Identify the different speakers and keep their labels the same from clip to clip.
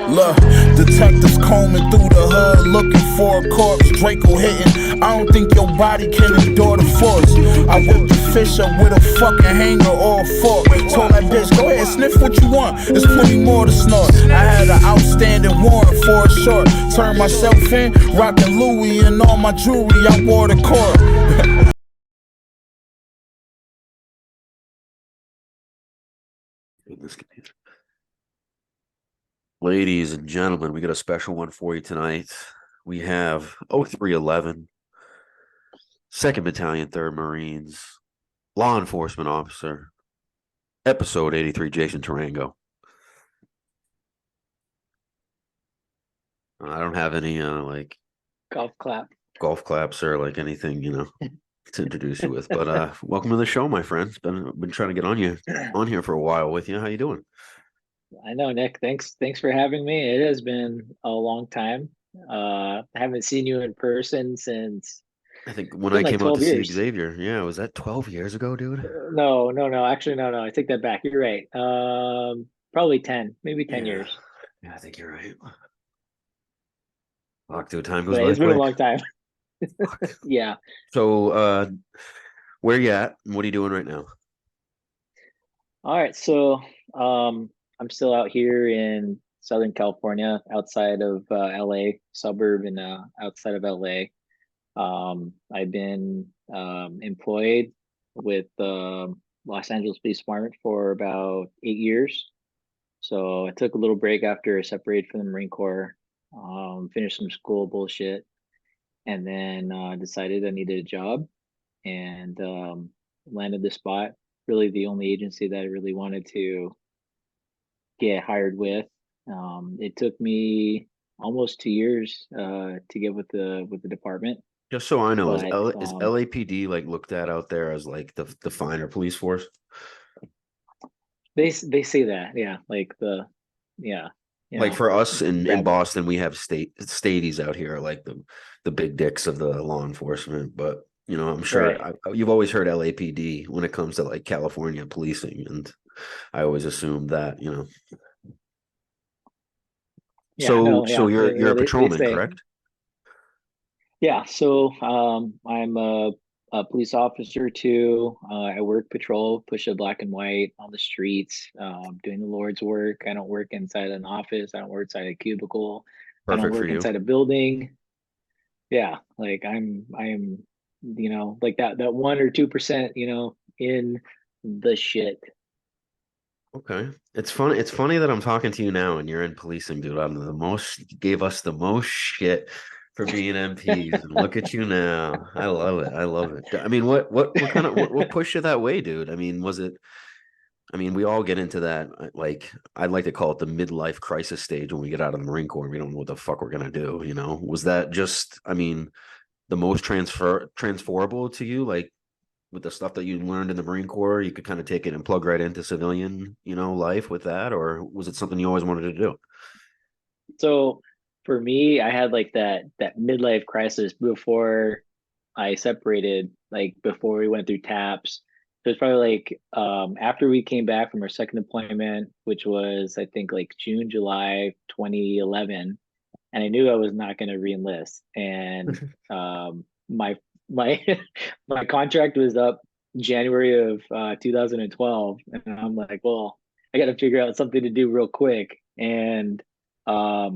Speaker 1: Look, detectives combing through the hood looking for a corpse. Draco hitting. I don't think your body can endure the force. I whipped the fish up with a fucking hanger or a fork. Told that bitch, go ahead, sniff what you want. There's plenty more to snort. I had an outstanding warrant for a short. Turned myself in, rocking Louis and all my jewelry. I wore the court.
Speaker 2: Ladies and gentlemen, we got a special one for you tonight. We have 0311, 2nd Battalion, 3rd Marines, law enforcement officer, episode 83, Jason Tarango. I don't have any like
Speaker 3: golf claps
Speaker 2: or like anything, to introduce you with. But welcome to the show, my friend. Been trying to get on here for a while with you. How you doing?
Speaker 3: I know, Nick. Thanks for having me. It has been a long time. I haven't seen you in person since
Speaker 2: I think when I came out to see Xavier. Yeah, was that 12 years ago, dude?
Speaker 3: No. Actually, no. I take that back. You're right. Probably 10, maybe 10 years.
Speaker 2: Yeah, I think you're right. Fuck, dude, time goes by
Speaker 3: It's
Speaker 2: quick.
Speaker 3: been a long time. Yeah.
Speaker 2: So, where you at? What are you doing right now?
Speaker 3: All right. So, I'm still out here in Southern California, outside of LA, suburb and outside of LA. I've been employed with Los Angeles Police Department for about 8 years. So I took a little break after I separated from the Marine Corps, finished some school bullshit, and then decided I needed a job and landed the spot. Really the only agency that I really wanted to get hired with. It took me almost 2 years to get with the department.
Speaker 2: Just so I know,
Speaker 3: But,
Speaker 2: is LAPD like looked at out there as like the finer police force?
Speaker 3: They say that, yeah, like
Speaker 2: like for us in Boston, we have stadies out here, like the big dicks of the law enforcement. But I'm sure you've always heard LAPD when it comes to like California policing, and I always assumed that.
Speaker 3: Yeah,
Speaker 2: so you're a patrolman, correct?
Speaker 3: Yeah, so I'm a police officer too. I work patrol, push a black and white on the streets, doing the Lord's work. I don't work inside an office. I don't work inside a cubicle. I don't work inside a building. Yeah, like I'm like that 1 or 2%, in the shit.
Speaker 2: Okay. It's funny that I'm talking to you now and you're in policing, dude. Gave us the most shit for being MPs. And look at you now. I love it. I mean, what kind of what pushed you that way, dude? I mean, we all get into that, like I'd like to call it the midlife crisis stage when we get out of the Marine Corps and we don't know what the fuck we're gonna do, Was that just, the most transferable to you, like with the stuff that you learned in the Marine Corps, you could kind of take it and plug right into civilian, life with that? Or was it something you always wanted to do?
Speaker 3: So for me, I had like that midlife crisis before I separated, like before we went through TAPS. So it's probably like after we came back from our second deployment, which was I think like June, July 2011, and I knew I was not going to reenlist. And my my contract was up January of 2012, and I'm like, well, I got to figure out something to do real quick. And I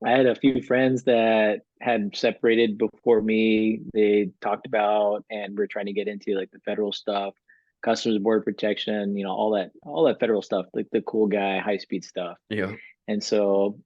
Speaker 3: had a few friends that had separated before me. They talked about and were trying to get into like the federal stuff, Customs Border Protection, all that federal stuff, like the cool guy, high speed stuff.
Speaker 2: Yeah.
Speaker 3: And so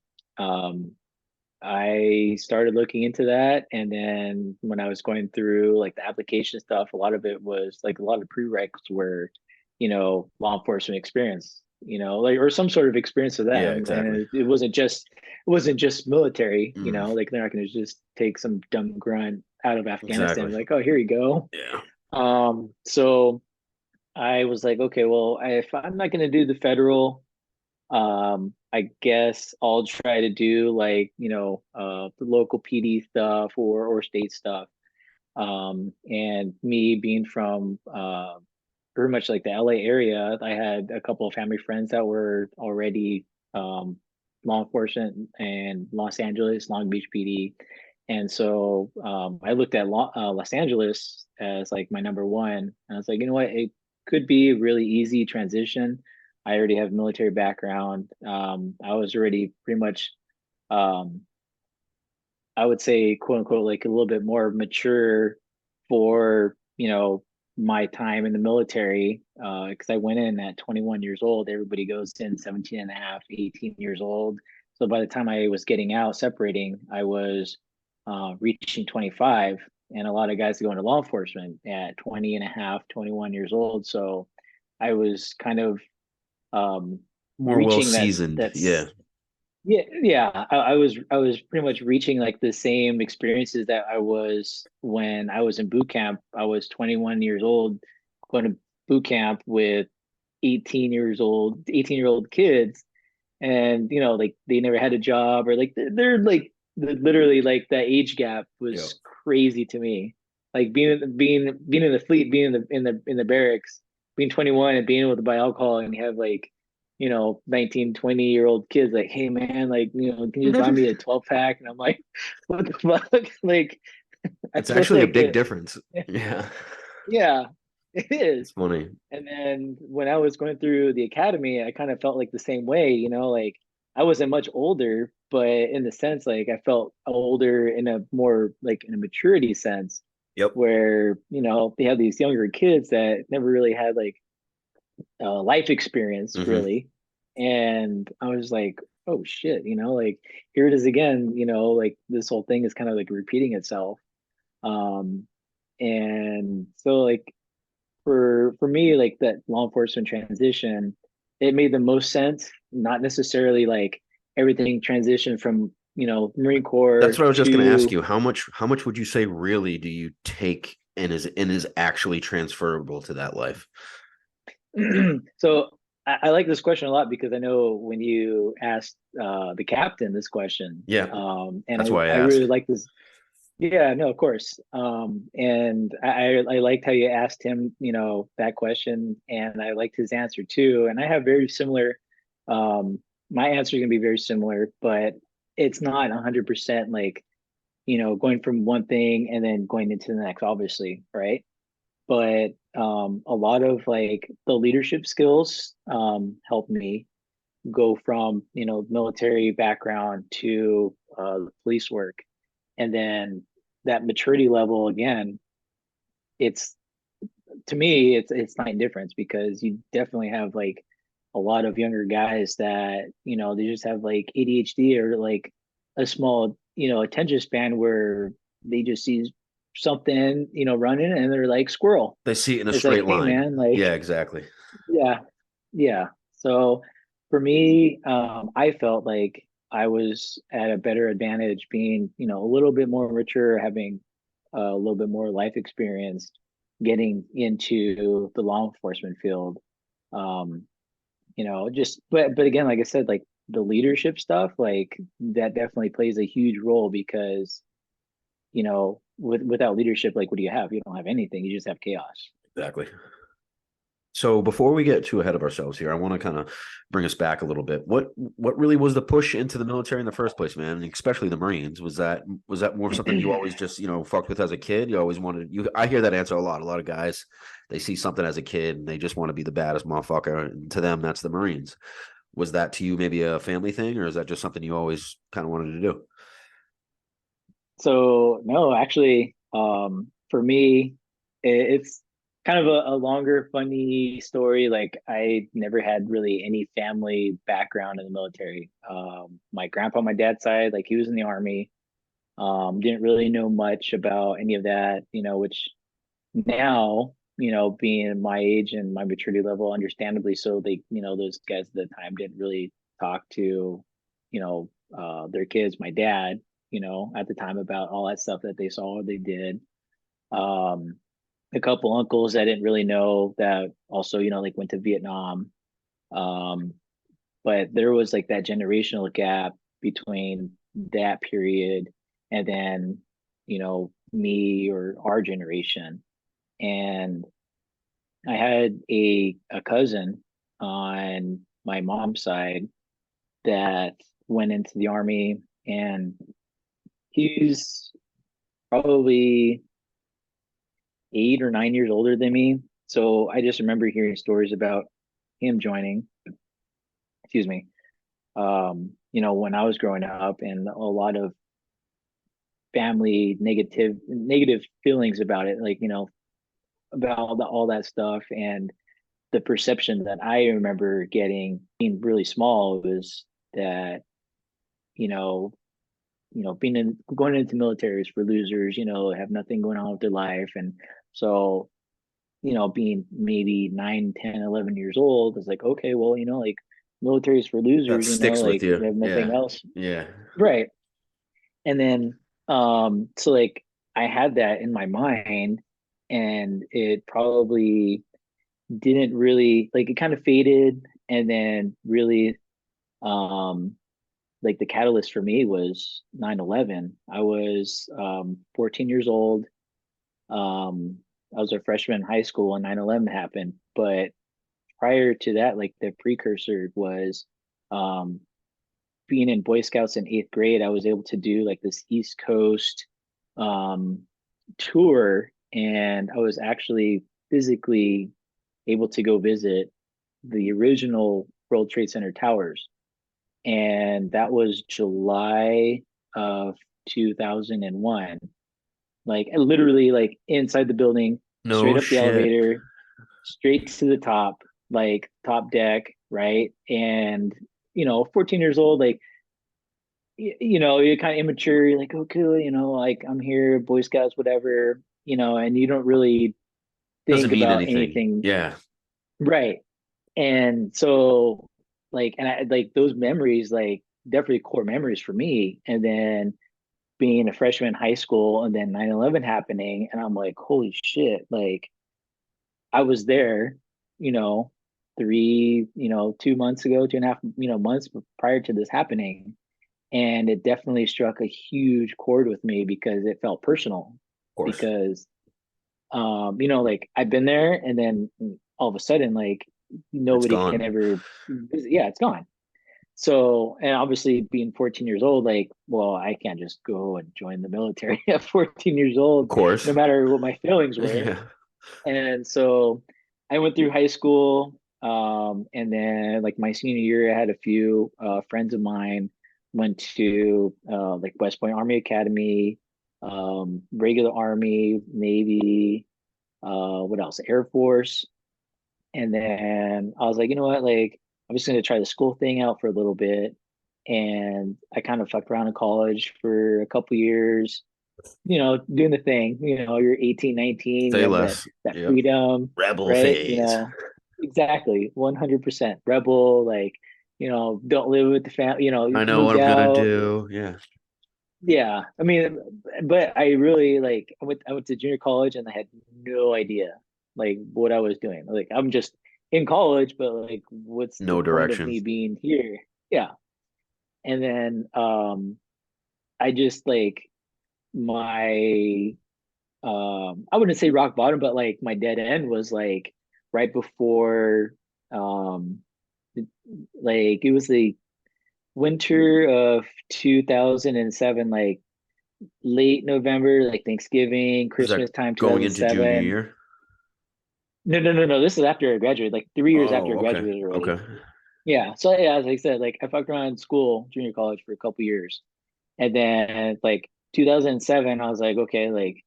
Speaker 3: I started looking into that. And then when I was going through like the application stuff, a lot of it was like a lot of prereqs were, law enforcement experience, like, or some sort of experience for them.
Speaker 2: Yeah, exactly.
Speaker 3: And it wasn't just military, like they're not going to just take some dumb grunt out of Afghanistan.
Speaker 2: Exactly.
Speaker 3: Like, oh, here you go.
Speaker 2: Yeah.
Speaker 3: So I was like, okay, well, if I'm not going to do the federal, I guess I'll try to do like, the local PD stuff or state stuff. And me being from pretty much like the LA area. I had a couple of family friends that were already law enforcement in Los Angeles, Long Beach PD. And so I looked at Los Angeles as like my number one. And I was like, you know what? It could be a really easy transition. I already have military background. I was already pretty much, um, I would say, quote unquote, like a little bit more mature for, my time in the military. Because I went in at 21 years old. Everybody goes in 17 and a half, 18 years old. So by the time I was getting out, separating, I was reaching 25. And a lot of guys go into law enforcement at 20 and a half, 21 years old. So I was kind of um,
Speaker 2: More well
Speaker 3: reaching that
Speaker 2: seasoned. Yeah.
Speaker 3: that's yeah. I was pretty much reaching like the same experiences that I was when I was in boot camp. I was 21 years old going to boot camp with 18-year-old kids, and like they never had a job, or like they're like literally like that age gap
Speaker 2: Yeah.
Speaker 3: was crazy to me. Like being in the fleet, being in the barracks, being 21 and being able to buy alcohol, and you have like 19, 20-year-old kids like, hey man, like can you just buy me a 12 pack? And I'm like, what the fuck? Like I
Speaker 2: It's
Speaker 3: feel
Speaker 2: actually a
Speaker 3: like
Speaker 2: big difference. Yeah.
Speaker 3: yeah, it
Speaker 2: It's
Speaker 3: is.
Speaker 2: funny.
Speaker 3: And then when I was going through the academy, I kind of felt like the same way, like I wasn't much older, but in the sense, like I felt older in a more like in a maturity sense,
Speaker 2: Yep.
Speaker 3: where, they have these younger kids that never really had like life experience
Speaker 2: Hmm.
Speaker 3: really. And I was like, oh shit, like here it is again, like this whole thing is kind of like repeating itself. Um, and so like for me, like that law enforcement transition, it made the most sense. Not necessarily like everything transitioned from Marine
Speaker 2: That's
Speaker 3: Corps
Speaker 2: what I was just going to ask
Speaker 3: to
Speaker 2: you. How much would you say really do you take and is actually transferable to that life?
Speaker 3: so I like this question a lot because I know when you asked the captain this question,
Speaker 2: Yeah.
Speaker 3: and
Speaker 2: That's why I
Speaker 3: I
Speaker 2: ask.
Speaker 3: really like this. Yeah, no, of course. And I liked how you asked him, that question, and I liked his answer too. And I have very similar, um, my answer is gonna be very similar, but it's not 100% like, going from one thing and then going into the next, obviously, right? But a lot of like the leadership skills helped me go from, military background to police work. And then that maturity level again, it's to me it's not difference, because you definitely have like a lot of younger guys that they just have like ADHD or like a small attention span, where they just see something running and they're like squirrel.
Speaker 2: They see it in a
Speaker 3: It's like,
Speaker 2: straight
Speaker 3: hey
Speaker 2: line.
Speaker 3: man, like
Speaker 2: Yeah, exactly.
Speaker 3: yeah, yeah. So for me, I felt like I was at a better advantage being, a little bit more mature, having a little bit more life experience, getting into the law enforcement field. Um, just but again, like I said, like the leadership stuff, like that definitely plays a huge role, because without leadership, like what do you have? You don't have anything. You just have chaos.
Speaker 2: Exactly. So before we get too ahead of ourselves here, I want to kind of bring us back a little bit. What really was the push into the military in the first place, man? And especially the Marines. Was that more of something you always just, fucked with as a kid? You always wanted you I hear that answer a lot. A lot of guys, they see something as a kid and they just want to be the baddest motherfucker. And to them, that's the Marines. Was that to you maybe a family thing, or is that just something you always kind of wanted to do?
Speaker 3: So no, actually, for me, it's kind of a longer, funny story. Like I never had really any family background in the military. My grandpa, on my dad's side, like he was in the army. Didn't really know much about any of that, which now, being my age and my maturity level, understandably so, they, those guys at the time didn't really talk to, their kids, my dad, at the time, about all that stuff that they saw or they did. Um, a couple uncles I didn't really know that also, like went to Vietnam. Um, but there was like that generational gap between that period and then, me or our generation. And I had a cousin on my mom's side that went into the army, and he's probably 8 or 9 years older than me. So I just remember hearing stories about him joining, excuse me, when I was growing up, and a lot of family negative feelings about it, like, about all that stuff. And the perception that I remember getting being really small was that, you know, going into militaries for losers, have nothing going on with their life. And so, being maybe 9, 10, 11 years old, is like, okay, well, like, militaries for
Speaker 2: That
Speaker 3: losers,
Speaker 2: sticks with
Speaker 3: like,
Speaker 2: you.
Speaker 3: they have nothing
Speaker 2: Yeah.
Speaker 3: else.
Speaker 2: Yeah.
Speaker 3: Right. And then, so like, I had that in my mind, and it probably didn't really, like, it kind of faded. And then really, um, like, the catalyst for me was 9/11. I was 14 years old. I was a freshman in high school when 9/11 happened. But prior to that, like, the precursor was um, being in Boy Scouts in eighth grade. I was able to do like this East Coast um, tour, and I was actually physically able to go visit the original World Trade Center towers. And that was July of 2001. Like, literally, like, inside the building, straight
Speaker 2: No
Speaker 3: up the
Speaker 2: shit.
Speaker 3: elevator, straight to the top, like, top deck, right? And 14 years old, like, you're kind of immature. You're like, okay, like, I'm here, Boy Scouts, whatever, and you don't really
Speaker 2: Doesn't
Speaker 3: think
Speaker 2: mean
Speaker 3: about
Speaker 2: anything.
Speaker 3: anything,
Speaker 2: Yeah.
Speaker 3: right? And so, like, and I like those memories, like, definitely core memories for me. And then being a freshman in high school, and then 9/11 happening, and I'm like, holy shit, like, I was there, you know, 2 months ago, 2.5, months prior to this happening. And it definitely struck a huge chord with me because it felt personal.
Speaker 2: Of course.
Speaker 3: Because, like, I've been there, and then all of a sudden, like,
Speaker 2: It's
Speaker 3: nobody can
Speaker 2: gone.
Speaker 3: ever visit. Yeah, it's gone. So, and obviously being 14 years old, like, well, I can't just go and join the military at 14 years
Speaker 2: Of
Speaker 3: old, no
Speaker 2: course.
Speaker 3: matter what my feelings were.
Speaker 2: Yeah.
Speaker 3: And so I went through high school. And then, like, my senior year, I had a few friends of mine went to like West Point Army Academy, regular Army, Navy, what else? Air Force. And then I was like, you know what? Like, I'm just going to try the school thing out for a little bit. And I kind of fucked around in college for a couple years, doing the thing. You're 18, 19, you
Speaker 2: Say
Speaker 3: have that
Speaker 2: less.
Speaker 3: that
Speaker 2: Yep.
Speaker 3: freedom,
Speaker 2: Rebel
Speaker 3: right?
Speaker 2: phase.
Speaker 3: Exactly, 100% rebel. Like, don't live with the family.
Speaker 2: I know what
Speaker 3: Moved
Speaker 2: I'm gonna
Speaker 3: out.
Speaker 2: do. Yeah.
Speaker 3: Yeah, I mean, but I really, like, I went to junior college, and I had no idea, like, what I was doing. Like, I'm just in college, but, like, what's the
Speaker 2: No
Speaker 3: point of me
Speaker 2: directions.
Speaker 3: being here? Yeah. And then I just, like, my I wouldn't say rock bottom, but, like, my dead end was, like, right before, um like, it was the winter of 2007, like, late November, like Thanksgiving,
Speaker 2: Is that
Speaker 3: Christmas time,
Speaker 2: going into junior
Speaker 3: 2007.
Speaker 2: year?
Speaker 3: No, no, no, no. This is after I graduated, like 3 years after I
Speaker 2: Oh, okay.
Speaker 3: graduated already.
Speaker 2: Okay.
Speaker 3: Yeah. So, yeah, as I said, like, I fucked around in school, junior college, for a couple years. And then, like, 2007, I was like, okay, like,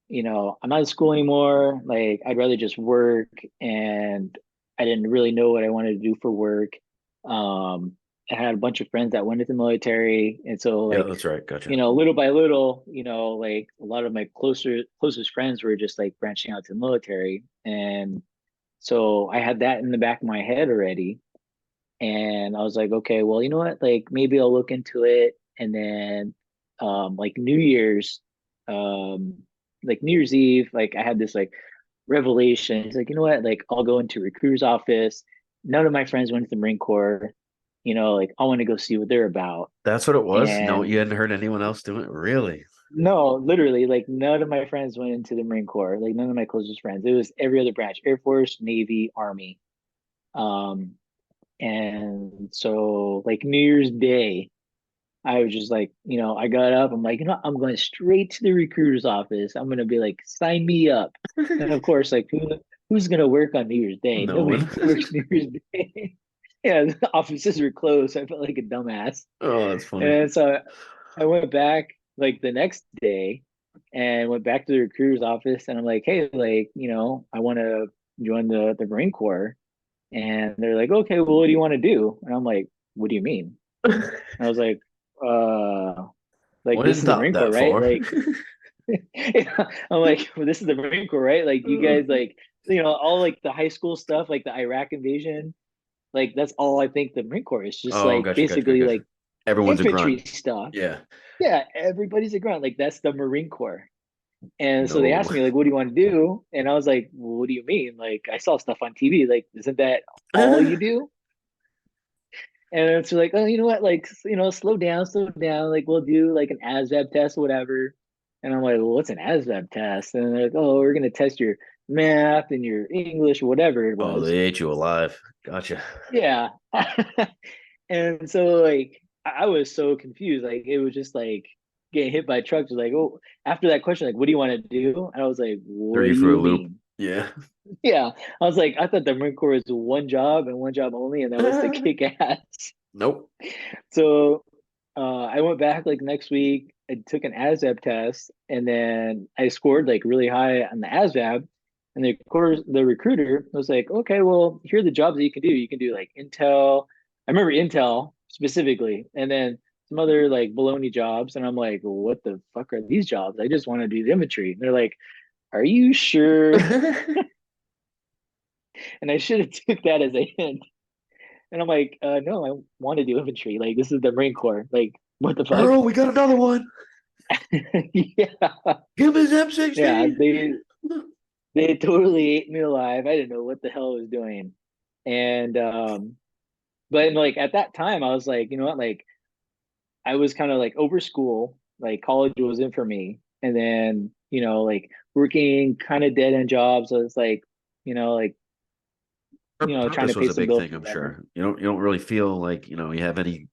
Speaker 3: I'm not in school anymore. Like, I'd rather just work. And I didn't really know what I wanted to do for work. Um, I had a bunch of friends that went into the military. And so,
Speaker 2: Yeah,
Speaker 3: like,
Speaker 2: that's right. Gotcha.
Speaker 3: little by little, like, a lot of my closest friends were just, like, branching out to the military. And so I had that in the back of my head already. And I was like, okay, well, you know what? Like, maybe I'll look into it. And then, like, um, New Year's Eve, like, I had this, like, revelation. It's like, you know what? Like, I'll go into a recruiter's office. None of my friends went to the Marine Corps. Like, I want to go see what they're about.
Speaker 2: That's what it was. No,
Speaker 3: And
Speaker 2: you hadn't heard anyone else do it. Really?
Speaker 3: No, literally, like none of my friends went into the Marine Corps. Like none of my closest friends. It was every other branch: Air Force, Navy, Army. Um, and so like New Year's Day, I was just like, I got up. I'm like, I'm going straight to the recruiter's office. I'm gonna be like, sign me up. And of course, like who's gonna work on New Year's Day?
Speaker 2: No
Speaker 3: Nobody
Speaker 2: one.
Speaker 3: works New Year's Day. Yeah, the offices were closed. So I felt like a dumbass.
Speaker 2: Oh, that's funny.
Speaker 3: And so I went back like the next day and went back to the recruiter's office and I'm like, hey, like, I want to join the Marine Corps. And they're like, okay, well, what do you want to do? And I'm like, what do you mean? And I was like, like this is the
Speaker 2: Thought
Speaker 3: Marine Corps,
Speaker 2: that
Speaker 3: right?
Speaker 2: for.
Speaker 3: Like I'm like, well, this is the Marine Corps, right? Like you guys like, all like the high school stuff, like the Iraq invasion, like that's all I think the Marine Corps is just
Speaker 2: Oh,
Speaker 3: like
Speaker 2: gotcha, gotcha,
Speaker 3: basically
Speaker 2: gotcha.
Speaker 3: like
Speaker 2: Everyone's a grunt.
Speaker 3: infantry stuff.
Speaker 2: Yeah.
Speaker 3: Yeah, everybody's a grunt. Like that's the Marine Corps. And so they
Speaker 2: No.
Speaker 3: asked me like, "What do you want to do?" And I was like, well, "What do you mean? Like I saw stuff on TV. Like isn't that all you do?" And it's like, "Oh, you know what? Like slow down, slow down. Like we'll do like an ASVAB test, whatever." And I'm like, "Well, what's an ASVAB test?" And they're like, "Oh, we're gonna test your math and your English, whatever it
Speaker 2: Oh,
Speaker 3: was."
Speaker 2: they ate you alive. Gotcha.
Speaker 3: Yeah. And so like I was so confused. Like it was just like getting hit by trucks. Like, oh, after that question, like, what do you want to do? And I was like,
Speaker 2: Threw
Speaker 3: what
Speaker 2: you
Speaker 3: do
Speaker 2: for a
Speaker 3: you
Speaker 2: loop.
Speaker 3: mean?
Speaker 2: Yeah.
Speaker 3: Yeah. I was like, I thought the Marine Corps was one job and one job only, and that was to kick ass.
Speaker 2: Nope.
Speaker 3: So I went back like next week. I took an ASVAB test, and then I scored like really high on the ASVAB. And the recruiter was like, "Okay, well, here are the jobs that you can do. You can do like Intel. I remember Intel specifically, and then some other like baloney jobs." And I'm like, well, "What the fuck are these jobs? I just want to do the infantry." And they're like, "Are you sure?" And I should have took that as a hint. And I'm like, "No, I want to do infantry. Like this is the Marine Corps. Like what the fuck?"
Speaker 2: Earl, we got another one.
Speaker 3: Yeah,
Speaker 2: Give his
Speaker 3: yeah,
Speaker 2: M16.
Speaker 3: they totally ate me alive. I didn't know what the hell I was doing. And but like at that time I was like, you know what, like I was kind of like over school, like college was in for me. And then, like working kind of dead end jobs. So it's like, like, trying to
Speaker 2: Purpose
Speaker 3: pay
Speaker 2: was a
Speaker 3: some
Speaker 2: big
Speaker 3: bills,
Speaker 2: thing, I'm
Speaker 3: whatever.
Speaker 2: sure. You don't really feel like, you have any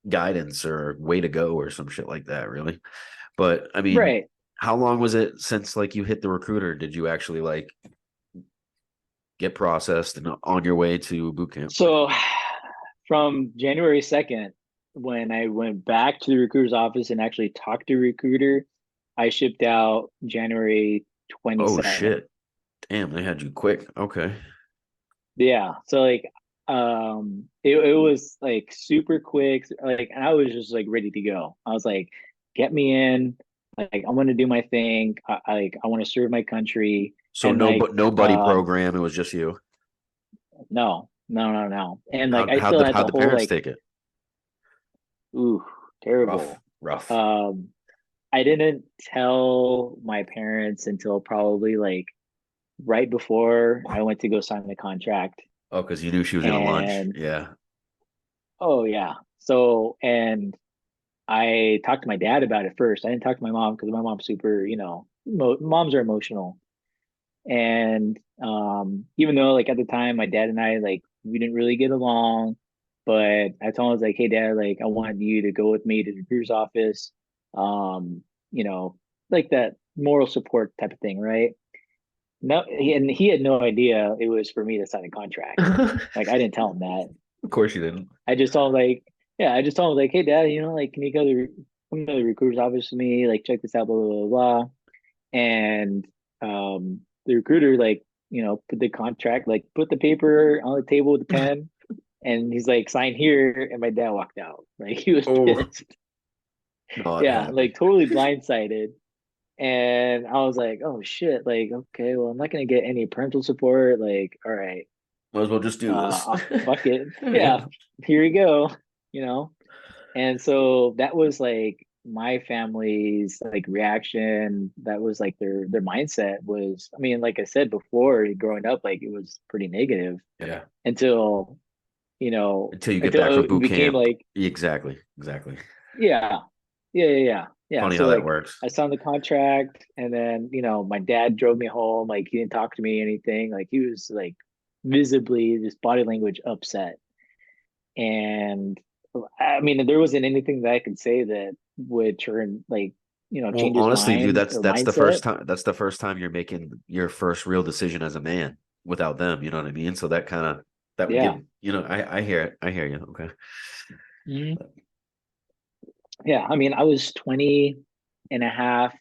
Speaker 2: guidance or way to go or some shit like that, really. But I mean,
Speaker 3: Right.
Speaker 2: how long was it since like you hit the recruiter? Did you actually like get processed and on your way to boot camp?
Speaker 3: So from January 2nd, when I went back to the recruiter's office and actually talked to a recruiter, I shipped out January
Speaker 2: Oh
Speaker 3: 27th.
Speaker 2: shit. Damn, they had you quick. Okay.
Speaker 3: Yeah. So like it was like super quick. Like and I was just like ready to go. I was like, get me in. Like I want to do my thing. I want to serve my country.
Speaker 2: So
Speaker 3: And like
Speaker 2: no buddy program, it was just you.
Speaker 3: no, no, no, no. And like
Speaker 2: How
Speaker 3: I
Speaker 2: how'd
Speaker 3: still
Speaker 2: the
Speaker 3: had
Speaker 2: how'd
Speaker 3: the
Speaker 2: the
Speaker 3: whole
Speaker 2: parents
Speaker 3: like,
Speaker 2: take it?
Speaker 3: ooh,
Speaker 2: Rough,
Speaker 3: terrible.
Speaker 2: rough.
Speaker 3: Um I didn't tell my parents until probably like right before I went to go sign the contract.
Speaker 2: Oh, because you knew she was gonna lunch.
Speaker 3: And
Speaker 2: Yeah.
Speaker 3: oh yeah. So and I talked to my dad about it first. I didn't talk to my mom because my mom's super, moms are emotional. And even though like at the time my dad and I like we didn't really get along, but I told him I was like, hey dad, like I want you to go with me to the recruiter's office. Um, you know, like that moral support type of thing, right? No, and he had no idea it was for me to sign a contract.
Speaker 2: Of
Speaker 3: Like I didn't tell him that.
Speaker 2: course you didn't.
Speaker 3: I just told him like, yeah, I just told him like, hey dad, like can you come to the recruiter's office with me? Like check this out, blah blah blah blah. And the recruiter like, put the contract, like put the paper on the table with the pen, and he's like, sign here. And my dad walked out. Like he was
Speaker 2: Oh,
Speaker 3: pissed.
Speaker 2: not
Speaker 3: Yeah,
Speaker 2: happy.
Speaker 3: like totally blindsided. And I was like, oh shit, like, okay, well, I'm not gonna get any parental support. Like, all right,
Speaker 2: Might as well just do this.
Speaker 3: fuck it.
Speaker 2: Yeah.
Speaker 3: Yeah, here we go, you know. And so that was like my family's like reaction. That was like their mindset was, I mean, like I said before, growing up, like it was pretty negative
Speaker 2: Yeah.
Speaker 3: until,
Speaker 2: Until you get back
Speaker 3: until
Speaker 2: from
Speaker 3: it
Speaker 2: boot
Speaker 3: became
Speaker 2: camp.
Speaker 3: like,
Speaker 2: Exactly. Exactly.
Speaker 3: yeah, yeah, yeah, yeah. Yeah,
Speaker 2: Funny
Speaker 3: so
Speaker 2: how that
Speaker 3: like
Speaker 2: works.
Speaker 3: I signed the contract, and then my dad drove me home. Like he didn't talk to me anything. Like he was like visibly just body language upset. And I mean, there wasn't anything that I could say that would turn like
Speaker 2: Well,
Speaker 3: change his
Speaker 2: honestly, dude,
Speaker 3: mind
Speaker 2: that's
Speaker 3: or
Speaker 2: that's the
Speaker 3: mindset.
Speaker 2: first time. That's the first time you're making your first real decision as a man without them. You know what I mean? So that would
Speaker 3: Yeah.
Speaker 2: give I hear it. I hear you. Okay.
Speaker 3: Mhm. Yeah. I mean, I was 20 and a half.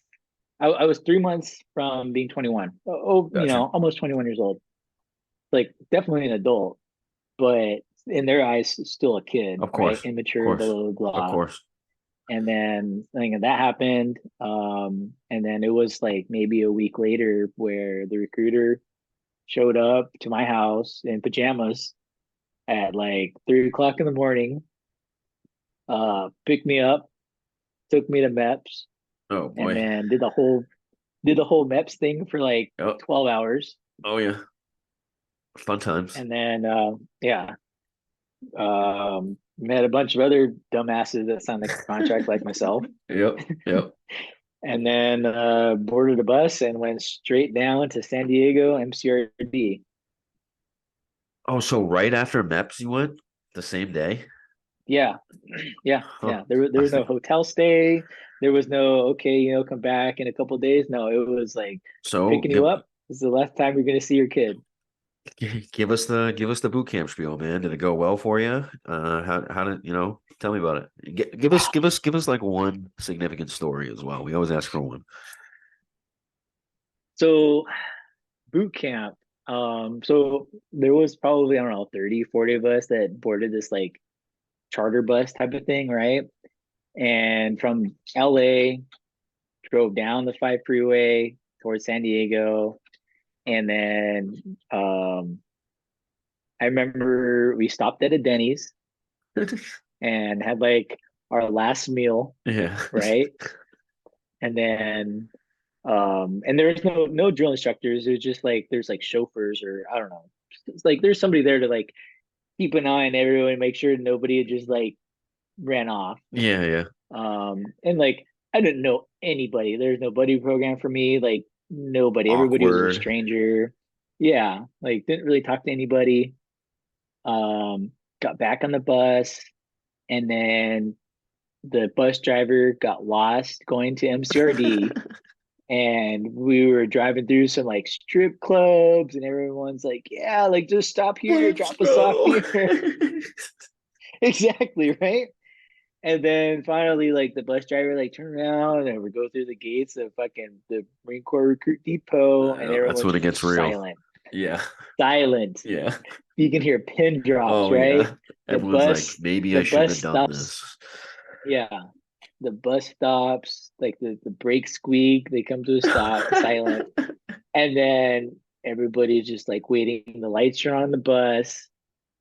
Speaker 3: I was 3 months from being 21. Oh,
Speaker 2: Gotcha.
Speaker 3: almost 21 years old. Like definitely an adult, but in their eyes, still a kid,
Speaker 2: Of
Speaker 3: right?
Speaker 2: course. Of
Speaker 3: Immature, blah,
Speaker 2: course.
Speaker 3: blah,
Speaker 2: Of
Speaker 3: blah.
Speaker 2: course.
Speaker 3: And then I think that happened. And then it was like maybe a week later where the recruiter showed up to my house in pajamas at like 3 o'clock in the morning, picked me up, took me to MEPS,
Speaker 2: Oh
Speaker 3: and
Speaker 2: boy.
Speaker 3: then did the whole MEPS thing for like
Speaker 2: Oh,
Speaker 3: 12 hours.
Speaker 2: oh yeah. Fun times.
Speaker 3: And then yeah, met a bunch of other dumbasses that signed the contract like myself.
Speaker 2: Yep. Yep.
Speaker 3: And then boarded a bus and went straight down to San Diego MCRD.
Speaker 2: Oh, so right after MEPS you went the same day?
Speaker 3: Yeah, yeah,
Speaker 2: Huh.
Speaker 3: yeah. There
Speaker 2: I
Speaker 3: was no
Speaker 2: think
Speaker 3: hotel stay. There was no okay, come back in a couple of days. No, it was like we're
Speaker 2: so.
Speaker 3: picking you up. This is the last time you're gonna see your kid.
Speaker 2: Give us the boot camp spiel, man. Did it go well for you? How did tell me about it. Give us like one significant story as well. We always ask for one.
Speaker 3: So boot camp. So there was probably, I don't know, 30, 40 of us that boarded this like charter bus type of thing, right? And from LA, drove down the 5 freeway towards San Diego. And then I remember we stopped at a Denny's and had like our last meal,
Speaker 2: Yeah.
Speaker 3: right? And then and there was no drill instructors. It was just like there's like chauffeurs, or I don't know. It's like there's somebody there to like keep an eye on everyone and make sure nobody had just like ran off.
Speaker 2: Yeah, yeah.
Speaker 3: And like I didn't know anybody. There's no buddy program for me. Like nobody. Everybody was a
Speaker 2: Awkward.
Speaker 3: stranger. Yeah, like didn't really talk to anybody. Got back on the bus, and then the bus driver got lost going to MCRD, and we were driving through some like strip clubs, and everyone's like, yeah, like just stop here,
Speaker 2: Let's
Speaker 3: drop us off
Speaker 2: go.
Speaker 3: here. Exactly, right? And then finally, like the bus driver like turned around and we go through the gates of fucking the Marine Corps Recruit Depot, and
Speaker 2: That's
Speaker 3: everyone's
Speaker 2: when it
Speaker 3: just
Speaker 2: gets real.
Speaker 3: silent.
Speaker 2: Yeah.
Speaker 3: Silent.
Speaker 2: Yeah.
Speaker 3: You can hear pin drops,
Speaker 2: Oh
Speaker 3: right?
Speaker 2: yeah.
Speaker 3: The
Speaker 2: Everyone's like,
Speaker 3: bus,
Speaker 2: maybe
Speaker 3: the
Speaker 2: I shouldn't
Speaker 3: bus
Speaker 2: have done
Speaker 3: stops.
Speaker 2: this.
Speaker 3: Yeah, the bus stops, like the brakes squeak, they come to a stop, silent. And then everybody's just like waiting. The lights are on the bus.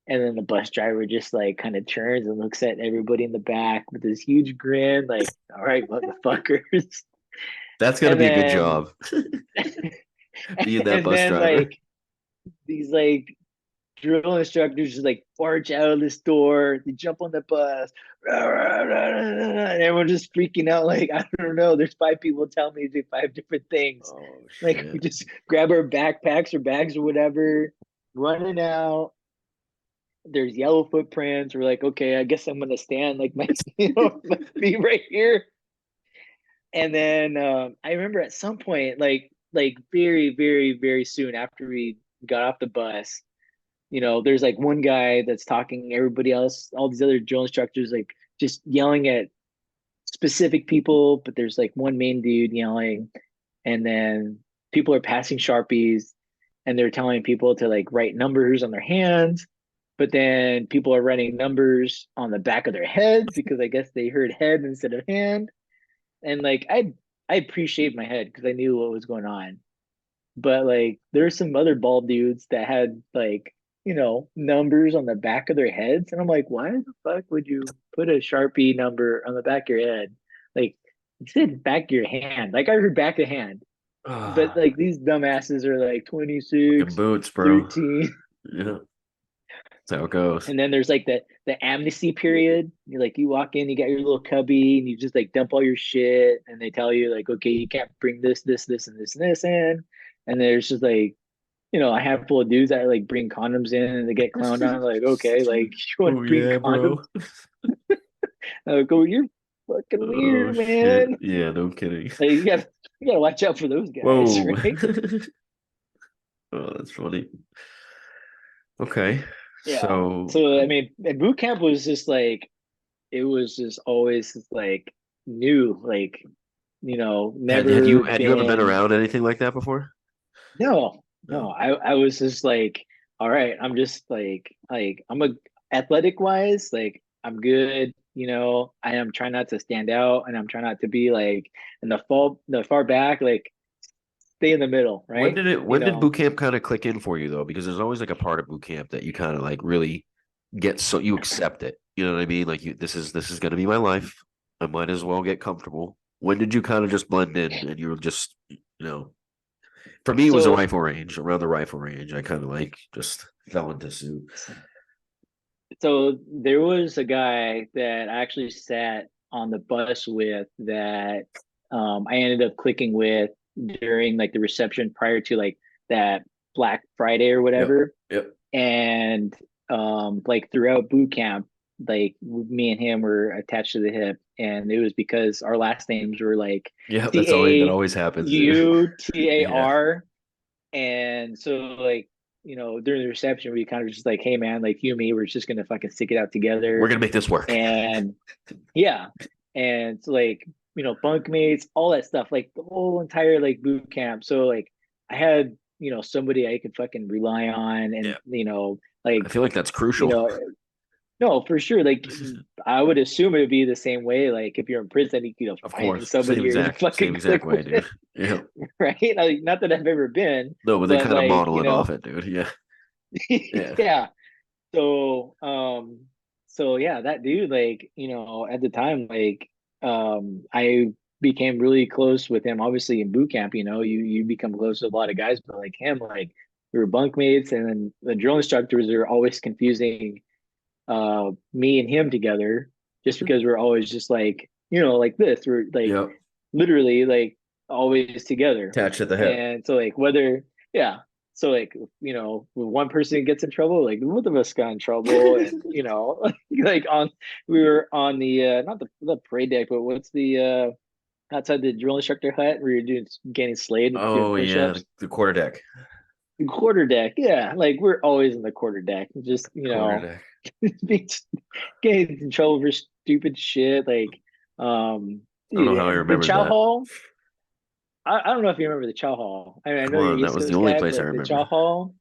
Speaker 3: And then the bus driver just like kind of turns and looks at everybody in the back with this huge grin, like, all right, motherfuckers.
Speaker 2: That's gonna
Speaker 3: And
Speaker 2: be a good
Speaker 3: then
Speaker 2: job. Being that
Speaker 3: and
Speaker 2: bus
Speaker 3: then
Speaker 2: driver.
Speaker 3: like these like drill instructors just like barge out of this door, they jump on the bus, and everyone's just freaking out, like, I don't know, there's 5 people telling me to do 5 different things.
Speaker 2: Oh
Speaker 3: Like we
Speaker 2: shit.
Speaker 3: just grab our backpacks or bags or whatever, running out. There's yellow footprints. We're like, okay, I guess I'm gonna stand like my my feet right here. And then I remember at some point, like very, very, very soon after we got off the bus, there's like one guy that's talking, everybody else, all these other drill instructors, like just yelling at specific people, but there's like one main dude yelling, and then people are passing Sharpies and they're telling people to like write numbers on their hands, but then people are writing numbers on the back of their heads because I guess they heard head instead of hand. And like I appreciated my head because I knew what was going on. But like there's some other bald dudes that had like, numbers on the back of their heads. And I'm like, why the fuck would you put a Sharpie number on the back of your head? Like you said back of your hand. Like I heard back of hand. But
Speaker 2: Ah,
Speaker 3: like these dumbasses are like
Speaker 2: fucking
Speaker 3: 26,
Speaker 2: boots, bro.
Speaker 3: 13.
Speaker 2: Yeah. That's how it goes.
Speaker 3: And then there's like the amnesty period. You're like, you walk in, you got your little cubby, and you just like dump all your shit, and they tell you like, okay, you can't bring this, and this in. And there's just like, a handful of dudes that like bring condoms in and they get clowned on. Like, okay, like you want
Speaker 2: Oh
Speaker 3: to bring
Speaker 2: yeah,
Speaker 3: condoms?
Speaker 2: bro.
Speaker 3: I go, you're fucking
Speaker 2: Oh
Speaker 3: weird,
Speaker 2: shit.
Speaker 3: man.
Speaker 2: Yeah, no kidding.
Speaker 3: Like you gotta watch out for those guys,
Speaker 2: Whoa.
Speaker 3: right?
Speaker 2: Oh, that's funny. Okay.
Speaker 3: Yeah.
Speaker 2: So
Speaker 3: So I mean, boot camp was just like it was just always just like new, like never
Speaker 2: had you ever been
Speaker 3: been.
Speaker 2: around anything like that before?
Speaker 3: No, no.
Speaker 2: No.
Speaker 3: I was just like, all right, I'm just like I'm a athletic wise, like I'm good. I am trying not to stand out, and I'm trying not to be like in the far back, like stay in the middle, right?
Speaker 2: When did boot camp kind of click in for you though? Because there's always like a part of boot camp that you kind of like really get, so you accept it. You know what I mean? Like this is gonna be my life. I might as well get comfortable. When did you kind of just blend in and you were just, for me it was a
Speaker 3: So
Speaker 2: rifle range, around the rifle range. I kind of like just fell into suit.
Speaker 3: so there was a guy that I actually sat on the bus with that I ended up clicking with during like the reception prior to like that Black Friday or
Speaker 2: Yep.
Speaker 3: whatever.
Speaker 2: Yep.
Speaker 3: And like throughout boot camp, like me and him were attached to the hip, and it was because our last names were like
Speaker 2: Yeah, that
Speaker 3: T
Speaker 2: always happens, dude.
Speaker 3: A U T A
Speaker 2: Yeah.
Speaker 3: R. And so like during the reception we kind of just like, hey man, like you and me, we're just gonna fucking stick it out
Speaker 2: We're
Speaker 3: together.
Speaker 2: gonna make this work.
Speaker 3: And yeah, and so like bunk mates, all that stuff, like the whole entire like boot camp. So like I had somebody I could fucking rely on, and
Speaker 2: Yeah. I
Speaker 3: like
Speaker 2: feel like that's
Speaker 3: you
Speaker 2: crucial.
Speaker 3: know no, for sure. Like I would assume it would be the same way. Like if you're in prison, you
Speaker 2: Of
Speaker 3: find
Speaker 2: course.
Speaker 3: somebody you're gonna
Speaker 2: Same
Speaker 3: fucking
Speaker 2: exact
Speaker 3: click
Speaker 2: way,
Speaker 3: with,
Speaker 2: dude. Yeah.
Speaker 3: right? Like, not that I've ever been,
Speaker 2: No, but they
Speaker 3: but
Speaker 2: kind of
Speaker 3: like
Speaker 2: model it off it, dude. Yeah. Yeah.
Speaker 3: yeah. So so yeah, that dude, like at the time, like I became really close with him. Obviously in boot camp, you become close with a lot of guys, but like him, like we were bunkmates, and then the drill instructors are always confusing me and him together, just because we're always just like like this, we're like
Speaker 2: Yep.
Speaker 3: literally like always together.
Speaker 2: Attached at the hip.
Speaker 3: And so like whether yeah, so like when one person gets in trouble, like both of us got in trouble. And like we were on the not the parade deck, but what's the outside the drill instructor hut where you're doing getting slayed and doing
Speaker 2: Oh yeah,
Speaker 3: push-ups.
Speaker 2: the quarter deck.
Speaker 3: The quarter deck, yeah, like we're always in the quarter deck, just
Speaker 2: Quarter deck.
Speaker 3: being getting in trouble for stupid shit. Like,
Speaker 2: I don't know
Speaker 3: dude,
Speaker 2: how I
Speaker 3: the
Speaker 2: remembered
Speaker 3: chow
Speaker 2: that.
Speaker 3: hall. I don't know if you remember the chow hall. I mean, I
Speaker 2: Come
Speaker 3: know you're
Speaker 2: on, that
Speaker 3: East
Speaker 2: was the
Speaker 3: Coast
Speaker 2: only
Speaker 3: guy,
Speaker 2: place I
Speaker 3: but the chow
Speaker 2: remember.
Speaker 3: hall,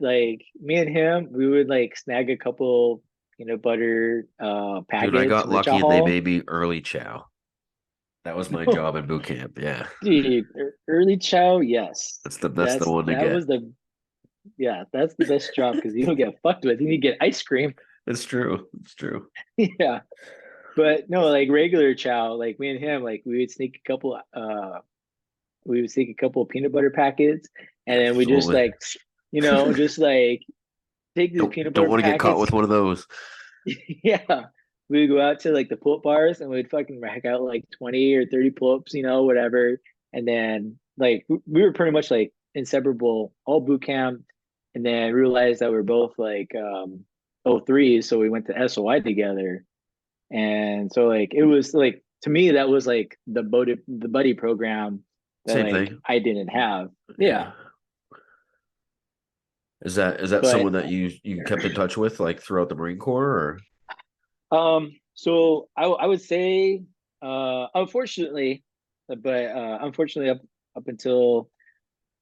Speaker 3: like me and him, we would like snag a couple peanut butter
Speaker 2: Dude, I
Speaker 3: packets
Speaker 2: got
Speaker 3: from the chow
Speaker 2: lucky and they
Speaker 3: hall.
Speaker 2: made me early chow. That was my job in boot camp. Yeah.
Speaker 3: Dude, early chow, yes,
Speaker 2: That's the one to
Speaker 3: that
Speaker 2: get.
Speaker 3: was the yeah, that's the best job because you don't get fucked with. You get ice cream.
Speaker 2: It's true. It's true.
Speaker 3: Yeah. But no, like regular chow, like me and him, like we would sneak a couple of peanut butter packets, and then we just
Speaker 2: Absolutely.
Speaker 3: like just like take these peanut
Speaker 2: Don't
Speaker 3: butter
Speaker 2: want to get caught
Speaker 3: packets.
Speaker 2: with one of those.
Speaker 3: Yeah. We would go out to like the pull-up bars, and we'd fucking rack out like 20 or 30 pull-ups, whatever. And then like we were pretty much like inseparable all boot camp, and then realized that we are both like O3, so we went to SOI together. And so like it was like, to me that was like the buddy program that
Speaker 2: Same
Speaker 3: like
Speaker 2: thing.
Speaker 3: I didn't have.
Speaker 2: Yeah.
Speaker 3: Yeah.
Speaker 2: Is that
Speaker 3: But
Speaker 2: someone that you kept in touch with like throughout the Marine Corps
Speaker 3: so I would say unfortunately, but unfortunately up until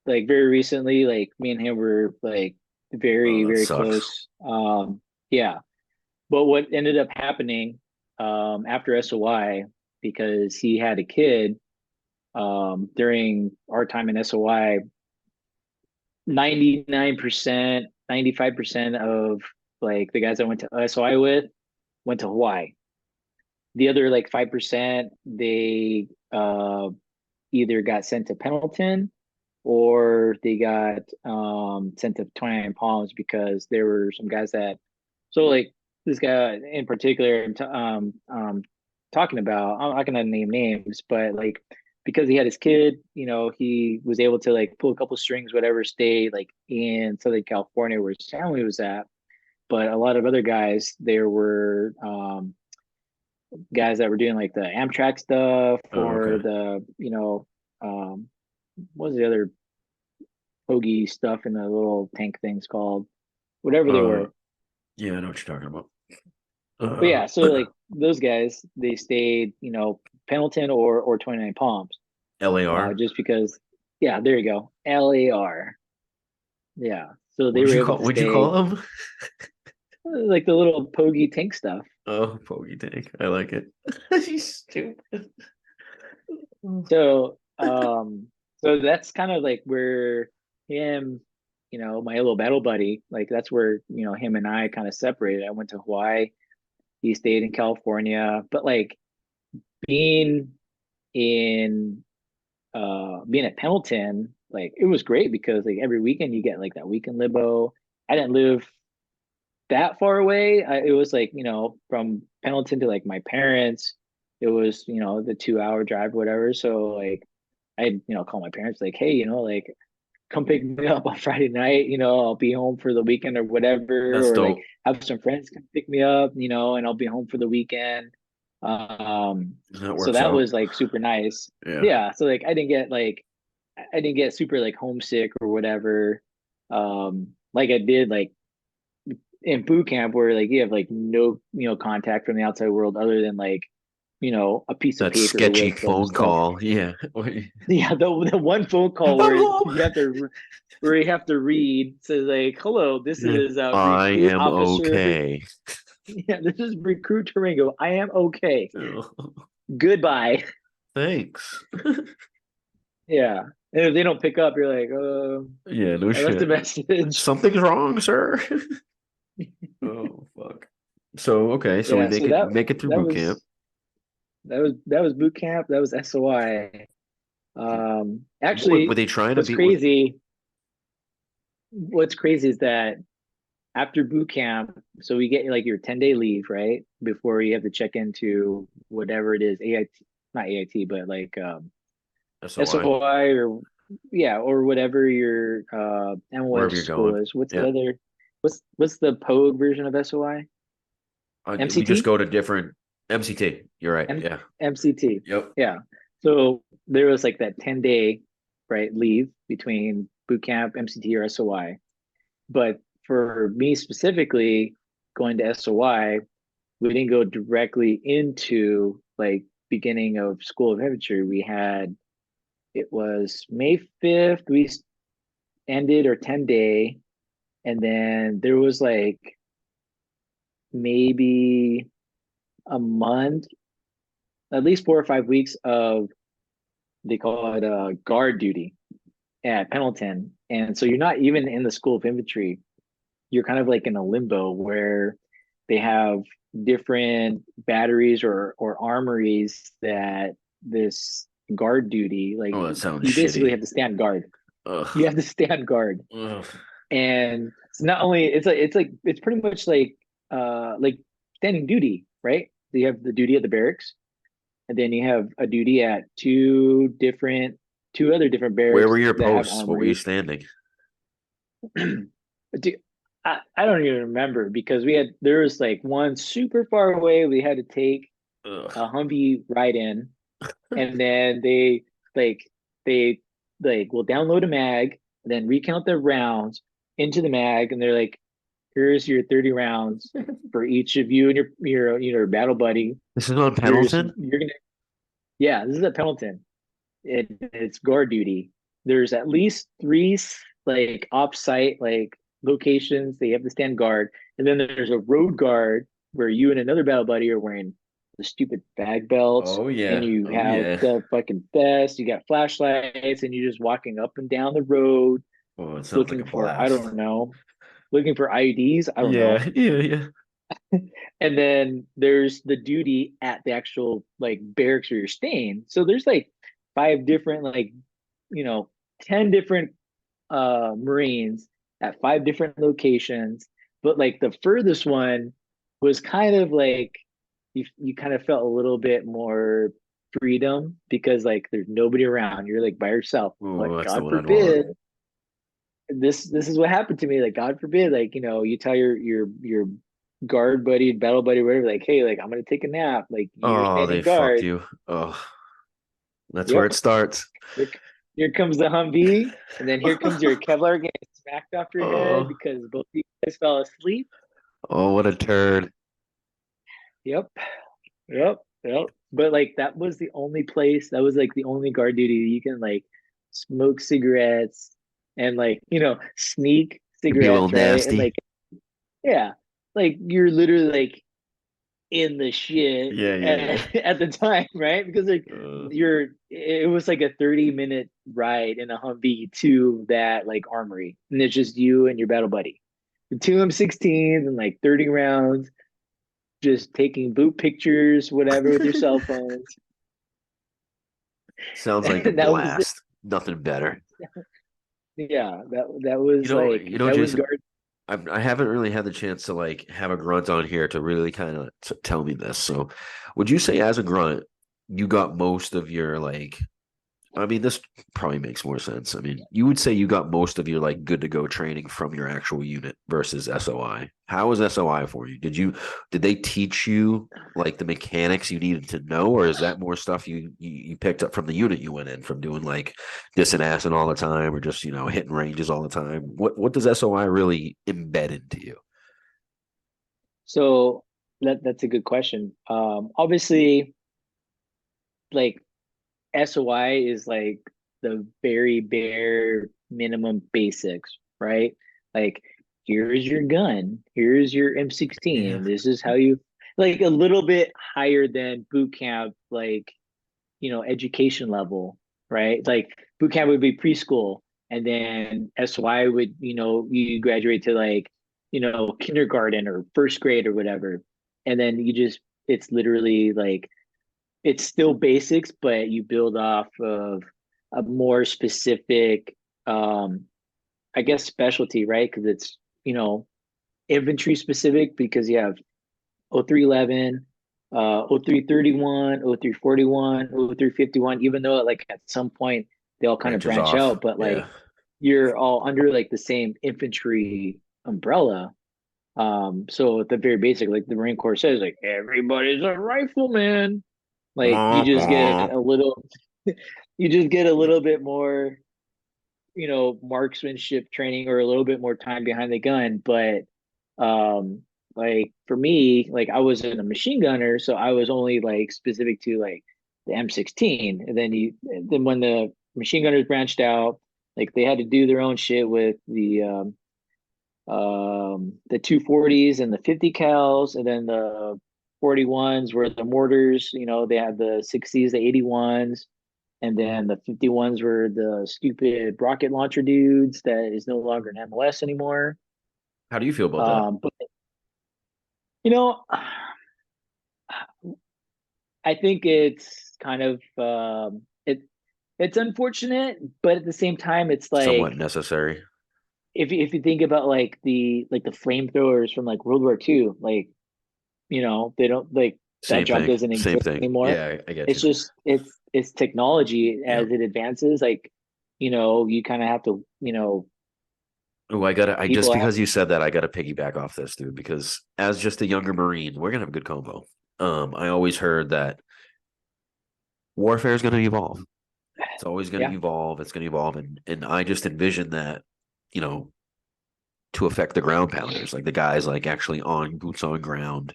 Speaker 3: like very recently, like me and him were like
Speaker 2: oh
Speaker 3: very,
Speaker 2: that
Speaker 3: very
Speaker 2: sucks.
Speaker 3: close. Yeah. But what ended up happening after SOI, because he had a kid during our time in SOI, 99%, 95% of like the guys I went to SOI with went to Hawaii. The other like 5%, they either got sent to Pendleton or they got sent to 29 Palms because there were some guys that, so like this guy in particular, talking about, I'm not gonna name names, but like because he had his kid, he was able to like pull a couple strings, whatever, stay like in Southern California where his family was at. But a lot of other guys, there were guys that were doing like the Amtrak stuff
Speaker 2: Oh,
Speaker 3: or
Speaker 2: okay.
Speaker 3: the, what was the other hoagie stuff in the little tank things called? Whatever they
Speaker 2: Uh,
Speaker 3: were.
Speaker 2: yeah, I know what you're talking about.
Speaker 3: But yeah, so like those guys, they stayed, Pendleton or 29 Palms,
Speaker 2: LAR.
Speaker 3: just because, yeah, there you go. LAR. Yeah. So
Speaker 2: What
Speaker 3: they
Speaker 2: did
Speaker 3: were
Speaker 2: you
Speaker 3: able
Speaker 2: call?
Speaker 3: to
Speaker 2: What'd you
Speaker 3: stay
Speaker 2: call them?
Speaker 3: like the little pogey tank stuff.
Speaker 2: Oh, Poggy Tank. I like it. He's stupid.
Speaker 3: So that's kind of like where him, my little battle buddy, like that's where, him and I kind of separated. I went to Hawaii, he stayed in California, but like being in being at Pendleton, like it was great because like every weekend you get like that weekend libo. I didn't live that far away. It was like, from Pendleton to like my parents, it was, the 2 hour drive, whatever. So like I'd, call my parents like, hey, like come pick me up on Friday night, I'll be home for the weekend or whatever,
Speaker 2: That's
Speaker 3: or like
Speaker 2: dope.
Speaker 3: have some friends come pick me up, and I'll be home for the weekend.
Speaker 2: That
Speaker 3: So
Speaker 2: works
Speaker 3: that
Speaker 2: out.
Speaker 3: was like super nice.
Speaker 2: Yeah.
Speaker 3: Yeah. So like I didn't get super like homesick or whatever. Like I did like in boot camp where like you have like no, contact from the outside world other than like, a piece of
Speaker 2: That
Speaker 3: paper
Speaker 2: sketchy
Speaker 3: with
Speaker 2: phone
Speaker 3: stuff.
Speaker 2: call. Yeah.
Speaker 3: Yeah, the one phone call
Speaker 2: I'm
Speaker 3: where
Speaker 2: home.
Speaker 3: you have to read says like, "Hello, this
Speaker 2: Yeah.
Speaker 3: is
Speaker 2: I
Speaker 3: recruit
Speaker 2: am
Speaker 3: officer."
Speaker 2: okay.
Speaker 3: Yeah, this is recruit Tarango. I am okay.
Speaker 2: Oh,
Speaker 3: Goodbye.
Speaker 2: thanks.
Speaker 3: Yeah, and if they don't pick up, you're like,
Speaker 2: Yeah, no
Speaker 3: I left a
Speaker 2: shit.
Speaker 3: message.
Speaker 2: Something's wrong, sir. Oh fuck. So okay, so we
Speaker 3: Yeah,
Speaker 2: make
Speaker 3: so
Speaker 2: it make it through
Speaker 3: that
Speaker 2: boot camp.
Speaker 3: was that was boot camp. That was SOI.
Speaker 2: What were
Speaker 3: Actually,
Speaker 2: they trying to
Speaker 3: what's
Speaker 2: be? With,
Speaker 3: crazy? What's crazy is that after boot camp, so we get like your 10-day leave, right? Before you have to check into whatever it is, AIT, not AIT, but like
Speaker 2: SOI,
Speaker 3: SOI or yeah, or whatever your
Speaker 2: wherever
Speaker 3: MOS
Speaker 2: you're
Speaker 3: school
Speaker 2: going.
Speaker 3: is. What's the
Speaker 2: Yeah.
Speaker 3: other what's the POG version of SOI?
Speaker 2: We just
Speaker 3: MCT?
Speaker 2: go to different MCT. You're right.
Speaker 3: M
Speaker 2: Yeah.
Speaker 3: MCT.
Speaker 2: Yep.
Speaker 3: Yeah. So there was like that 10-day right leave between boot camp, MCT or SOI. But for me specifically, going to SOI, we didn't go directly into like beginning of School of Infantry. It was May 5th, we ended our 10-day, and then there was like maybe a month, at least 4 or 5 weeks of, they call it guard duty at Pendleton. And so you're not even in the School of Infantry. You're kind of like in a limbo where they have different batteries or armories that this guard duty, like
Speaker 2: Oh, that sounds
Speaker 3: you basically
Speaker 2: shitty.
Speaker 3: have to stand guard. You
Speaker 2: Ugh.
Speaker 3: have to stand guard.
Speaker 2: Ugh.
Speaker 3: And it's not only it's pretty much like standing duty, right? So you have the duty at the barracks, and then you have a duty at two other different
Speaker 2: Where
Speaker 3: barracks
Speaker 2: were your
Speaker 3: that have
Speaker 2: posts? What were you
Speaker 3: armory.
Speaker 2: standing?
Speaker 3: Dude, I don't even remember because there was like one super far away we had to take
Speaker 2: Ugh.
Speaker 3: a Humvee ride in, and then like they will download a mag, and then recount the rounds into the mag, and they're like, here's your 30 rounds for each of you and your battle buddy.
Speaker 2: This is on
Speaker 3: Here's
Speaker 2: Pendleton.
Speaker 3: you're gonna Yeah, this is at Pendleton. It's guard duty. There's at least three like off-site like locations they have to stand guard, and then there's a road guard where you and another battle buddy are wearing the stupid bag belts,
Speaker 2: Oh
Speaker 3: and
Speaker 2: yeah.
Speaker 3: you
Speaker 2: Oh
Speaker 3: have
Speaker 2: yeah.
Speaker 3: the fucking vest. You got flashlights, and you're just walking up and down the road
Speaker 2: Oh, it sounds like
Speaker 3: looking
Speaker 2: a
Speaker 3: for, I
Speaker 2: blast.
Speaker 3: don't know, looking for IEDs. I don't know.
Speaker 2: Yeah. Yeah. Yeah.
Speaker 3: And then there's the duty at the actual like barracks where you're staying. So there's like five different like, you know, 10 different Marines at 5 different locations, but like the furthest one was kind of like you kind of felt a little bit more freedom because like there's nobody around. You're like by yourself.
Speaker 2: Ooh,
Speaker 3: But
Speaker 2: that's the
Speaker 3: God
Speaker 2: one I'd want.
Speaker 3: forbid, this is what happened to me. Like God forbid, like you tell your guard buddy, battle buddy, whatever, like, hey, like I'm gonna take a nap. Like you're
Speaker 2: Oh, they
Speaker 3: standing
Speaker 2: fucked
Speaker 3: guard.
Speaker 2: you. Oh, that's where
Speaker 3: Yep.
Speaker 2: it starts.
Speaker 3: Here, here comes the Humvee, and then here comes your Kevlar getting smacked off your head
Speaker 2: Oh,
Speaker 3: because both of you guys fell asleep.
Speaker 2: oh, what a turd.
Speaker 3: Yep. Yep. Yep. But like that was the only place, that was like the only guard duty you can like smoke cigarettes and like, sneak
Speaker 2: It'd be a little
Speaker 3: cigarettes, right? And
Speaker 2: nasty.
Speaker 3: like, yeah, like you're literally like in the shit
Speaker 2: Yeah, yeah, yeah.
Speaker 3: at the time, right? Because like
Speaker 2: Uh,
Speaker 3: it was like a 30-minute ride in a Humvee to that like armory. And it's just you and your battle buddy. The two M16s and like 30 rounds, just taking boot pictures, whatever, with your cell phones.
Speaker 2: sounds like a
Speaker 3: And that was it.
Speaker 2: blast. Nothing better.
Speaker 3: Yeah, that was like that was
Speaker 2: Jason,
Speaker 3: guard.
Speaker 2: I haven't really had the chance to like have a grunt on here to really kind of tell me this. So, would you say as a grunt, you got most of your like I mean, this probably makes more sense. I mean, you would say you got most of your like good to go training from your actual unit versus SOI. How was SOI for you? Did they teach you like the mechanics you needed to know, or is that more stuff you picked up from the unit you went in from doing like this and asin all the time, or just hitting ranges all the time? What does SOI really embed into you?
Speaker 3: So that's a good question. Obviously, like SOI is like the very bare minimum basics, right? Like here's your gun, here's your
Speaker 2: Yeah,
Speaker 3: M16. This is how you, like, a little bit higher than boot camp, like, education level, right? Like boot camp would be preschool, and then SOI would, you graduate to like, kindergarten or first grade or whatever. And then it's literally like it's still basics, but you build off of a more specific, um, I guess, specialty, right? Because it's, infantry specific because you have 0311, 0331, 0341, 0351, even though like at some point they all kind of
Speaker 2: branches
Speaker 3: branch
Speaker 2: off.
Speaker 3: out, but like
Speaker 2: Yeah.
Speaker 3: you're all under like the same infantry umbrella. So at the very basic, like the Marine Corps says, like everybody's a rifleman. Like you
Speaker 2: Wah,
Speaker 3: just get
Speaker 2: wah.
Speaker 3: a little, you just get a little bit more, marksmanship training or a little bit more time behind the gun. But um, like for me, like I wasn't a machine gunner, so I was only like specific to like the M16. And then when the machine gunners branched out, like they had to do their own shit with the 240s and the 50 cals, and then the 41s were the mortars. They had the 60s, the 81s, and then the 51s were the stupid rocket launcher dudes that is no longer an MOS anymore.
Speaker 2: How do you feel about that?
Speaker 3: But you know, I think it's kind of it's unfortunate, but at the same time, it's
Speaker 2: Somewhat
Speaker 3: like
Speaker 2: necessary.
Speaker 3: if you think about like the flamethrowers from like World War II, like they don't like that
Speaker 2: Same
Speaker 3: job
Speaker 2: thing.
Speaker 3: doesn't
Speaker 2: Same
Speaker 3: exist
Speaker 2: thing.
Speaker 3: anymore.
Speaker 2: Yeah, I get
Speaker 3: It's
Speaker 2: you.
Speaker 3: just it's technology
Speaker 2: Yeah.
Speaker 3: as it advances. Like you kind of have to
Speaker 2: Oh, I just
Speaker 3: people have
Speaker 2: because you said that, I gotta piggyback off this, dude, because as just a younger Marine, we're gonna have a good combo. I always heard that warfare is gonna evolve. It's always gonna
Speaker 3: yeah
Speaker 2: evolve. It's gonna evolve. And I just envision that, you know, to affect the ground pounders, like the guys like actually on boots on ground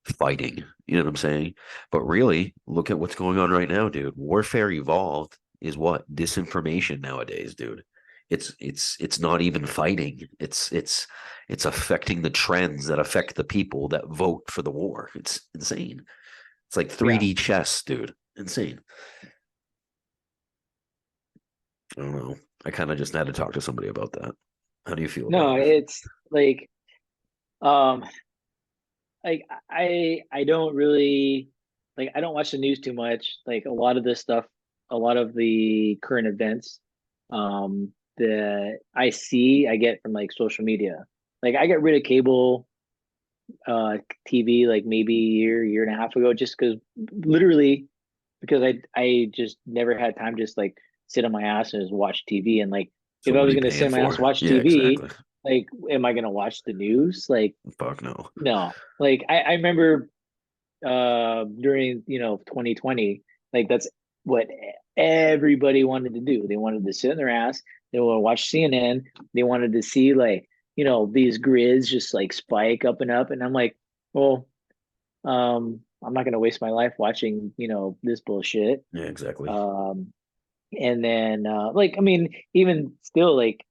Speaker 2: fighting. You know what I'm saying? But really, look at what's going on right now, dude. Warfare evolved is what? Disinformation nowadays, dude. It's not even fighting. It's affecting the trends that affect the people that vote for the war. It's insane. It's like
Speaker 3: yeah
Speaker 2: 3D chess, dude. Insane. I don't know. I kind of just had to talk to somebody about that. How do you feel about
Speaker 3: no
Speaker 2: it?
Speaker 3: it's like um like I don't really, I don't watch the news too much. Like a lot of this stuff, a lot of the current events, that I get from like social media. Like I got rid of cable uh TV like maybe a year and a half ago, just because literally because I just never had time to just like sit on my ass and just watch TV. And like
Speaker 2: So
Speaker 3: if I
Speaker 2: what are
Speaker 3: was
Speaker 2: you
Speaker 3: gonna sit
Speaker 2: paying
Speaker 3: on my ass and
Speaker 2: for?
Speaker 3: watch
Speaker 2: Yeah,
Speaker 3: TV,
Speaker 2: exactly.
Speaker 3: like am I gonna watch the news? Like
Speaker 2: Fuck no.
Speaker 3: no. Like I remember during 2020, like that's what everybody wanted to do. They wanted to sit in their ass, they want to watch CNN, they wanted to see like these grids just like spike up and up. And I'm like, well, I'm not gonna waste my life watching this bullshit.
Speaker 2: Yeah, exactly.
Speaker 3: um and then like I mean even still like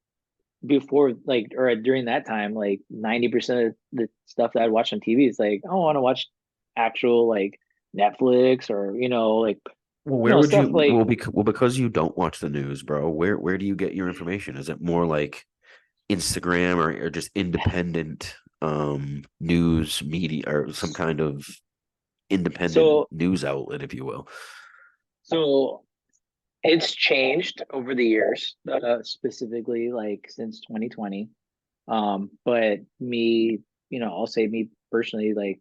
Speaker 3: before like or during that time like 90% of the stuff that I'd watch on TV is like I want to watch actual like Netflix or like
Speaker 2: Well, where would
Speaker 3: stuff
Speaker 2: you
Speaker 3: like
Speaker 2: because you don't watch the news, bro, where do you get your information? Is it more like Instagram or just independent news media or some kind of independent
Speaker 3: so
Speaker 2: news outlet, if you will?
Speaker 3: so it's changed over the years, specifically like since 2020. But me, I'll say me personally, like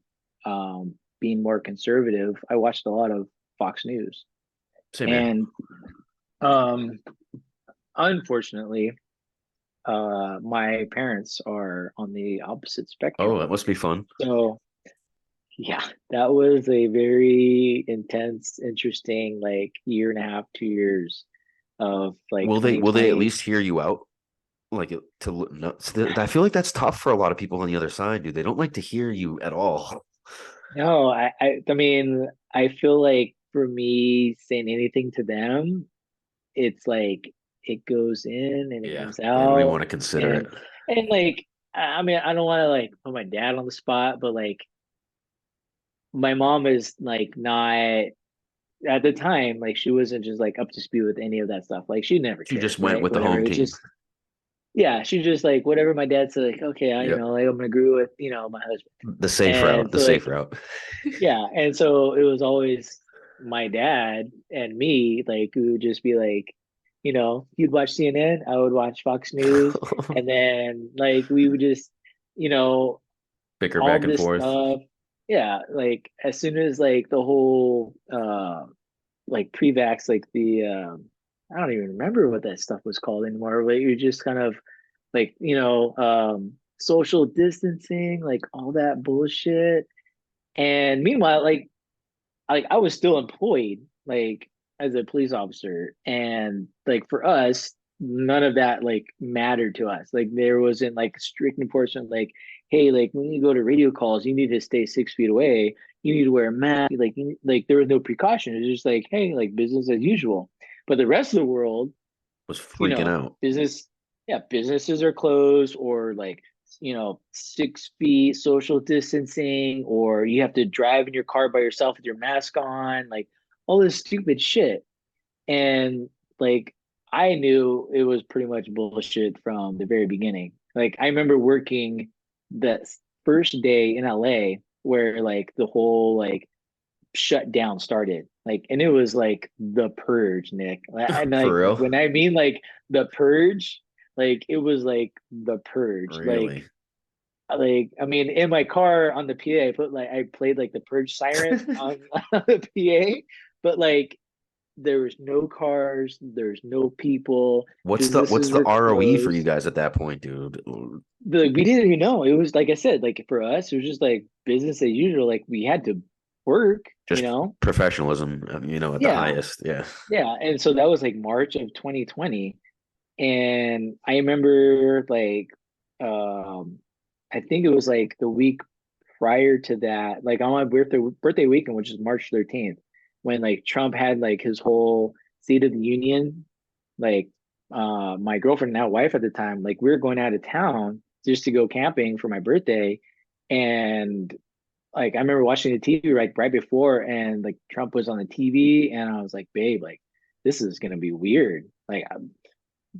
Speaker 3: being more conservative, I watched a lot of Fox News.
Speaker 2: Same here.
Speaker 3: And um unfortunately, my parents are on the opposite
Speaker 2: Oh,
Speaker 3: spectrum.
Speaker 2: that must be fun.
Speaker 3: So yeah, that was a very intense, interesting like year and a half, 2 years of like
Speaker 2: Will they at
Speaker 3: 2020.
Speaker 2: least hear you out? Like no, I feel like that's tough for a lot of people on the other side, dude. They don't like to hear you at all.
Speaker 3: No, I mean, I feel like for me saying anything to them, it's like it goes in and it
Speaker 2: Yeah,
Speaker 3: comes
Speaker 2: they don't even
Speaker 3: out.
Speaker 2: want to consider it.
Speaker 3: And like I mean, I don't want to like put my dad on the spot, but like my mom is like not at the time, like she wasn't just like up to speed with any of that stuff. Like she never
Speaker 2: She
Speaker 3: cared,
Speaker 2: just went
Speaker 3: right?
Speaker 2: with the
Speaker 3: Whatever.
Speaker 2: home
Speaker 3: It's
Speaker 2: team.
Speaker 3: just yeah, she just like whatever my dad said, like, okay,
Speaker 2: Yep.
Speaker 3: like I'm gonna agree with, my husband.
Speaker 2: The safe route,
Speaker 3: And
Speaker 2: the
Speaker 3: so
Speaker 2: safe
Speaker 3: like
Speaker 2: route.
Speaker 3: yeah, and so it was always my dad and me, like we would just be like, he'd watch CNN, I would watch Fox News, and then like we would just, you know,
Speaker 2: Bicker
Speaker 3: all
Speaker 2: back and
Speaker 3: this
Speaker 2: forth.
Speaker 3: stuff. Yeah, like as soon as like the whole like pre-vax, like the I don't even remember what that stuff was called anymore. But you just kind of like, social distancing, like all that bullshit. And meanwhile, like I was still employed like as a police officer, and like for us none of that like mattered to us. Like there wasn't like strict enforcement like hey, like when you go to radio calls you need to stay 6 feet away, you need to wear a mask, like like there was no precaution. It was just like hey, like business as usual. But the rest of the world,
Speaker 2: Was freaking out.
Speaker 3: business, yeah, businesses are closed, or like 6 feet social distancing, or you have to drive in your car by yourself with your mask on, like all this stupid shit. And like I knew it was pretty much bullshit from the very beginning. Like I remember working the first day in LA where like the whole like shutdown started. Like, and it was like the purge, Nick. And
Speaker 2: For
Speaker 3: like
Speaker 2: real?
Speaker 3: when I mean like the purge, like it was like the purge.
Speaker 2: Really?
Speaker 3: Like I mean, in my car on the PA, I played like the purge siren on, on the PA, but like there was no cars, there's no people,
Speaker 2: What's
Speaker 3: businesses
Speaker 2: the
Speaker 3: were
Speaker 2: ROE for you
Speaker 3: closed.
Speaker 2: guys at that point, dude?
Speaker 3: We didn't even know. It was like I said, like for us, it was just like business as usual. Like we had to work,
Speaker 2: Just professionalism, at the
Speaker 3: Yeah,
Speaker 2: highest. Yeah.
Speaker 3: yeah. And so that was like March of 2020. And I remember like I think it was like the week prior to that, like on my birthday weekend, which is March 13th, when like Trump had like his whole State of the Union, like my girlfriend, now wife at the time, like we were going out of town just to go camping for my birthday. And like I remember watching the TV like right before, and like Trump was on the TV, and I was like, babe, like this is gonna be weird. Like,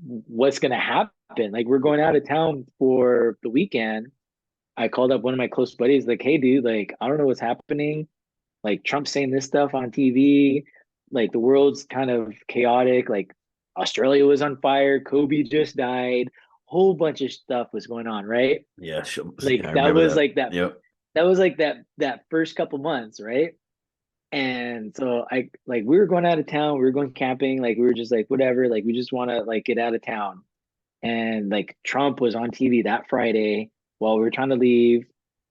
Speaker 3: what's gonna happen? Like, we're going out of town for the weekend. I called up one of my close buddies, like, hey, dude, like I don't know what's happening. Like Trump's saying this stuff on TV. Like the world's kind of chaotic. Like Australia was on fire, Kobe just died, whole bunch of stuff was going on, right?
Speaker 2: Yeah,
Speaker 3: Like
Speaker 2: I
Speaker 3: that
Speaker 2: remember
Speaker 3: was
Speaker 2: that.
Speaker 3: like that
Speaker 2: Yep.
Speaker 3: that was like that first couple months, right? And so I like we were going out of town, we were going camping, like we were just like whatever, like we just want to like get out of town. And like Trump was on TV that Friday while we were trying to leave.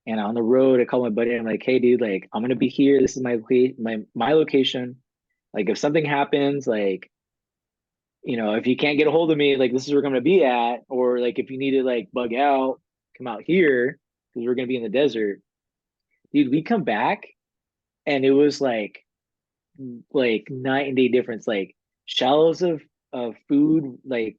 Speaker 3: And on the road, I called my buddy. I'm like, "Hey, dude, like I'm gonna be here. This is my location. Like if something happens, like if you can't get a hold of me, like this is where I'm gonna be at. Or like if you need to like bug out, come out here because we're gonna be in the desert." Dude, we come back and it was like night and day difference. Like shelves of food, like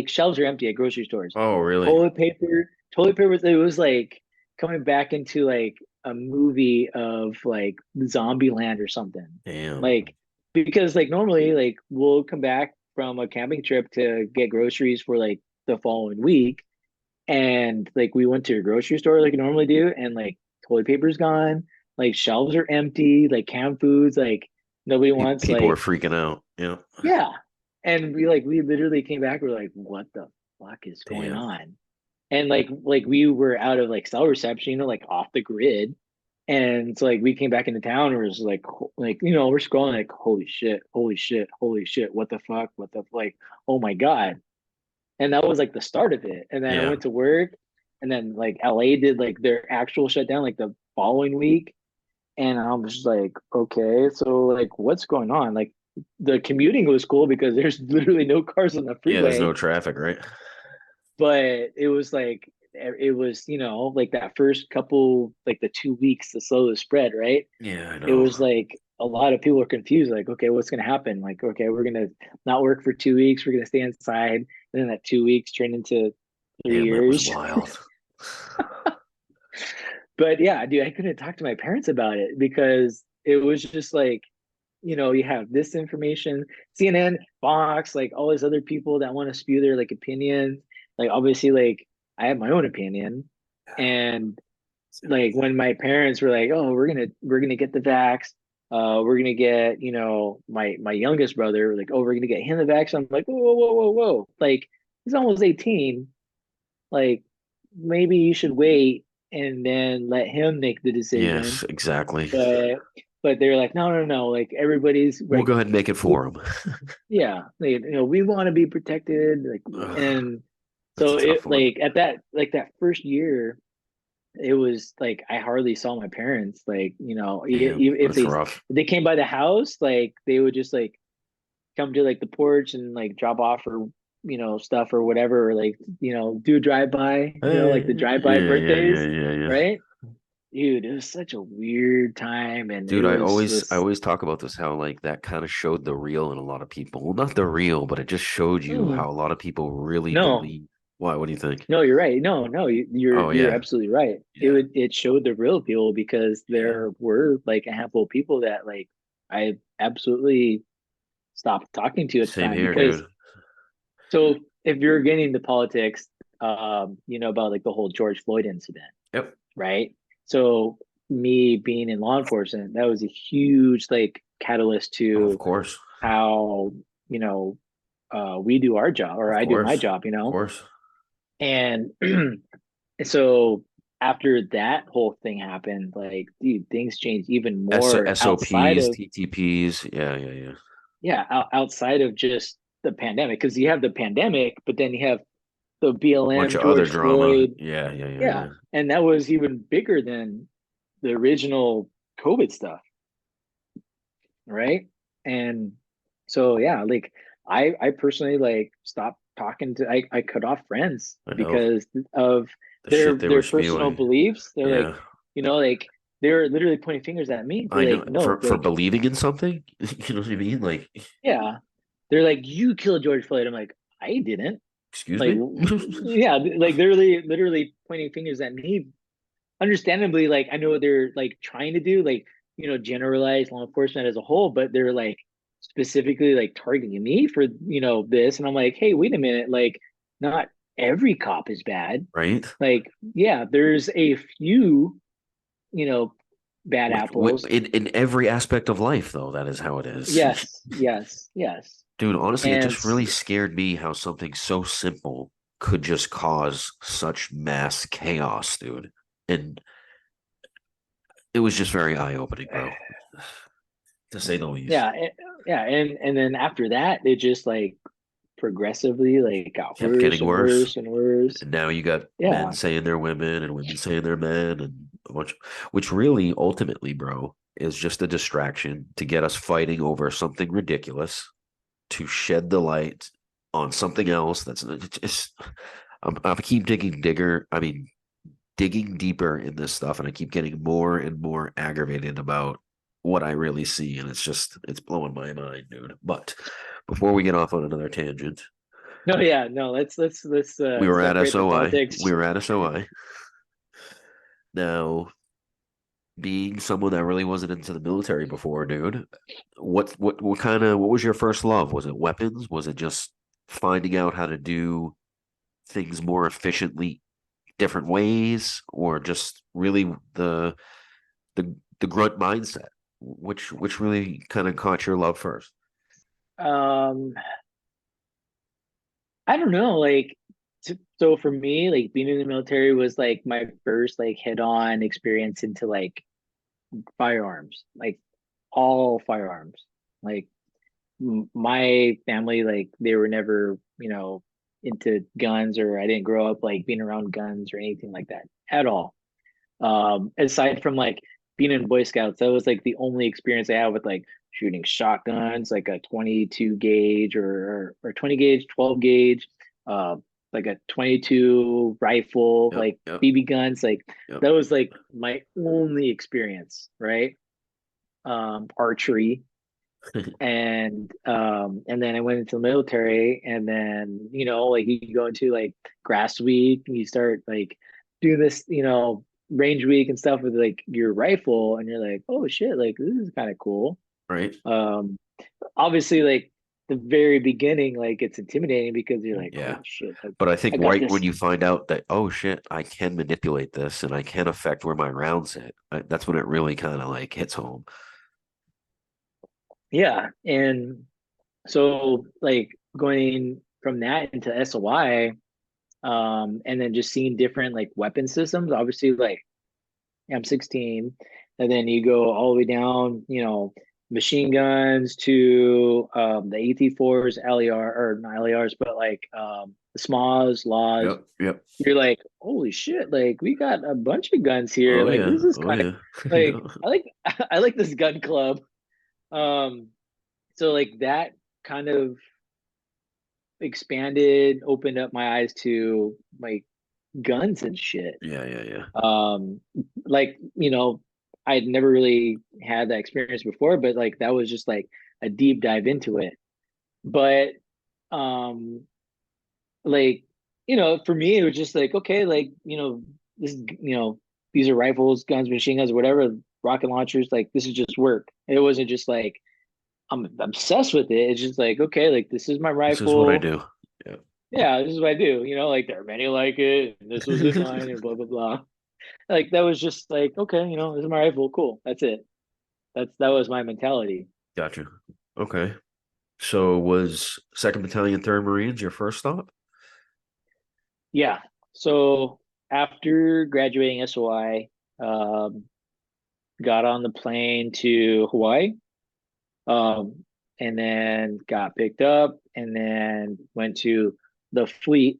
Speaker 3: shelves are empty at grocery stores.
Speaker 2: Oh, really?
Speaker 3: Toilet paper was it was like coming back into like a movie of like Zombie Land or something.
Speaker 2: Damn.
Speaker 3: Like because like normally like we'll come back from a camping trip to get groceries for like the following week, and like we went to a grocery store like we normally do, and like toilet paper's gone, like shelves are empty, like canned foods, like nobody wants
Speaker 2: People were
Speaker 3: like
Speaker 2: freaking out. Yeah.
Speaker 3: yeah. And we literally came back, we're like, what the fuck is going
Speaker 2: Damn.
Speaker 3: on? And like we were out of like cell reception, like off the grid. And so like we came back into town and we're just like we're scrolling like holy shit, holy shit, holy shit, what the fuck, what the like, oh my God. And that was like the start of it. And then I
Speaker 2: Yeah.
Speaker 3: went to work, and then like LA did like their actual shutdown like the following week. And I was just like, okay, so like what's going on? Like the commuting was cool because there's literally no cars on the
Speaker 2: Yeah, there's no
Speaker 3: freeway,
Speaker 2: traffic, right?
Speaker 3: but it was like it was, like that first couple, like the 2 weeks to slow the spread, right?
Speaker 2: Yeah, I
Speaker 3: It
Speaker 2: know.
Speaker 3: was like a lot of people are confused, like, okay, what's gonna happen? Like, okay, we're gonna not work for 2 weeks, we're gonna stay inside, and then that 2 weeks turned into three
Speaker 2: Damn, that was
Speaker 3: years.
Speaker 2: wild.
Speaker 3: But yeah, dude, I couldn't talk to my parents about it because it was just like, you have this information, CNN, Fox, like all these other people that want to spew their like opinions. Like obviously, like I have my own opinion, and like when my parents were like, "Oh, we're gonna get the vax," we're gonna get, my youngest brother like, "Oh, we're gonna get him the vax." I'm like, "Whoa, whoa, whoa, whoa, whoa!" Like he's almost 18. Like maybe you should wait and then let him make the decision.
Speaker 2: Yes, exactly.
Speaker 3: But they're like, no, no, no. Like everybody's
Speaker 2: We'll
Speaker 3: like,
Speaker 2: go ahead and make it for them.
Speaker 3: yeah, we want to be protected. Like, and
Speaker 2: That's a
Speaker 3: so
Speaker 2: tough
Speaker 3: it
Speaker 2: one.
Speaker 3: like at that first year, it was like I hardly saw my parents. Like,
Speaker 2: Damn,
Speaker 3: if
Speaker 2: that's
Speaker 3: they
Speaker 2: rough.
Speaker 3: if they came by the house, like they would just like come to like the porch and like drop off or stuff or whatever, or like do a drive by, like the drive by
Speaker 2: Yeah, yeah, yeah,
Speaker 3: birthdays,
Speaker 2: yeah, yeah.
Speaker 3: right? Dude, it was such a weird time, and it
Speaker 2: Dude,
Speaker 3: was
Speaker 2: I
Speaker 3: just
Speaker 2: always talk about this, how like that kind of showed the real in a lot of people. Well, not the real, but it just showed you
Speaker 3: mm,
Speaker 2: how a lot of people really
Speaker 3: no,
Speaker 2: believe. Why? What do you think?
Speaker 3: no, you're right. No, no, you're
Speaker 2: Oh
Speaker 3: you're
Speaker 2: yeah,
Speaker 3: absolutely right. It
Speaker 2: yeah,
Speaker 3: would it showed the real people because
Speaker 2: yeah.
Speaker 3: there were like a handful of people that like I absolutely stopped talking to at the
Speaker 2: Same
Speaker 3: time
Speaker 2: here,
Speaker 3: because
Speaker 2: dude.
Speaker 3: so if you're getting into politics, about like the whole George Floyd incident,
Speaker 2: Yep.
Speaker 3: right? So me being in law enforcement, that was a huge like catalyst
Speaker 2: Oh, of
Speaker 3: to
Speaker 2: course,
Speaker 3: how we do our job, or
Speaker 2: of
Speaker 3: I do my
Speaker 2: course,
Speaker 3: job,
Speaker 2: of course.
Speaker 3: and so after that whole thing happened, like dude, things changed even more outside
Speaker 2: SOPs,
Speaker 3: of
Speaker 2: TTPs. Yeah, yeah, yeah.
Speaker 3: outside of just the pandemic, because you have the pandemic, but then you have the
Speaker 2: Bunch
Speaker 3: BLM,
Speaker 2: of other
Speaker 3: George
Speaker 2: drama.
Speaker 3: Floyd,
Speaker 2: Yeah, yeah, yeah,
Speaker 3: yeah,
Speaker 2: yeah.
Speaker 3: and that was even bigger than the original COVID stuff, right? And so yeah, like I personally like stopped talking to I cut off friends
Speaker 2: I know
Speaker 3: because of
Speaker 2: the shit they were
Speaker 3: their personal
Speaker 2: spewing.
Speaker 3: beliefs. They're like,
Speaker 2: Yeah,
Speaker 3: like they're literally pointing fingers at me. They're
Speaker 2: I know.
Speaker 3: like, no,
Speaker 2: For
Speaker 3: like,
Speaker 2: believing in something, you know what I mean? Like,
Speaker 3: yeah. They're like, you killed George Floyd. I'm like, I didn't.
Speaker 2: excuse
Speaker 3: Like,
Speaker 2: me?
Speaker 3: yeah, like they're literally pointing fingers at me. Understandably, like I know what they're like trying to do, like generalize law enforcement as a whole, but they're like specifically like targeting me for this, and I'm like, hey, wait a minute, like not every cop is bad.
Speaker 2: Right?
Speaker 3: Like, yeah, there's a few you know bad apples.
Speaker 2: In every aspect of life, though, that is how it is.
Speaker 3: Yes, yes, yes.
Speaker 2: Dude, honestly, it
Speaker 3: And
Speaker 2: just really scared me how something so simple could just cause such mass chaos, dude. And it was just very eye-opening, bro, to say the least.
Speaker 3: yeah, yeah, and then after that, it just like progressively like got
Speaker 2: Kept
Speaker 3: worse
Speaker 2: getting
Speaker 3: and
Speaker 2: worse.
Speaker 3: worse and worse.
Speaker 2: And now you got men
Speaker 3: Yeah.
Speaker 2: saying they're women and women saying they're men and a bunch, which really ultimately, bro, is just a distraction to get us fighting over something ridiculous to shed the light on something else that's just I keep digging deeper in this stuff and I keep getting more and more aggravated about what I really see and it's blowing my mind, dude. But before we get off on another tangent,
Speaker 3: No, yeah, no. Let's
Speaker 2: we were at
Speaker 3: separate the
Speaker 2: SOI.
Speaker 3: politics.
Speaker 2: We were at SOI. Now, being someone that really wasn't into the military before, dude, what was your first love? Was it weapons? Was it just finding out how to do things more efficiently, different ways, or just really the grunt mindset? Which really kind of caught your love first?
Speaker 3: Um, I don't know, like so for me, like being in the military was like my first like head-on experience into like firearms, like all firearms. Like my family, like they were never, into guns, or I didn't grow up like being around guns or anything like that at all. Aside from like being in Boy Scouts, that was like the only experience I had with like shooting shotguns, like a 22 gauge or 20 gauge, 12 gauge, uh, like a 22 rifle,
Speaker 2: Yep,
Speaker 3: like
Speaker 2: yep,
Speaker 3: BB guns. Like
Speaker 2: yep.
Speaker 3: that was like my only experience, right? Archery, and then I went into the military, and then like you go into like grass week and you start like doing this, range week and stuff with like your rifle, and you're like, oh shit, like this is kind of cool.
Speaker 2: Right?
Speaker 3: um Obviously, like the very beginning, like it's intimidating because you're like,
Speaker 2: Yeah.
Speaker 3: oh shit, like,
Speaker 2: But I think
Speaker 3: I got
Speaker 2: right when
Speaker 3: this.
Speaker 2: you find out that, oh shit, I can manipulate this and I can affect where my rounds hit, that's when it really kind of like hits home.
Speaker 3: Yeah, and so like going from that into SOI, and then just seeing different like weapon systems, obviously like M16, and then you go all the way down, machine guns to the AT4s, LER, or not LERs, but like the SMAs, laws.
Speaker 2: Yep, yep.
Speaker 3: You're like, holy shit, like we got a bunch of guns here.
Speaker 2: Oh
Speaker 3: Like
Speaker 2: yeah,
Speaker 3: this is
Speaker 2: oh
Speaker 3: kind of
Speaker 2: yeah.
Speaker 3: like I like I like this gun club. Um, so like that kind of expanded, opened up my eyes to like guns and shit.
Speaker 2: Yeah, yeah, yeah.
Speaker 3: um like I'd never really had that experience before, but like that was just like a deep dive into it. But um like for me it was just like, okay, like this is, these are rifles, guns, machine guns, whatever, rocket launchers, like this is just work. It wasn't just like I'm obsessed with it. It's just like, okay, like this is my
Speaker 2: This is what I
Speaker 3: rifle.
Speaker 2: do. Yeah.
Speaker 3: Yeah, this is what I do. Like there are many like it, and this was in mine, and blah blah blah. Like that was just like, okay, this is my rifle, cool, that's it. That was my mentality.
Speaker 2: Gotcha. Okay. So was Second Battalion, Third Marines your first stop?
Speaker 3: Yeah, so after graduating SOI, um got on the plane to Hawaii, um and then got picked up, and then went to the fleet.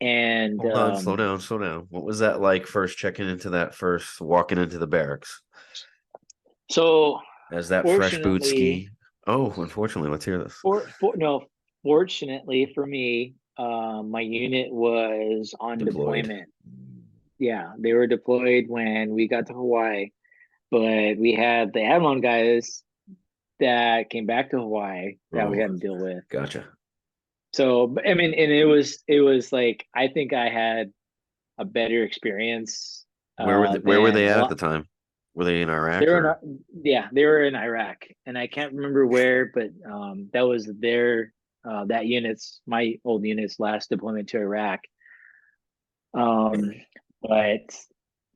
Speaker 3: And
Speaker 2: Hold on, slow down, slow down. What was that like first checking into that first walking into the barracks
Speaker 3: so
Speaker 2: as that fresh boot
Speaker 3: fortunately,
Speaker 2: ski? Oh, unfortunately, let's hear this.
Speaker 3: for no fortunately for me, my unit was on
Speaker 2: Deployed.
Speaker 3: deployment. Yeah, they were deployed when we got to Hawaii, but we had the Avalon guys that came back to Hawaii that we
Speaker 2: Oh,
Speaker 3: had to deal with.
Speaker 2: gotcha.
Speaker 3: So, I mean, and it was like, I think I had a better experience
Speaker 2: Where were
Speaker 3: than
Speaker 2: they
Speaker 3: a
Speaker 2: at the
Speaker 3: lot.
Speaker 2: time? Were they in
Speaker 3: They
Speaker 2: Iraq
Speaker 3: were
Speaker 2: or?
Speaker 3: yeah, they were in Iraq, and I can't remember where, but that was that unit's, my old unit's last deployment to Iraq. Um, but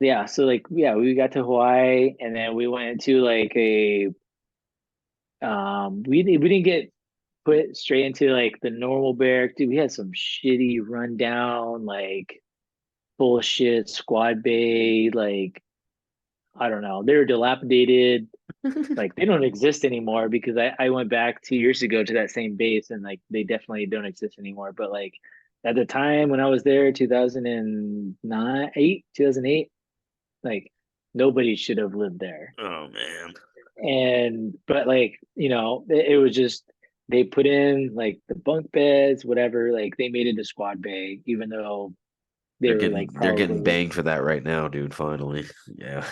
Speaker 3: yeah, so like, yeah, we got to Hawaii, and then we went into like a we didn't get put straight into like the normal barrack. Dude, we had some shitty rundown, like bullshit squad bay, like I don't know. They were dilapidated. Like they don't exist anymore because I went back 2 years ago to that same base and like they definitely don't exist anymore. But like at the time when I was there, 2008, like nobody should have lived there.
Speaker 2: Oh man.
Speaker 3: And but like, it was just they put in like the bunk beds, whatever, like they made it a squad bay, even though they were like
Speaker 2: They're getting
Speaker 3: probably
Speaker 2: banged for that right now, dude. Finally. Yeah.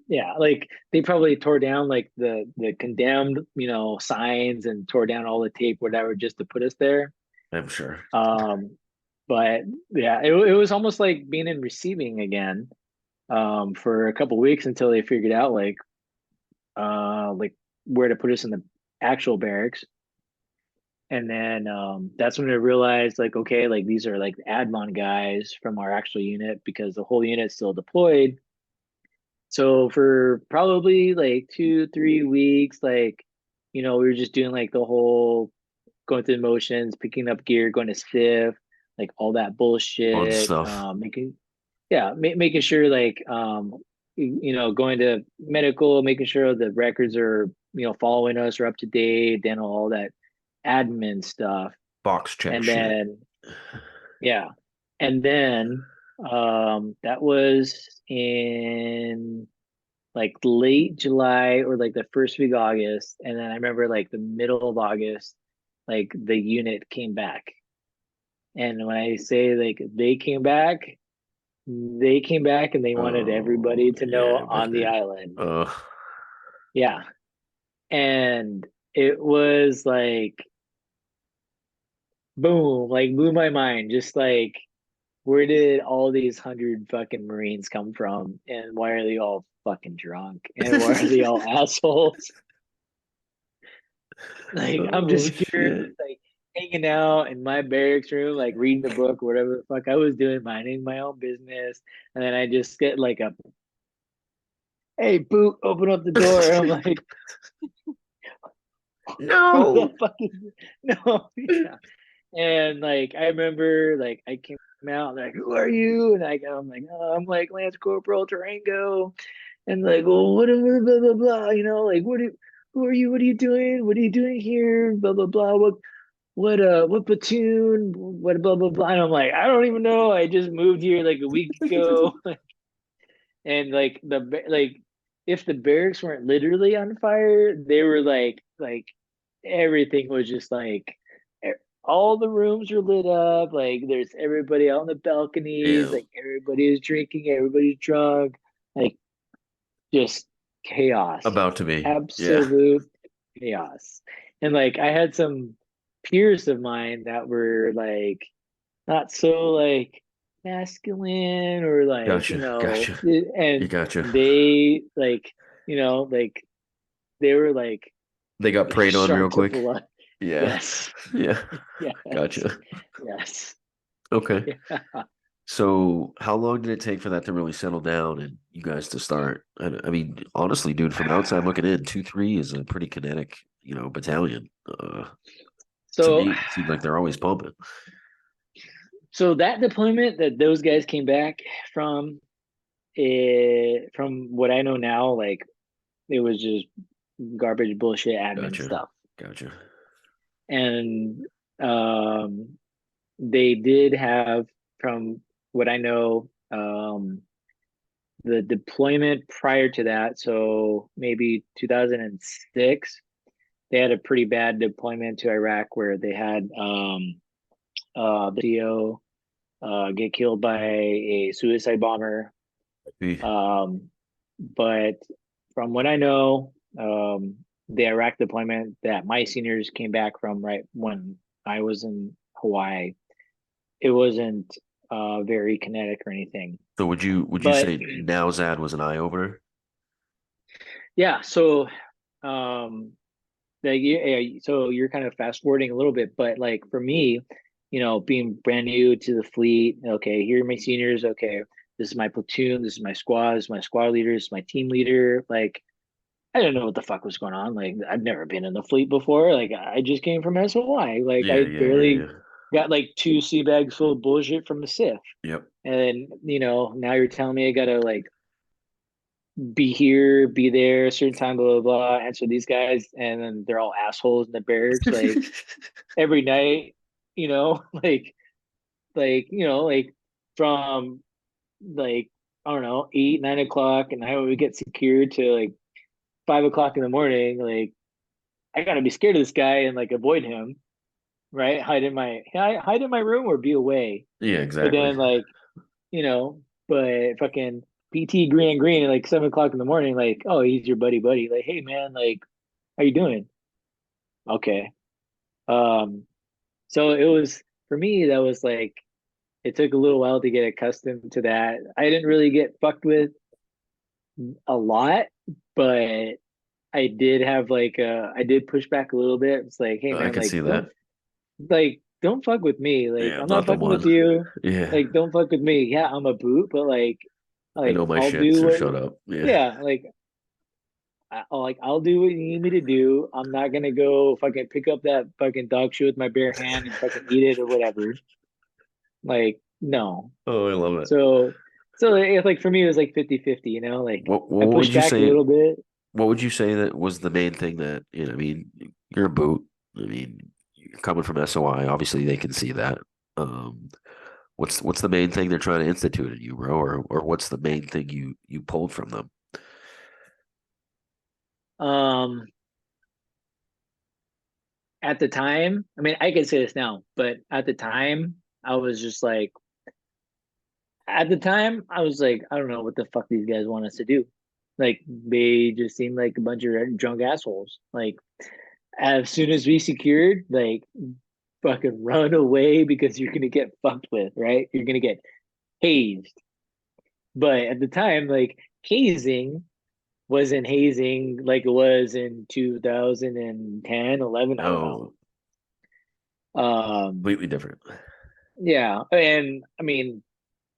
Speaker 3: yeah, like they probably tore down like the condemned, signs and tore down all the tape, whatever, just to put us there.
Speaker 2: I'm sure.
Speaker 3: But yeah, it was almost like being in receiving again, for a couple weeks until they figured out like where to put us in the actual barracks. And then that's when I realized like, okay, like these are like admon guys from our actual unit because the whole unit's still deployed. So for probably like 2, 3 weeks, like, we were just doing like the whole going through the motions, picking up gear, going to stiff, like all that
Speaker 2: Fun
Speaker 3: bullshit,
Speaker 2: stuff.
Speaker 3: making sure like, going to medical, making sure the records are, following us or up to date, then all that admin stuff.
Speaker 2: Box check
Speaker 3: And
Speaker 2: shit.
Speaker 3: then, yeah. And then, that was in like late July or like the first week of August. And then I remember like the middle of August, like the unit came back. And when I say like they came back and they wanted
Speaker 2: Oh
Speaker 3: everybody to know
Speaker 2: yeah,
Speaker 3: on the
Speaker 2: man.
Speaker 3: island.
Speaker 2: Uh,
Speaker 3: Yeah. And it was like boom, like blew my mind. Just like where did all these 100 fucking Marines come from? And why are they all fucking drunk? And why are they all assholes? Like I'm
Speaker 2: oh
Speaker 3: just here,
Speaker 2: shit.
Speaker 3: like hanging out in my barracks room, like reading the book, whatever the fuck I was doing, minding my own business, and then I just get like a hey boot, open up the door. And I'm like, who the
Speaker 2: No.
Speaker 3: fuck is this? No, yeah. And like I remember, like I came out, like who are you? And I'm like, oh, I'm like Lance Corporal Tarango, and like, well, what, blah blah blah, like who are you? What are you doing? What are you doing here? Blah blah blah. What platoon, what blah blah blah. And I'm like, I don't even know. I just moved here like a week ago. And like like if the barracks weren't literally on fire, they were like everything was just like all the rooms are lit up, like there's everybody out on the balconies,
Speaker 2: Damn.
Speaker 3: like everybody is drinking, everybody's drunk, like just chaos,
Speaker 2: About to be. Yeah.
Speaker 3: absolute chaos. And like I had some peers of mine that were like not so like masculine or like,
Speaker 2: Gotcha. Gotcha. You
Speaker 3: and
Speaker 2: gotcha.
Speaker 3: they like they were like
Speaker 2: They got preyed on real
Speaker 3: sharp to
Speaker 2: quick.
Speaker 3: blood.
Speaker 2: Yeah.
Speaker 3: Yes.
Speaker 2: Yeah.
Speaker 3: Yes.
Speaker 2: Gotcha.
Speaker 3: Yes.
Speaker 2: Okay.
Speaker 3: Yeah.
Speaker 2: So, how long did it take for that to really settle down and you guys to start? I mean, honestly, dude, from outside looking in, 2-3 is a pretty kinetic, battalion. To
Speaker 3: So
Speaker 2: me, it seems like they're always pumping.
Speaker 3: so that deployment that those guys came back from, from what I know now, like it was just garbage bullshit admin
Speaker 2: Gotcha.
Speaker 3: stuff.
Speaker 2: Gotcha.
Speaker 3: And they did have, from what I know, the deployment prior to that, so maybe 2006, they had a pretty bad deployment to Iraq where they had the CEO get killed by a suicide bomber.
Speaker 2: Be-
Speaker 3: But from what I know, the Iraq deployment that my seniors came back from right when I was in Hawaii, it wasn't very kinetic or anything.
Speaker 2: So would you
Speaker 3: But
Speaker 2: say Nowzad was an eye opener?
Speaker 3: yeah, so like yeah, so you're kind of fast forwarding a little bit, but like for me, being brand new to the fleet, okay, here are my seniors, okay, this is my platoon, this is my squad, this is my squad leader, this is my team leader. Like I didn't know what the fuck was going on. Like, I've never been in the fleet before. Like, I just came from SOY. Like,
Speaker 2: Yeah,
Speaker 3: I
Speaker 2: yeah, yeah,
Speaker 3: barely
Speaker 2: yeah.
Speaker 3: got like 2 sea bags full of bullshit from the SIF.
Speaker 2: Yep.
Speaker 3: And, now you're telling me I gotta like be here, be there, a certain time, blah, blah, blah, answer these guys. And then they're all assholes in the barracks. Like, every night, like, like from like, I don't know, 8, 9 o'clock, and I would get secured to like 5 o'clock in the morning. Like, I gotta be scared of this guy and like avoid him, right? Hide in my room or be away.
Speaker 2: Yeah,
Speaker 3: But
Speaker 2: exactly.
Speaker 3: then like, you know, but fucking PT Green at like 7 o'clock in the morning, like, oh, he's your buddy. Like, hey man, like, how you doing? Okay. Um, so it was for me, that was like it took a little while to get accustomed to that. I didn't really get fucked with a lot, but I did have like I did push back a little bit. It's like, hey
Speaker 2: I
Speaker 3: man,
Speaker 2: can
Speaker 3: like
Speaker 2: see that.
Speaker 3: don't fuck with me. Like,
Speaker 2: Yeah, I'm
Speaker 3: I'm not
Speaker 2: not the
Speaker 3: fucking with
Speaker 2: one.
Speaker 3: you.
Speaker 2: Yeah,
Speaker 3: Like, don't fuck with me. Yeah, I'm a boot, but
Speaker 2: I know my
Speaker 3: I'll
Speaker 2: shit,
Speaker 3: do
Speaker 2: so
Speaker 3: what
Speaker 2: shut up. Yeah,
Speaker 3: yeah, I'll do what you need me to do. I'm not gonna go fucking pick up that fucking dog shit with my bare hand and fucking eat it or whatever. Like, no.
Speaker 2: oh, I love it.
Speaker 3: So it's like for me it was like 50-50, like
Speaker 2: What
Speaker 3: I
Speaker 2: would
Speaker 3: pushed
Speaker 2: you
Speaker 3: back a
Speaker 2: say?
Speaker 3: little bit.
Speaker 2: What would you say that was the main thing that, I mean, you're a boot. I mean, you're coming from SOI. Obviously, they can see that. Um, what's the main thing they're trying to institute in you, bro? Or what's the main thing you pulled from them?
Speaker 3: Um at the time, I mean I can say this now, but at the time I was just like I was like, I don't know what the fuck these guys want us to do. Like, they just seemed like a bunch of drunk assholes. Like, as soon as we secured, like, fucking run away because you're gonna get fucked with, right? You're gonna get hazed. But at the time, like, hazing wasn't hazing like it was in 2010, 11. I don't know.
Speaker 2: No,
Speaker 3: Um,
Speaker 2: completely different.
Speaker 3: yeah. And I mean,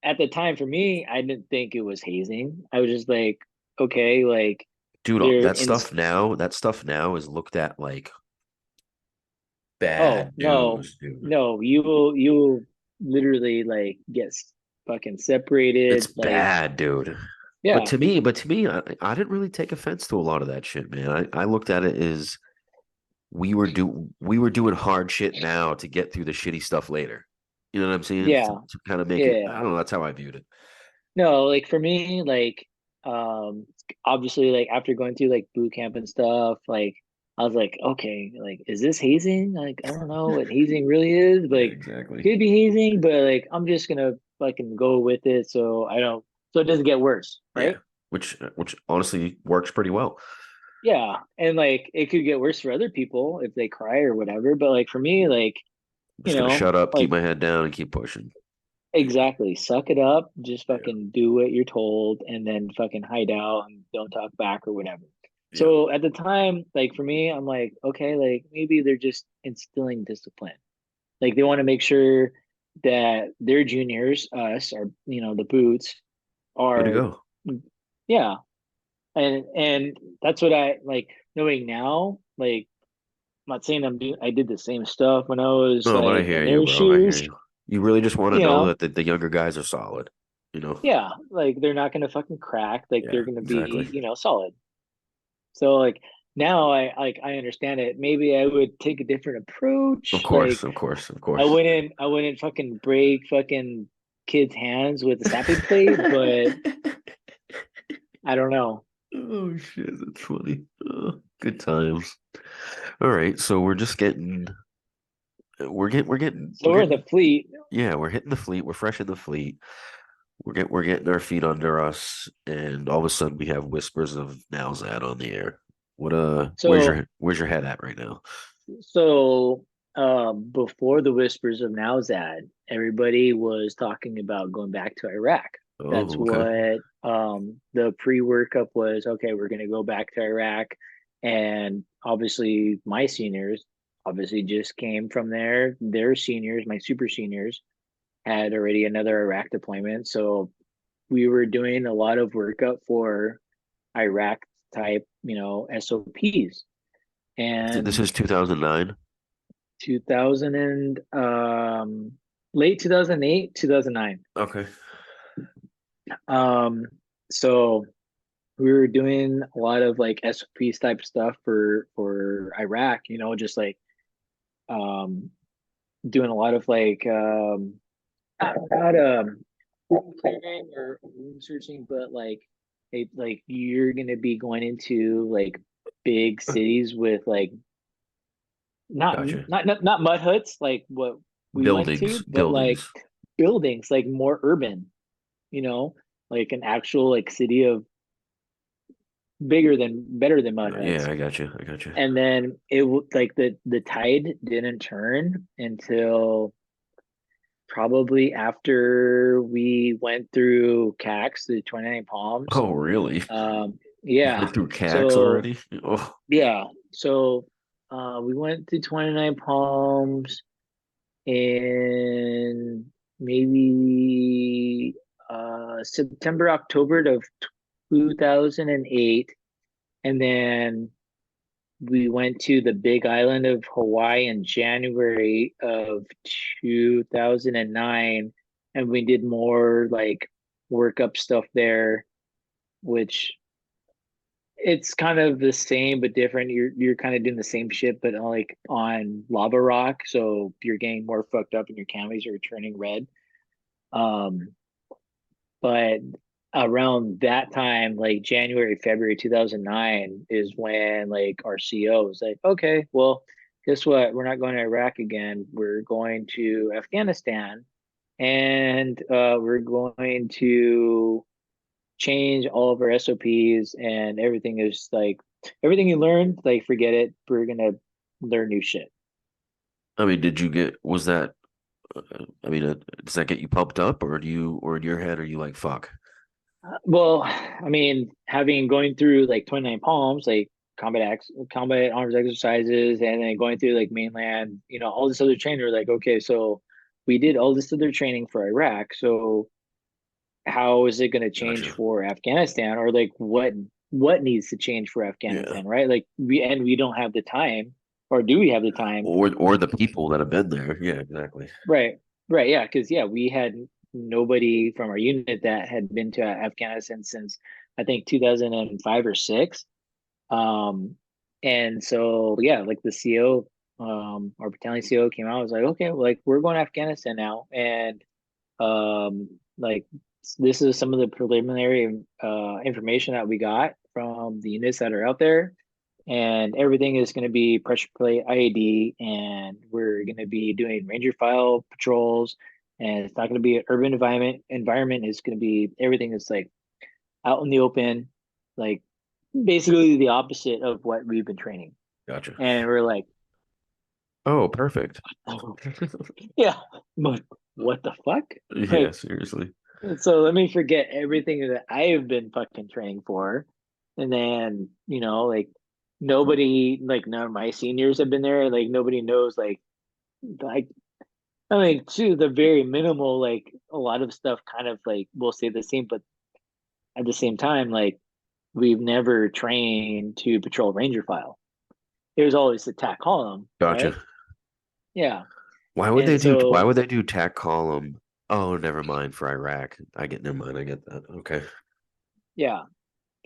Speaker 3: at the time for me, I didn't think it was hazing. I was just like, okay, like
Speaker 2: Dude,
Speaker 3: they're
Speaker 2: that
Speaker 3: in.
Speaker 2: stuff now is looked at like
Speaker 3: Oh
Speaker 2: bad
Speaker 3: no,
Speaker 2: news, dude.
Speaker 3: no, you will literally like get fucking
Speaker 2: It's
Speaker 3: separated. Like,
Speaker 2: bad, dude.
Speaker 3: yeah,
Speaker 2: But to me, I didn't really take offense to a lot of that shit, man. I looked at it as we were doing hard shit now to get through the shitty stuff later. You know what I'm saying?
Speaker 3: yeah,
Speaker 2: To kind of make it. I
Speaker 3: yeah.
Speaker 2: don't know. That's how I viewed it.
Speaker 3: No, like for me, like um, obviously, like after going through like boot camp and stuff, like I was like, okay, like is this hazing? Like, I don't know what hazing really is.
Speaker 2: Yeah,
Speaker 3: Like,
Speaker 2: exactly.
Speaker 3: could be hazing, but like I'm just gonna fucking go with it so I don't, so it doesn't get worse,
Speaker 2: Yeah,
Speaker 3: right?
Speaker 2: which honestly works pretty well.
Speaker 3: Yeah, and like it could get worse for other people if they cry or whatever, but like for me, like,
Speaker 2: I'm just gonna shut up, keep
Speaker 3: like
Speaker 2: my head down, and keep pushing.
Speaker 3: exactly, suck it up, just
Speaker 2: Yeah,
Speaker 3: fucking do what you're told and then fucking hide out and don't talk back or whatever.
Speaker 2: yeah.
Speaker 3: So at the time, like for me, I'm like, okay, like maybe they're just instilling discipline. Like they want to make sure that their juniors, us, or the boots,
Speaker 2: Good to
Speaker 3: are,
Speaker 2: go.
Speaker 3: yeah. And that's what I like knowing now. Like, I'm not saying I did the same stuff when I was
Speaker 2: No, but I
Speaker 3: like
Speaker 2: hear
Speaker 3: in
Speaker 2: you,
Speaker 3: their
Speaker 2: bro. I hear
Speaker 3: shoes.
Speaker 2: you. You really just want to
Speaker 3: You
Speaker 2: know
Speaker 3: know,
Speaker 2: that the younger guys are solid. You know?
Speaker 3: yeah, like they're not gonna fucking crack. Like
Speaker 2: Yeah,
Speaker 3: they're gonna
Speaker 2: exactly.
Speaker 3: be, solid. So like now I understand it. Maybe I would take a different
Speaker 2: Of
Speaker 3: approach.
Speaker 2: course,
Speaker 3: Like
Speaker 2: of course, of
Speaker 3: I
Speaker 2: course.
Speaker 3: wouldn't I wouldn't fucking break fucking kids' hands with a sapping plate, but I don't know.
Speaker 2: Oh shit, that's funny. Good times. All right, so
Speaker 3: So we're in the fleet.
Speaker 2: yeah, we're hitting the fleet. We're fresh in the fleet. We're getting our feet under us, and all of a sudden we have whispers of Nowzad on the air. What
Speaker 3: So
Speaker 2: where's your head at right now?
Speaker 3: so before the whispers of Nowzad, everybody was talking about going back to Iraq. That's
Speaker 2: Oh, okay.
Speaker 3: what the pre-workup was. Okay, we're gonna go back to Iraq. And obviously my seniors obviously just came from there. Their seniors, my super seniors, had already another Iraq deployment. So we were doing a lot of workup for Iraq type, SOPs. And
Speaker 2: This is 2009.
Speaker 3: 2000 and late 2008, 2009.
Speaker 2: Okay.
Speaker 3: So we were doing a lot of like SOPs type stuff for Iraq, just like doing a lot of like not wound clearing or wound searching, but like like you're gonna be going into like big cities with like not
Speaker 2: Gotcha.
Speaker 3: not mud huts like what we went to, but like
Speaker 2: Buildings.
Speaker 3: buildings like more urban, you know, like an actual like city of better than mud
Speaker 2: Yeah,
Speaker 3: huts.
Speaker 2: I got you. I got you.
Speaker 3: And then like the tide didn't turn until probably after we went through CAX, the 29 Palms.
Speaker 2: Oh, really? You
Speaker 3: Yeah.
Speaker 2: went through CAX
Speaker 3: So
Speaker 2: already? Oh,
Speaker 3: yeah. So we went to 29 Palms in maybe September, October of 2008. And then we went to the big island of Hawaii in January of 2009. And we did more like workup stuff there, which it's kind of the same but different. You're kind of doing the same shit, but like on lava rock. So you're getting more fucked up and your camis are turning red. Um, but around that time, like January, February 2009, is when like our CO was like, okay, well, guess what? We're not going to Iraq again. We're going to Afghanistan, and we're going to change all of our SOPs, and everything is like everything you learned, like forget it. We're gonna learn new shit.
Speaker 2: I mean, was that, does that get you pumped up, or in your head, are you like, fuck?
Speaker 3: Well, I mean, having going through like 29 Palms, like combat arms exercises, and then going through like mainland, all this other training, we're like, okay, so we did all this other training for Iraq, so how is it going to change
Speaker 2: Gotcha.
Speaker 3: for Afghanistan, or like what needs to change for
Speaker 2: Yeah.
Speaker 3: Afghanistan, right? Like we don't have the time, or do we have the time?
Speaker 2: Or the people that have been there. Yeah, exactly.
Speaker 3: Right, right, yeah, because yeah, we had nobody from our unit that had been to Afghanistan since I think 2005 or six. And so yeah, like the CO, our battalion CO came out, was like, okay, well, like we're going to Afghanistan now, and like this is some of the preliminary information that we got from the units that are out there, and everything is going to be pressure plate IED, and we're going to be doing ranger file patrols, and it's not going to be an urban environment is going to be everything is like out in the open, like basically the opposite of what we've been training.
Speaker 2: Gotcha.
Speaker 3: And we're like,
Speaker 2: Oh, perfect.
Speaker 3: yeah, but what the fuck?
Speaker 2: Yeah,
Speaker 3: Like,
Speaker 2: seriously.
Speaker 3: so let me forget everything that I've been fucking training for. And then, like nobody, like none of my seniors have been there. Like nobody knows, like, I mean, to the very minimal, like a lot of stuff kind of like will stay the same, but at the same time, like we've never trained to patrol ranger file. It was always the TAC column,
Speaker 2: Gotcha.
Speaker 3: right? Yeah.
Speaker 2: Why
Speaker 3: And so
Speaker 2: would they do tack column? Oh, never mind for Iraq. Never mind, I get that. Okay.
Speaker 3: yeah.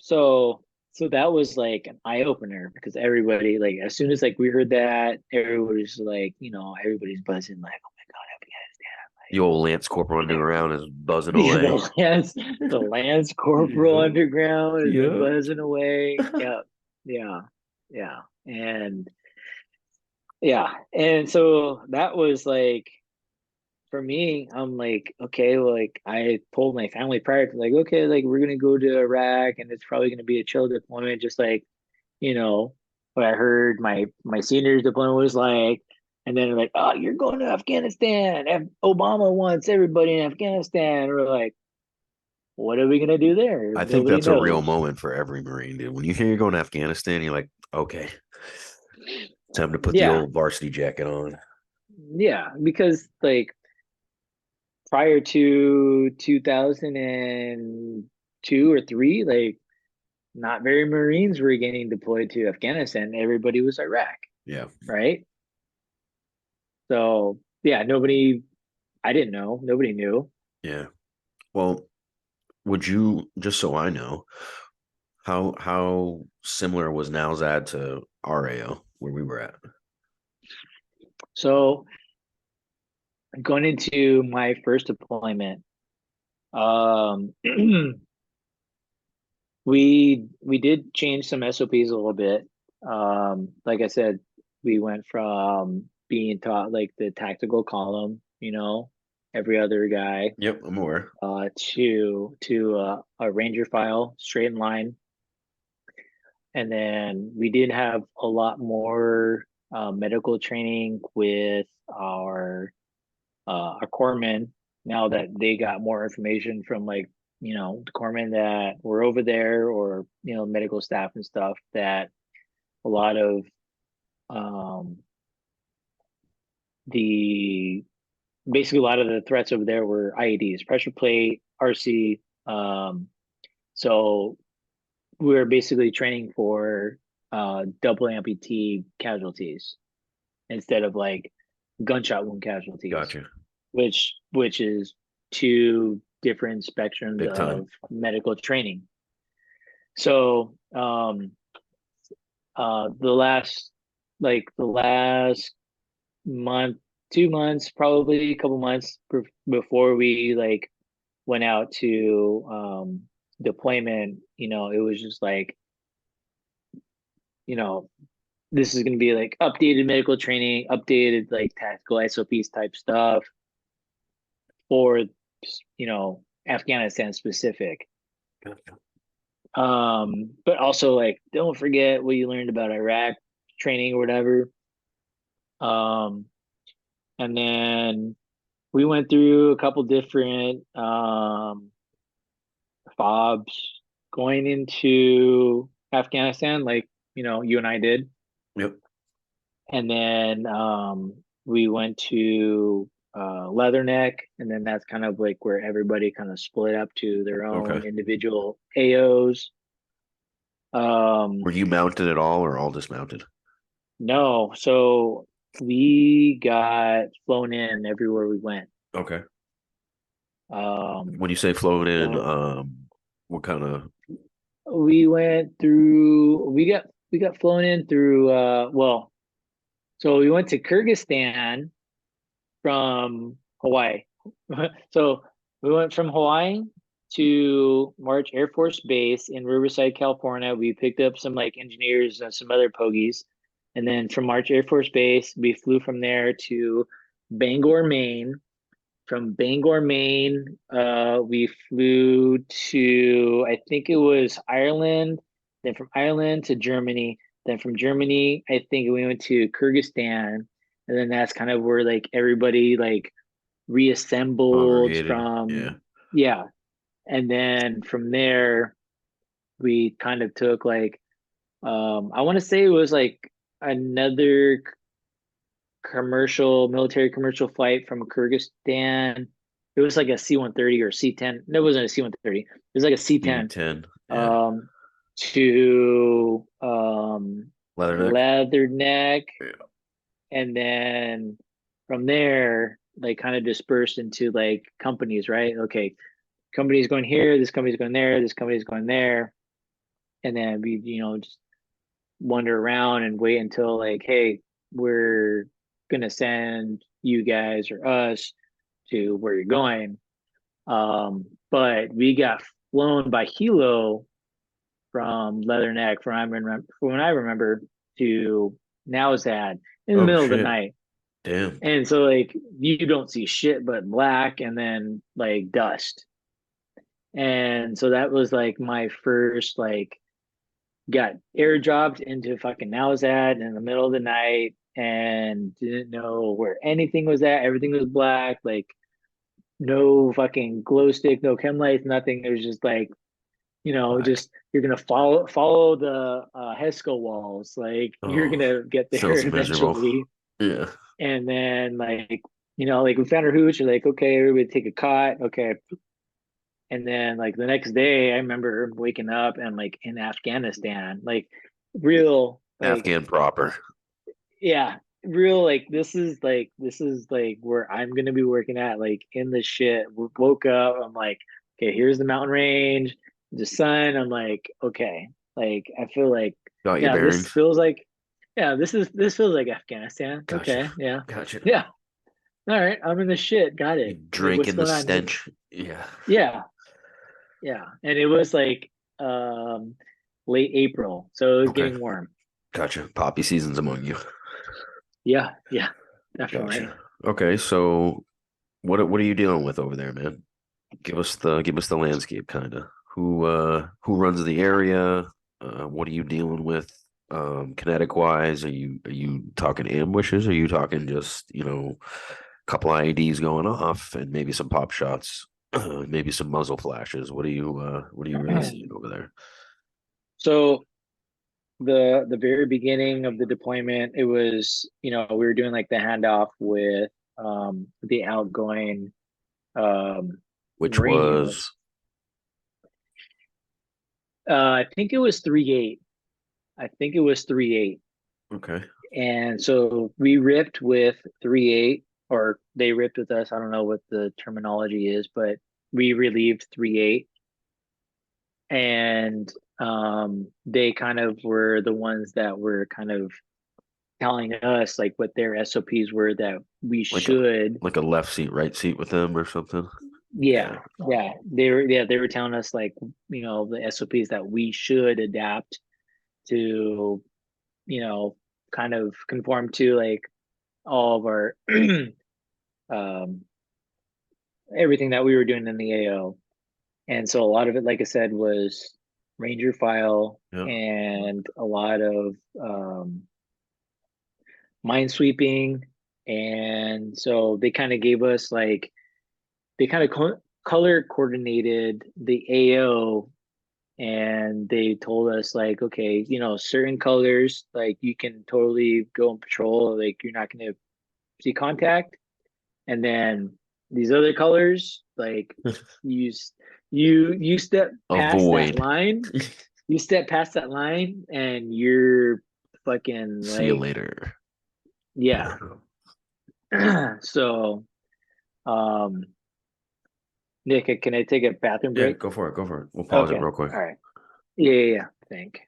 Speaker 3: So that was like an eye opener because everybody like as soon as like we heard that, everybody's like, everybody's buzzing like, oh my
Speaker 2: The old Lance Corporal underground is buzzing
Speaker 3: God,
Speaker 2: away.
Speaker 3: the Lance Corporal
Speaker 2: Yeah.
Speaker 3: underground is
Speaker 2: Yeah.
Speaker 3: buzzing away. Yeah. Yeah. Yeah. And yeah. And so that was like for me, I'm like, okay, well, like I told my family prior to like, okay, like we're gonna go to Iraq and it's probably gonna be a chill deployment, just like, you know, what I heard my seniors deployment was like, and then like, oh, you're going to Afghanistan. Obama wants everybody in Afghanistan. We're like, what are we gonna do there?
Speaker 2: I think
Speaker 3: Nobody
Speaker 2: that's a real
Speaker 3: knows.
Speaker 2: moment for every Marine, dude. When you hear you're going to Afghanistan, you're like, okay, time to put the
Speaker 3: Yeah,
Speaker 2: old varsity jacket on.
Speaker 3: yeah, because like prior to 2002 or three, like not very Marines were getting deployed to Afghanistan. Everybody was Iraq,
Speaker 2: Yeah.
Speaker 3: right? So yeah, I didn't know. Nobody knew.
Speaker 2: Yeah. Well, would you, just so I know, how similar was Nowzad to RAO where we were at?
Speaker 3: So going into my first deployment, um, we did change some SOPs a little bit. Like I said, we went from being taught like the tactical column, every other guy,
Speaker 2: Yep, I'm aware.
Speaker 3: to a ranger file, straight in line, and then we did have a lot more medical training with our corpsmen. Now that they got more information from like the corpsmen that were over there, or medical staff and stuff, that a lot of um the basically a lot of the threats over there were IEDs, pressure plate, RC. So we were basically training for double amputee casualties instead of like gunshot wound casualties,
Speaker 2: Gotcha.
Speaker 3: which is two different spectrums
Speaker 2: Big time.
Speaker 3: of medical training. So the last month, 2 months, probably a couple months before we like went out to deployment, it was just like, you know, this is going to be like updated medical training, updated like tactical SOPs type stuff for, Afghanistan specific.
Speaker 2: Gotcha.
Speaker 3: But also like, don't forget what you learned about Iraq training or whatever. Um, and then we went through a couple different fobs going into Afghanistan, like you and I did.
Speaker 2: Yep.
Speaker 3: And then we went to Leatherneck, and then that's kind of like where everybody kind of split up to their own
Speaker 2: Okay.
Speaker 3: individual AOs.
Speaker 2: Were you mounted at all or all dismounted?
Speaker 3: No, so we got flown in everywhere we went.
Speaker 2: Okay.
Speaker 3: Um,
Speaker 2: When you say flown in,
Speaker 3: so
Speaker 2: what kind of?
Speaker 3: we got flown in through so we went to Kyrgyzstan from Hawaii. So we went from Hawaii to March Air Force Base in Riverside, California. We picked up some like engineers and some other pogies. And then from March Air Force Base, we flew from there to Bangor, Maine. From Bangor, Maine, we flew to, I think it was Ireland, then from Ireland to Germany. Then from Germany, I think we went to Kyrgyzstan. And then that's kind of where like everybody like reassembled
Speaker 2: Congregated. Yeah.
Speaker 3: from, yeah. And then from there, we kind of took like, I want to say it was like another military commercial flight from Kyrgyzstan. It was like a C-130 or C-10. No, it wasn't a C-130. It was like a C-10
Speaker 2: C-10. Yeah.
Speaker 3: um, to
Speaker 2: Leatherneck.
Speaker 3: Leatherneck.
Speaker 2: Yeah.
Speaker 3: And then from there, like kind of dispersed into like companies, right? Okay, company's going here, this company's going there, this company's going there. And then we, just wander around and wait until like, hey, we're gonna send you guys or us to where you're going. But we got flown by Hilo from Leatherneck, from when I remember, to Nowzad in the
Speaker 2: Oh
Speaker 3: middle of the
Speaker 2: shit.
Speaker 3: night.
Speaker 2: Damn.
Speaker 3: And so like you don't see shit but black and then like dust. And so that was like my first like got airdropped into fucking Nowzad in the middle of the night and didn't know where anything was at. Everything was black, like no fucking glow stick, no chem lights, nothing. It was just like,
Speaker 2: Black.
Speaker 3: just you're gonna follow the HESCO walls. Like you're
Speaker 2: Oh,
Speaker 3: gonna get there
Speaker 2: sounds miserable.
Speaker 3: eventually.
Speaker 2: Yeah.
Speaker 3: And then like, like we found our hooch, you're like, okay, everybody take a cot. Okay. And then like the next day, I remember waking up and like in Afghanistan, like real, like,
Speaker 2: Afghan proper.
Speaker 3: yeah, real, like this is like where I'm gonna be working at, like in the shit. Woke up, I'm like, okay, here's the mountain range, the sun. I'm like, okay, like I feel like,
Speaker 2: Got your
Speaker 3: yeah, this
Speaker 2: bearings.
Speaker 3: feels like, yeah, this feels like Afghanistan.
Speaker 2: Gotcha.
Speaker 3: Okay, yeah,
Speaker 2: Gotcha.
Speaker 3: yeah. All right, I'm in the shit. Got
Speaker 2: You
Speaker 3: it. Like,
Speaker 2: drink
Speaker 3: what's
Speaker 2: in the
Speaker 3: going on?
Speaker 2: stench. Yeah.
Speaker 3: Yeah, yeah. And it was like late April, so it was
Speaker 2: Okay.
Speaker 3: getting warm.
Speaker 2: Gotcha. Poppy season's among you.
Speaker 3: Yeah, yeah, definitely.
Speaker 2: Gotcha. Okay, so what are you dealing with over there, man? Give us the landscape kind of. Who runs the area? What are you dealing with? Kinetic wise, are you talking ambushes? Are you talking just, a couple IEDs going off and maybe some pop shots, maybe some muzzle flashes? What are you really seeing over there?
Speaker 3: So the very beginning of the deployment, it was, we were doing like the handoff with the outgoing um
Speaker 2: Which
Speaker 3: Marine
Speaker 2: was
Speaker 3: units. I think it was 3-8. I think it was 3-8.
Speaker 2: okay.
Speaker 3: And so we ripped with 3-8, or they ripped with us. I don't know what the terminology is, but we relieved 3-8. And they kind of were the ones that were kind of telling us like what their SOPs were that we
Speaker 2: Like a
Speaker 3: should.
Speaker 2: like a left seat, right seat with them or something.
Speaker 3: Yeah,
Speaker 2: Yeah.
Speaker 3: they were telling us like, the SOPs that we should adapt to, you know kind of conform to like all of our um everything that we were doing in the AO. And so a lot of it, like I said, was Ranger file
Speaker 2: Yeah.
Speaker 3: and a lot of minesweeping. And so they kind of gave us like, they kind of color coordinated the AO, and they told us like, okay, certain colors, like you can totally go and patrol, like you're not going to see contact. And then these other colors, like you you step past that
Speaker 2: Avoid.
Speaker 3: line, you step past that line, and you're fucking
Speaker 2: See you
Speaker 3: like,
Speaker 2: later.
Speaker 3: yeah. So, um, Nick, can I take a bathroom
Speaker 2: Yeah,
Speaker 3: break?
Speaker 2: go for it. Go for it. We'll pause it
Speaker 3: Okay,
Speaker 2: real quick.
Speaker 3: all right. Yeah, yeah, yeah. Thank.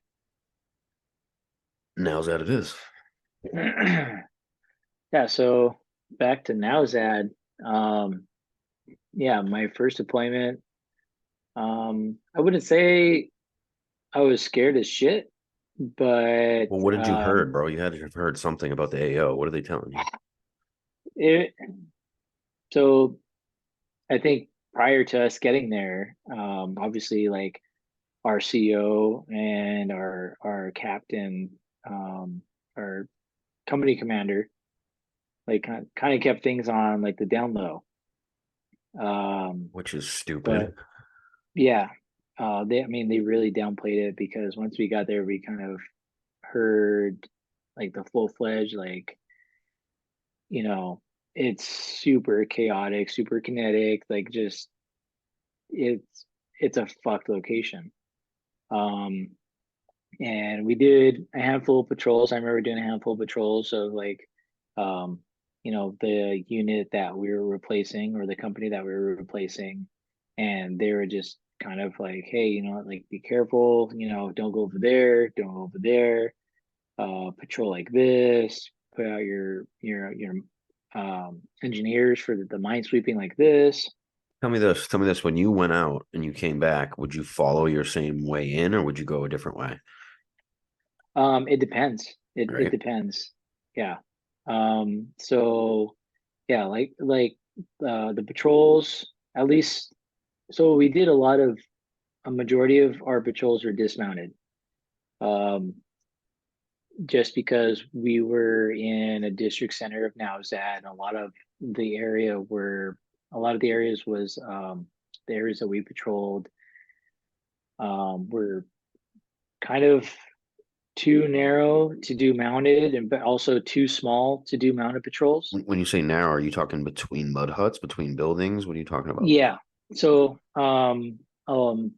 Speaker 2: Now's that it is.
Speaker 3: Yeah. So back to Nowzad. Um, yeah, my first deployment. I wouldn't say I was scared as shit, but
Speaker 2: Well, what did you heard, bro? You had to have heard something about the AO. What are they telling you?
Speaker 3: it. So I think prior to us getting there, obviously like our CEO and our captain, um, our company commander, like kind of kept things on like the down low.
Speaker 2: Which is
Speaker 3: But
Speaker 2: stupid.
Speaker 3: yeah, I mean, they really downplayed it, because once we got there, we kind of heard like the full fledged, like, you know, it's super chaotic, super kinetic, like just it's a fucked location. Um, and we did a handful of patrols. I remember doing a handful of patrols of like, the unit that we were replacing, or the company that we were replacing, and they were just kind of like, hey, like be careful, don't go over there, don't go over there, patrol like this, put out your engineers for the mine sweeping like this.
Speaker 2: Tell me this. Tell me this. When you went out and you came back, would you follow your same way in or would you go a different way?
Speaker 3: It depends. It
Speaker 2: Right.
Speaker 3: depends. Yeah. So yeah, like the patrols, at least. So we did a majority of our patrols were dismounted. Um, just because we were in a district center of Nowzat, and a lot of the areas was the areas that we patrolled were kind of too narrow to do mounted, and but also too small to do mounted patrols.
Speaker 2: When you say narrow, are you talking between mud huts, between buildings? What are you talking about?
Speaker 3: Yeah. So, the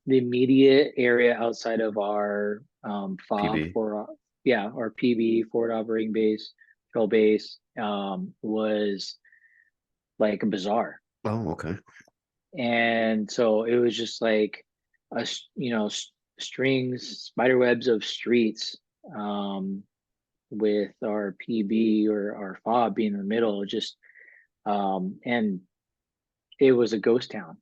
Speaker 3: immediate area outside of our FOB
Speaker 2: PB.
Speaker 3: for yeah, our PB forward operating base, patrol base, was like a bazaar,
Speaker 2: Oh, okay.
Speaker 3: and so it was just like strings, spider webs of streets, um, with our PB or our FOB being in the middle, just and it was a ghost town.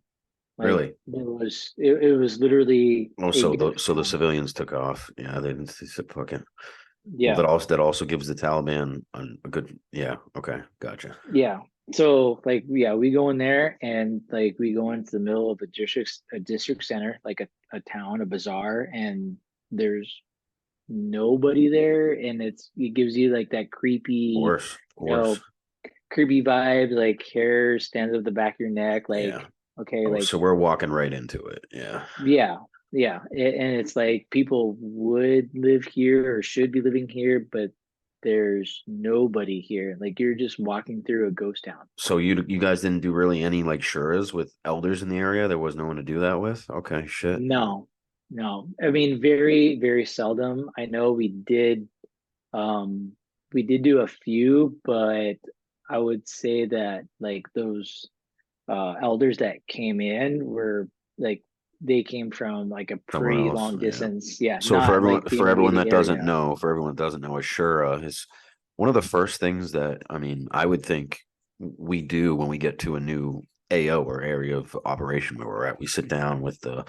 Speaker 3: Like
Speaker 2: Really?
Speaker 3: it was literally
Speaker 2: Oh,
Speaker 3: a
Speaker 2: so
Speaker 3: ghost
Speaker 2: the
Speaker 3: town.
Speaker 2: civilians took off. Yeah, they didn't fucking. Well,
Speaker 3: Yeah,
Speaker 2: that also gives the Taliban a good. Yeah. Okay. Gotcha.
Speaker 3: yeah. So like yeah, we go in there and like we go into the middle of a district center, like a town, a bazaar, and there's nobody there, and it gives you like that creepy,
Speaker 2: Of
Speaker 3: you know,
Speaker 2: course.
Speaker 3: creepy vibe, like hair stands up the back of your neck, like
Speaker 2: Yeah.
Speaker 3: okay,
Speaker 2: Oh,
Speaker 3: like
Speaker 2: so we're walking right into it. Yeah.
Speaker 3: yeah, yeah. And it's like people would live here or should be living here, but there's nobody here. Like you're just walking through a ghost town.
Speaker 2: So you guys didn't do really any like shuras with elders in the area? There was no one to do that with? Okay, shit.
Speaker 3: No, no. I mean, very, very seldom. I know um we did do a few, but I would say that like those elders that came in were like they came from like a
Speaker 2: Somewhere
Speaker 3: pretty
Speaker 2: else.
Speaker 3: long
Speaker 2: Yeah.
Speaker 3: distance. Yeah,
Speaker 2: So
Speaker 3: not like the immediate area.
Speaker 2: for everyone that doesn't know, a shura is one of the first things that I would think we do when we get to a new AO or area of operation where we're at. We sit down with the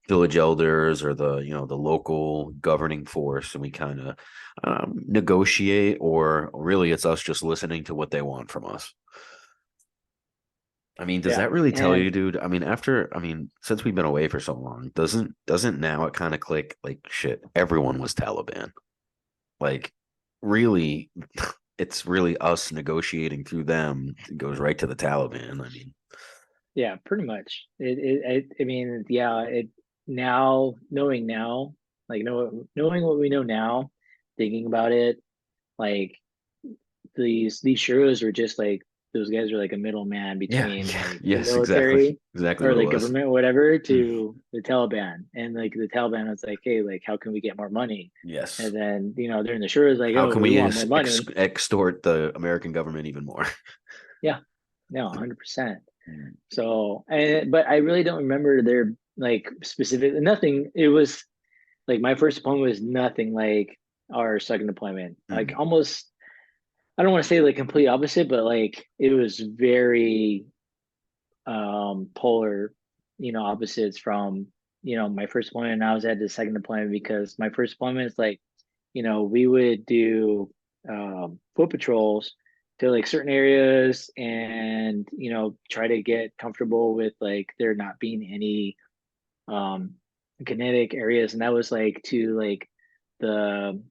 Speaker 2: village elders or the local governing force, and we kind of negotiate, or really it's us just listening to what they want from us. I mean, does
Speaker 3: Yeah.
Speaker 2: that really tell
Speaker 3: And
Speaker 2: you, dude? Since we've been away for so long, doesn't now it kind of click like shit, everyone was Taliban. Like, really, it's really us negotiating through them. It goes right to the Taliban. I mean,
Speaker 3: yeah, pretty much. I mean, yeah, now, like knowing what we know now, thinking about it, like these shuros were just like those guys are like a middleman
Speaker 2: yeah,
Speaker 3: between
Speaker 2: yeah,
Speaker 3: like the
Speaker 2: yes, exactly,
Speaker 3: military
Speaker 2: exactly
Speaker 3: or
Speaker 2: what it
Speaker 3: the
Speaker 2: was.
Speaker 3: government, whatever,
Speaker 2: Mm,
Speaker 3: to the Taliban. And like the Taliban was like, hey, like how can we get more money?
Speaker 2: yes.
Speaker 3: And then during the shuros like,
Speaker 2: How
Speaker 3: oh,
Speaker 2: can
Speaker 3: we
Speaker 2: we
Speaker 3: want more money.
Speaker 2: extort the American government even more?
Speaker 3: Yeah, no, 100%.
Speaker 2: Mm,
Speaker 3: So, but I really don't remember their like specific nothing. It was like my first deployment was nothing like our second deployment. Like
Speaker 2: mhm.
Speaker 3: almost, I don't want to say like complete opposite, but like it was very polar, opposites from my first deployment. And I was at the second deployment because my first deployment is like we would do foot patrols to like certain areas and try to get comfortable with like there not being any um kinetic areas, and that was like to like the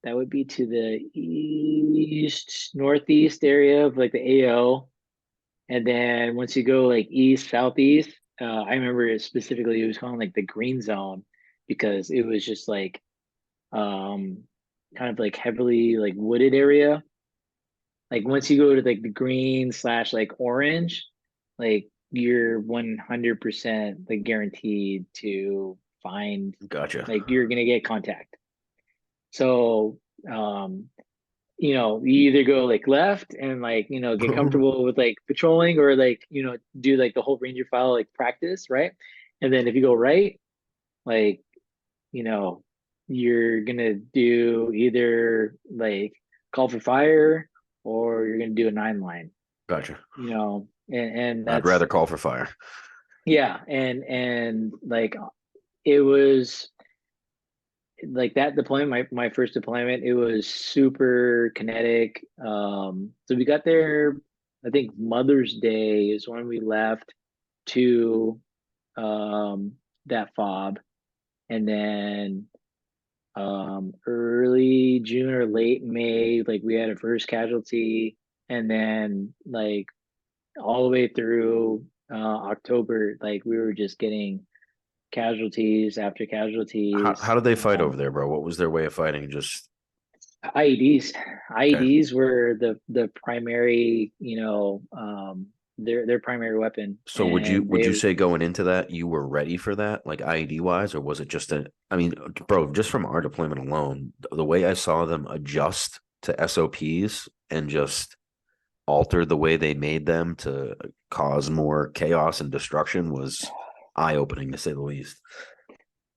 Speaker 3: that would be to the east northeast area of like the AO, and then once you go like east southeast, I remember it specifically it was called like the green zone because it was just like um kind of like heavily like wooded area. Like once you go to like the green slash like orange, like you're 100% like guaranteed to find
Speaker 2: Gotcha.
Speaker 3: like you're gonna get contact. So um you either go like left and like get comfortable with like patrolling or like do like the whole ranger file like practice, right? And then if you go right, like you know, you're gonna do either like call for fire or you're gonna do a 9 line,
Speaker 2: Gotcha.
Speaker 3: and
Speaker 2: I'd
Speaker 3: that's
Speaker 2: rather call for fire.
Speaker 3: yeah, and like it was like that deployment, my first deployment, it was super kinetic. So we got there, I think Mother's Day is when we left to um that fob, and then early June or late May, like we had a first casualty, and then like all the way through October, like we were just getting casualties after
Speaker 2: How
Speaker 3: casualties.
Speaker 2: did they fight over there, bro? What was their way of fighting? Just
Speaker 3: IEDs.
Speaker 2: okay.
Speaker 3: IEDs were the primary, their primary weapon.
Speaker 2: So
Speaker 3: And
Speaker 2: would
Speaker 3: they,
Speaker 2: you say going into that you were ready for that, like IED wise, or was it just I mean, bro, just from our deployment alone, the way I saw them adjust to SOPs and just alter the way they made them to cause more chaos and destruction was eye opening to say the least.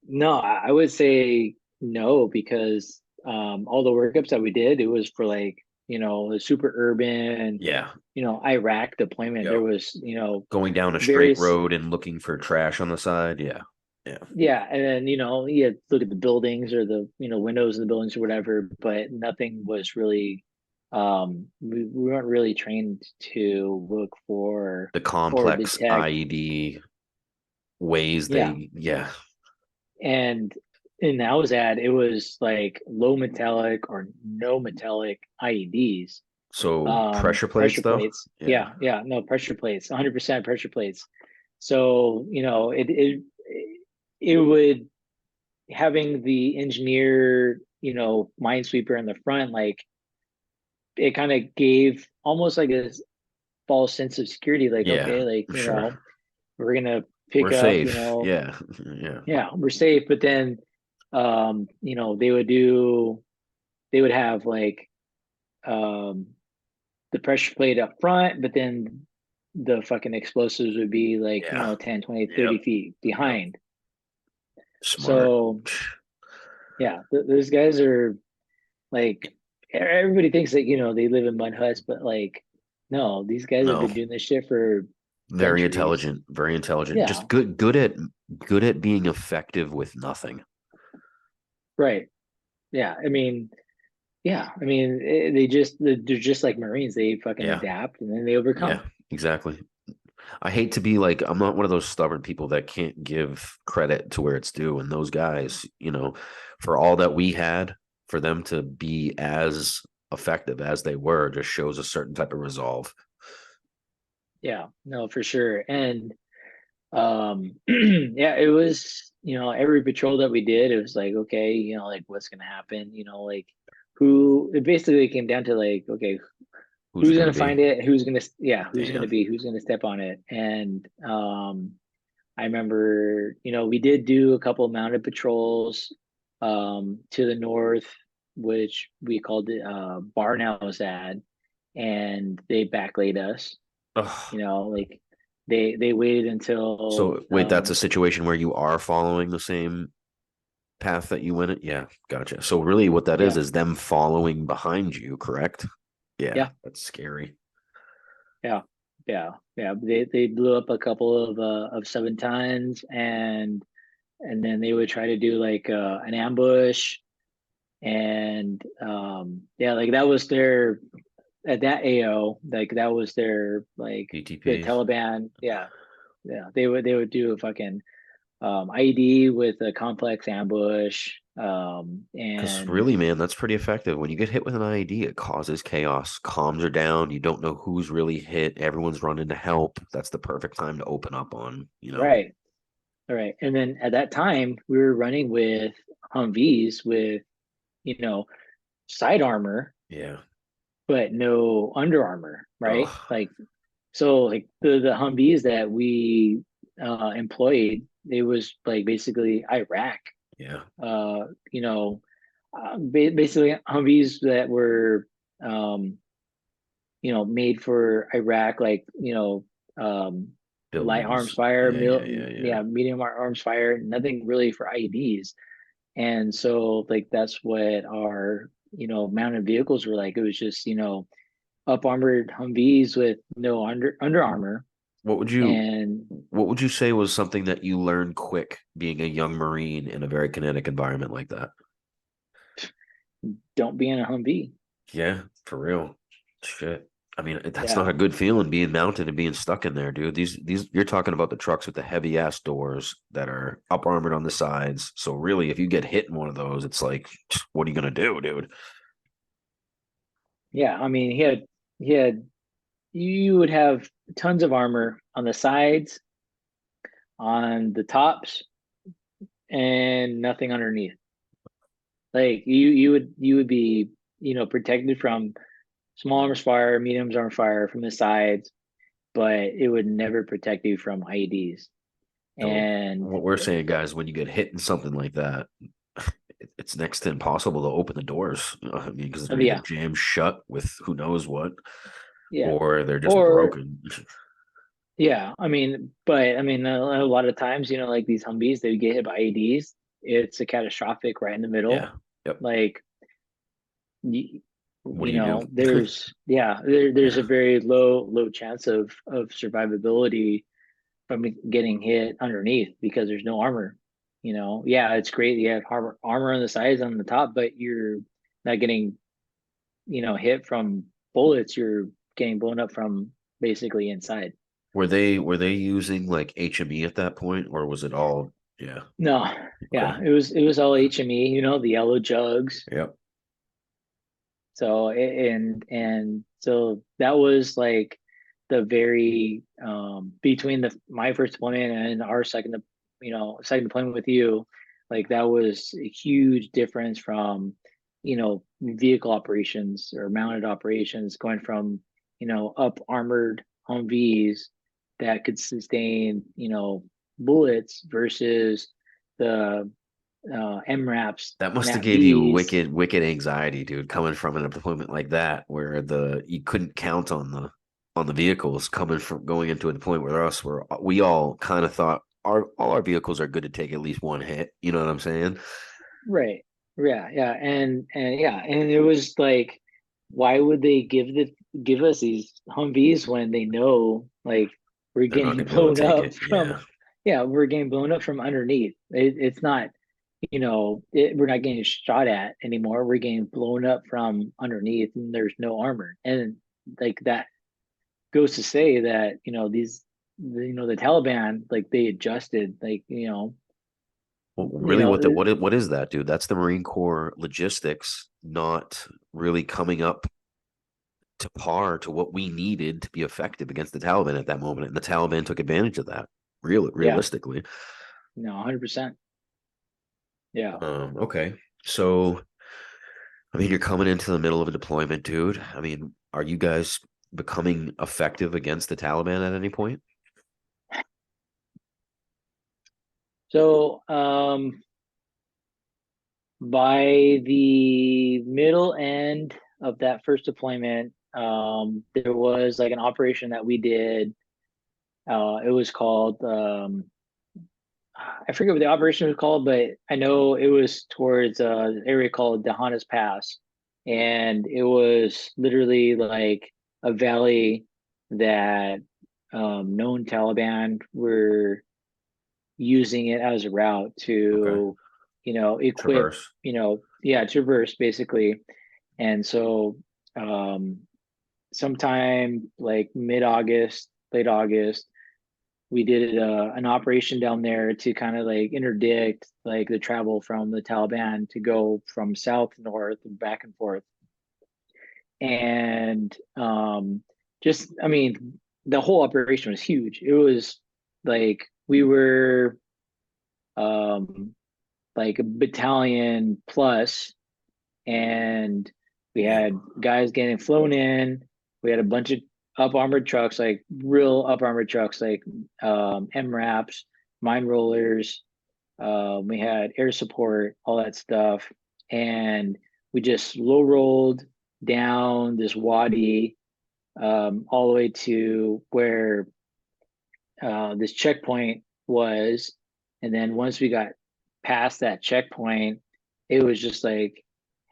Speaker 3: no, I would say no, because all the workups that we did, it was for like, the super urban,
Speaker 2: Yeah.
Speaker 3: Iraq deployment. There
Speaker 2: Yep.
Speaker 3: was,
Speaker 2: Going down a straight
Speaker 3: various,
Speaker 2: road and looking for trash on the side. Yeah. Yeah.
Speaker 3: yeah, and then you had to look at the buildings or the windows of the buildings or whatever, but nothing was really, we weren't really trained to look for
Speaker 2: The
Speaker 3: or
Speaker 2: complex
Speaker 3: detect.
Speaker 2: IED ways
Speaker 3: Yeah,
Speaker 2: yeah.
Speaker 3: and I was at, it was like low metallic or no metallic IEDs,
Speaker 2: So pressure plates
Speaker 3: pressure
Speaker 2: though?
Speaker 3: plates.
Speaker 2: Yeah.
Speaker 3: Yeah, no, pressure plates, 100% pressure plates. So it would, having the engineer, minesweeper in the front, like it kind of gave almost like a false sense of security, like,
Speaker 2: Yeah,
Speaker 3: okay, like,
Speaker 2: for sure.
Speaker 3: we're gonna
Speaker 2: We're
Speaker 3: pick up,
Speaker 2: safe. Yeah. Yeah.
Speaker 3: yeah, we're safe. But then they would have like um the pressure plate up front, but then the fucking explosives would be like,
Speaker 2: Yeah.
Speaker 3: 10, 20,
Speaker 2: Yep.
Speaker 3: 30 feet
Speaker 2: Yep.
Speaker 3: behind.
Speaker 2: Smart.
Speaker 3: So yeah, those guys are like, everybody thinks that, they live in mud huts, but like, no, these guys have
Speaker 2: No.
Speaker 3: been doing this shit for
Speaker 2: Very
Speaker 3: centuries.
Speaker 2: intelligent. Very intelligent.
Speaker 3: Yeah,
Speaker 2: Just good at being effective with nothing.
Speaker 3: right. Yeah. I mean, yeah. I mean, they're just like Marines. They fucking
Speaker 2: Yeah.
Speaker 3: adapt and then they
Speaker 2: Yeah.
Speaker 3: overcome.
Speaker 2: Exactly. I hate to be like, I'm not one of those stubborn people that can't give credit to where it's due. And those guys, for all that we had, for them to be as effective as they were just shows a certain type of resolve.
Speaker 3: Yeah, no, for sure. And yeah, it was, every patrol that we did, it was like, okay, like what's gonna happen, like who, it basically came down to like, okay,
Speaker 2: Who's it
Speaker 3: who's
Speaker 2: going to
Speaker 3: gonna
Speaker 2: be?
Speaker 3: find it,
Speaker 2: Damn.
Speaker 3: who's gonna step on it. And I remember, we did do a couple of mounted patrols to the north, which we called it Barnowzad, and they backlayed us.
Speaker 2: Ugh.
Speaker 3: Like they waited until
Speaker 2: So wait, that's a situation where you are following the same path that you went it? Yeah, gotcha. So really what that
Speaker 3: yeah,
Speaker 2: is them following behind you, correct? Yeah,
Speaker 3: yeah,
Speaker 2: that's scary.
Speaker 3: yeah, yeah. They blew up a couple of 7 tons, and then they would try to do like an ambush. And yeah, like that was their, at that AO, like that was their, like the
Speaker 2: PTPs.
Speaker 3: Taliban. Yeah, yeah, they would do a fucking IED with a complex ambush.
Speaker 2: Because
Speaker 3: And
Speaker 2: really, man, that's pretty effective. When you get hit with an IED, it causes chaos. Comms are down. You don't know who's really hit. Everyone's running to help. That's the perfect time to open up on.
Speaker 3: right, all right. And then at that time, we were running with Humvees with, you know, side armor,
Speaker 2: Yeah.
Speaker 3: but no Under Armour, right?
Speaker 2: Ugh.
Speaker 3: Like, so like the Humvees that we employed, it was like basically Iraq.
Speaker 2: Yeah.
Speaker 3: Uh, you know, basically Humvees that were um, made for Iraq, like, light arms
Speaker 2: Buildings.
Speaker 3: fire,
Speaker 2: Yeah, yeah, yeah, yeah.
Speaker 3: yeah, medium arms fire, nothing really for IEDs. And so like that's what our, mounted vehicles were like. It was just, up armored Humvees with no Under Armour.
Speaker 2: What would you
Speaker 3: And
Speaker 2: what would you say was something that you learned quick being a young Marine in a very kinetic environment like that?
Speaker 3: don't be in a Humvee.
Speaker 2: Yeah, for real. Shit. I mean, that's
Speaker 3: Yeah.
Speaker 2: not a good feeling being mounted and being stuck in there, dude. These you're talking about the trucks with the heavy ass doors that are up armored on the sides. So really, if you get hit in one of those, it's like, what are you gonna do, dude?
Speaker 3: Yeah. I mean, he had, you would have tons of armor on the sides, on the tops, and nothing underneath. Like you would be, protected from small arms fire, medium arms fire from the sides, but it would never protect you from IEDs.
Speaker 2: So
Speaker 3: And
Speaker 2: what we're saying, guys, when you get hit in something like that, it's next to impossible to open the doors. I mean, because they're either
Speaker 3: yeah,
Speaker 2: jammed shut with who knows what,
Speaker 3: yeah.
Speaker 2: or they're just
Speaker 3: Or
Speaker 2: broken.
Speaker 3: yeah, I mean, but I mean, a lot of times, like these Humvees, they get hit by IEDs. It's a catastrophic right in the
Speaker 2: Yeah.
Speaker 3: middle.
Speaker 2: Yep.
Speaker 3: Like, you,
Speaker 2: What do you do?
Speaker 3: there's
Speaker 2: Yeah.
Speaker 3: a very low chance of survivability from getting hit underneath because there's no armor. Yeah, it's great you have armor on the sides on the top, but you're not getting hit from bullets. You're getting blown up from basically inside.
Speaker 2: Were they using like HME at that point, or was it all? Yeah.
Speaker 3: No,
Speaker 2: Okay.
Speaker 3: yeah, it was all HME. The yellow jugs.
Speaker 2: Yep.
Speaker 3: So and so that was like the very between my first deployment and our second deployment with you, like that was a huge difference from vehicle operations or mounted operations going from up armored Humvees that could sustain bullets versus the MRAPs,
Speaker 2: That must have gave you
Speaker 3: NAPBs.
Speaker 2: wicked anxiety, dude, coming from an deployment like that, where you couldn't count on the vehicles coming from going into a deployment where we all kind of thought all our vehicles are good to take at least one hit. You know what I'm saying?
Speaker 3: Right. Yeah, yeah. And yeah, and it was like, why would they give us these Humvees when they know like we're
Speaker 2: They're not
Speaker 3: getting
Speaker 2: gonna be able
Speaker 3: blown
Speaker 2: to take
Speaker 3: up
Speaker 2: it.
Speaker 3: from
Speaker 2: Yeah.
Speaker 3: yeah, we're getting blown up from underneath. It's not, we're not getting shot at anymore. We're getting blown up from underneath and there's no armor. And like that goes to say that, the Taliban, like they adjusted, like,
Speaker 2: Well,
Speaker 3: you
Speaker 2: really,
Speaker 3: know,
Speaker 2: what is that, dude? That's the Marine Corps logistics not really coming up to par to what we needed to be effective against the Taliban at that moment, and the Taliban took advantage of that.
Speaker 3: yeah,
Speaker 2: Realistically.
Speaker 3: no, 100%. Yeah.
Speaker 2: Okay. So, I mean, you're coming into the middle of a deployment, dude. I mean, are you guys becoming effective against the Taliban at any point?
Speaker 3: So, by the middle end of that first deployment, there was like an operation that we did. It was called, I forget what the operation was called, but I know it was towards an area called Dahanas Pass. And it was literally like a valley that known Taliban were using it as a route
Speaker 2: Okay.
Speaker 3: to, equip,
Speaker 2: Traverse.
Speaker 3: yeah, traverse basically. And so, um, sometime like mid-August, late August, we did an operation down there to kind of like interdict like the travel from the Taliban to go from south to north and back and forth. And just, I mean, the whole operation was huge. It was like we were um, like a battalion plus, and we
Speaker 2: Damn.
Speaker 3: had guys getting flown in. We had a bunch of up armored trucks, like real up armored trucks, like MRAPs, mine rollers. We had air support, all that stuff, and we just low rolled down this wadi all the way to where this checkpoint was. And then once we got past that checkpoint, it was just like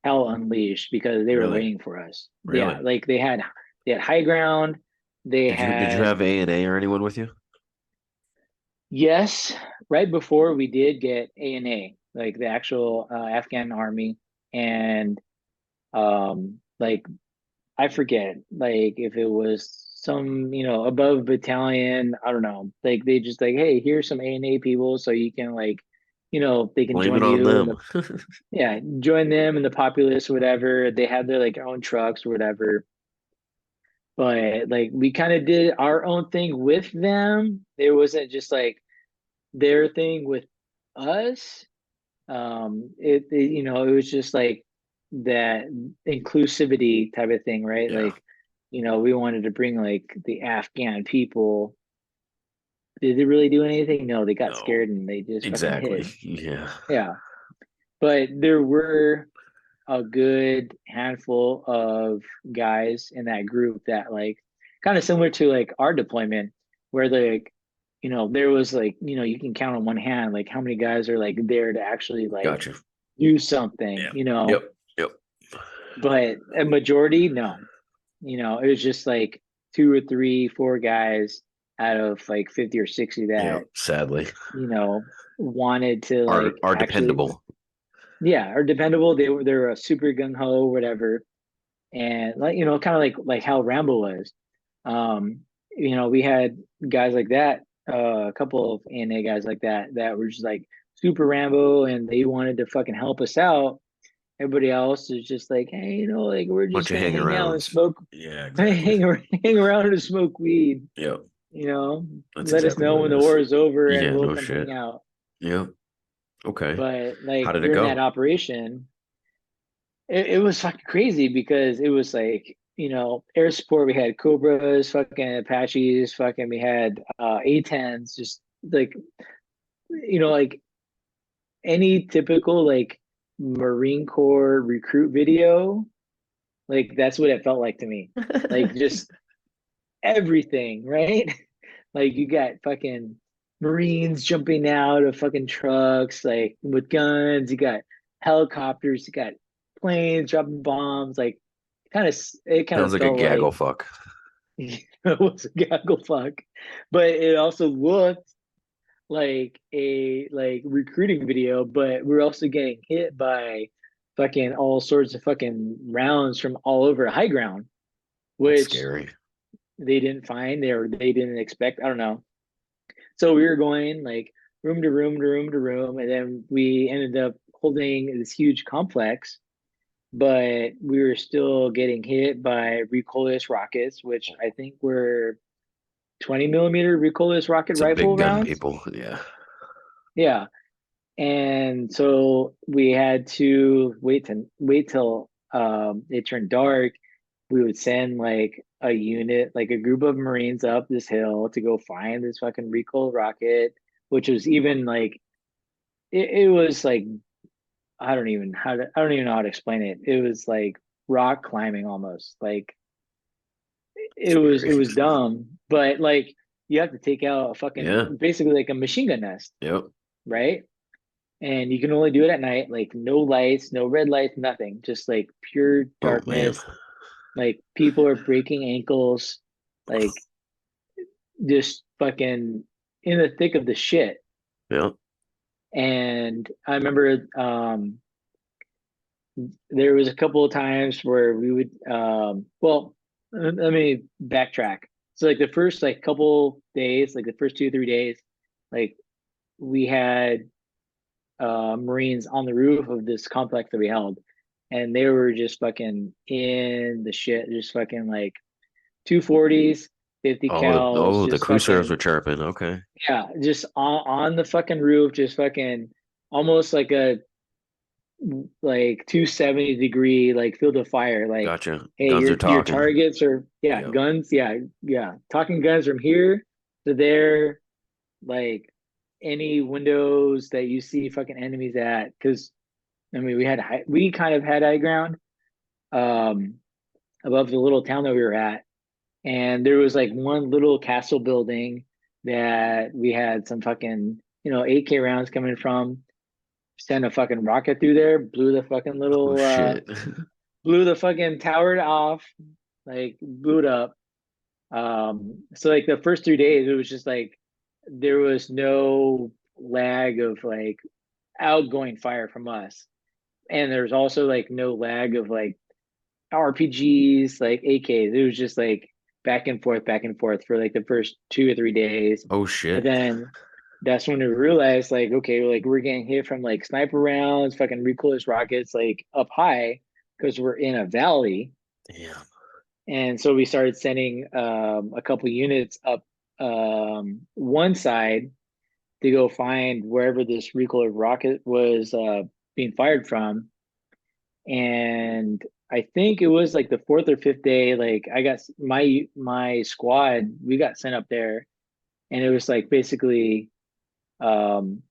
Speaker 3: hell unleashed because they were
Speaker 2: Really?
Speaker 3: waiting for us. Yeah,
Speaker 2: Really?
Speaker 3: like they had high ground. They
Speaker 2: Did you
Speaker 3: had
Speaker 2: have A&A or anyone with you?
Speaker 3: yes, right before we did get ANA, like the actual Afghan army, and like I forget, like if it was some, above battalion, I don't know. Like they just like, hey, here's some ANA people, so you can like, they can
Speaker 2: Blame it
Speaker 3: join
Speaker 2: on
Speaker 3: you and
Speaker 2: them.
Speaker 3: the yeah, join them and the populace or whatever. They had their like own trucks or whatever. But like we kind of did our own thing with them. It wasn't just like their thing with us. It was just like that inclusivity type of thing, right?
Speaker 2: Yeah.
Speaker 3: Like we wanted to bring like the Afghan people. Did they really do anything? No, they got
Speaker 2: No,
Speaker 3: scared and they just fucking
Speaker 2: exactly.
Speaker 3: hid.
Speaker 2: Yeah.
Speaker 3: Yeah. But there were a good handful of guys in that group that like kind of similar to like our deployment where like there was like you can count on one hand like how many guys are like there to actually like
Speaker 2: Gotcha.
Speaker 3: do something,
Speaker 2: Yeah. Yep. Yep.
Speaker 3: but a majority no. It was just like two or three, four guys out of like 50 or 60
Speaker 2: Yep.
Speaker 3: that
Speaker 2: Sadly,
Speaker 3: wanted to like
Speaker 2: are
Speaker 3: actually,
Speaker 2: dependable.
Speaker 3: yeah, are dependable. They were a super gung ho, whatever, and like kind of like how Rambo was. Um, we had guys like that, a couple of ANA guys like that were just like super Rambo, and they wanted to fucking help us out. Everybody else is just like, hey, like we're just
Speaker 2: Bunch of
Speaker 3: gonna
Speaker 2: hang
Speaker 3: hang out and
Speaker 2: arounds.
Speaker 3: smoke,
Speaker 2: Yeah, exactly.
Speaker 3: hang around and smoke weed.
Speaker 2: Yep. That's
Speaker 3: Let us
Speaker 2: exactly
Speaker 3: know
Speaker 2: what
Speaker 3: when
Speaker 2: it
Speaker 3: the
Speaker 2: is.
Speaker 3: war is over and
Speaker 2: Yeah,
Speaker 3: we'll
Speaker 2: no
Speaker 3: come hang
Speaker 2: shit.
Speaker 3: out.
Speaker 2: Yep. Okay.
Speaker 3: But
Speaker 2: How
Speaker 3: like
Speaker 2: did it
Speaker 3: during that
Speaker 2: go?
Speaker 3: operation, it was fucking crazy because it was like, air support, we had Cobras, fucking Apaches, fucking we had A-10s, just like, like any typical like Marine Corps recruit video, like that's what it felt like to me. Like just everything, right? Like you got fucking Marines jumping out of fucking trucks, like with guns. You got helicopters. You got planes dropping bombs. Like, it kind
Speaker 2: Sounds
Speaker 3: of
Speaker 2: like a
Speaker 3: felt
Speaker 2: gaggle
Speaker 3: like
Speaker 2: fuck.
Speaker 3: it was a gaggle fuck, but it also looked like a like recruiting video. But we're also getting hit by fucking all sorts of fucking rounds from all over high ground,
Speaker 2: That's
Speaker 3: which
Speaker 2: scary.
Speaker 3: they didn't find or they didn't expect. I don't know. So we were going like room to room to room to room, and then we ended up holding this huge complex, but we were still getting hit by recoilless rockets, which I think were 20 millimeter recoilless rocket
Speaker 2: Some big
Speaker 3: rifle
Speaker 2: gun
Speaker 3: rounds.
Speaker 2: people. Yeah.
Speaker 3: Yeah. And so we had to wait till it turned dark. We would send like a unit, like a group of Marines up this hill to go find this fucking recoil rocket, which was even like it was like I don't even know how to explain it. It was like rock climbing almost. Like it
Speaker 2: Scary.
Speaker 3: was dumb, but like you have to take out a
Speaker 2: Yeah.
Speaker 3: fucking basically like a machine gun nest,
Speaker 2: Yep.
Speaker 3: right? And you can only do it at night, like no lights, no red lights, nothing, just like pure
Speaker 2: Oh man.
Speaker 3: darkness. Like people are breaking ankles, like just fucking in the thick of the shit.
Speaker 2: Yep.
Speaker 3: And I remember there was a couple of times where we would well, let me backtrack. So like the first like couple days, like the first 2 or 3 days, like we had Marines on the roof of this complex that we held, and they were just fucking in the shit, just fucking like 240s, 50 cals,
Speaker 2: The
Speaker 3: just
Speaker 2: crew serves
Speaker 3: fucking,
Speaker 2: were chirping. Okay.
Speaker 3: yeah, just on the fucking roof, just fucking almost like a like 270-degree like field of fire. Like,
Speaker 2: Gotcha.
Speaker 3: hey,
Speaker 2: Guns are
Speaker 3: your
Speaker 2: talking.
Speaker 3: targets are, yeah,
Speaker 2: Yep.
Speaker 3: guns, yeah, yeah, talking guns from here to there, like any windows that you see fucking enemies at, because I mean we kind of had high ground um above the little town that we were at, and there was like one little castle building that we had some fucking 8K rounds coming from. Sent a fucking rocket through there,
Speaker 2: Oh shit.
Speaker 3: blew the fucking tower off, like blew it up. So like the first 3 days, it was just like there was no lag of like outgoing fire from us, and there's also like no lag of like RPGs, like AKs. It was just like back and forth for like the first 2 or 3 days.
Speaker 2: Oh
Speaker 3: But
Speaker 2: shit.
Speaker 3: then that's when we realized like, okay, like we're getting hit from like sniper rounds, fucking recoilless rockets, like up high because we're in a valley.
Speaker 2: Damn.
Speaker 3: And so we started sending a couple units up one side to go find wherever this recoilless rocket was being fired from. And I think it was like the fourth or fifth day, like I got my squad, we got sent up there, and it was like basically, um,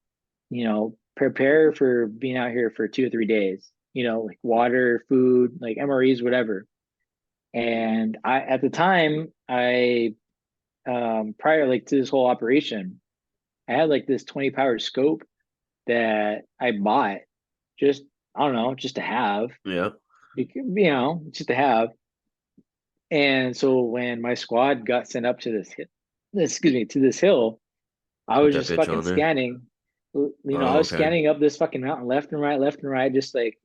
Speaker 3: prepare for being out here for 2 or 3 days, like water, food, like MREs, whatever. And I, at the time, prior like to this whole operation, I had like this 20 power scope that I bought just, I don't know, just to have,
Speaker 2: Yeah.
Speaker 3: just to have. And so when my squad got sent up to excuse me, to this hill, I
Speaker 2: Put
Speaker 3: was
Speaker 2: that
Speaker 3: just
Speaker 2: bitch
Speaker 3: fucking
Speaker 2: on there.
Speaker 3: scanning. I
Speaker 2: Oh,
Speaker 3: was
Speaker 2: okay.
Speaker 3: scanning up this fucking mountain left and right, just like,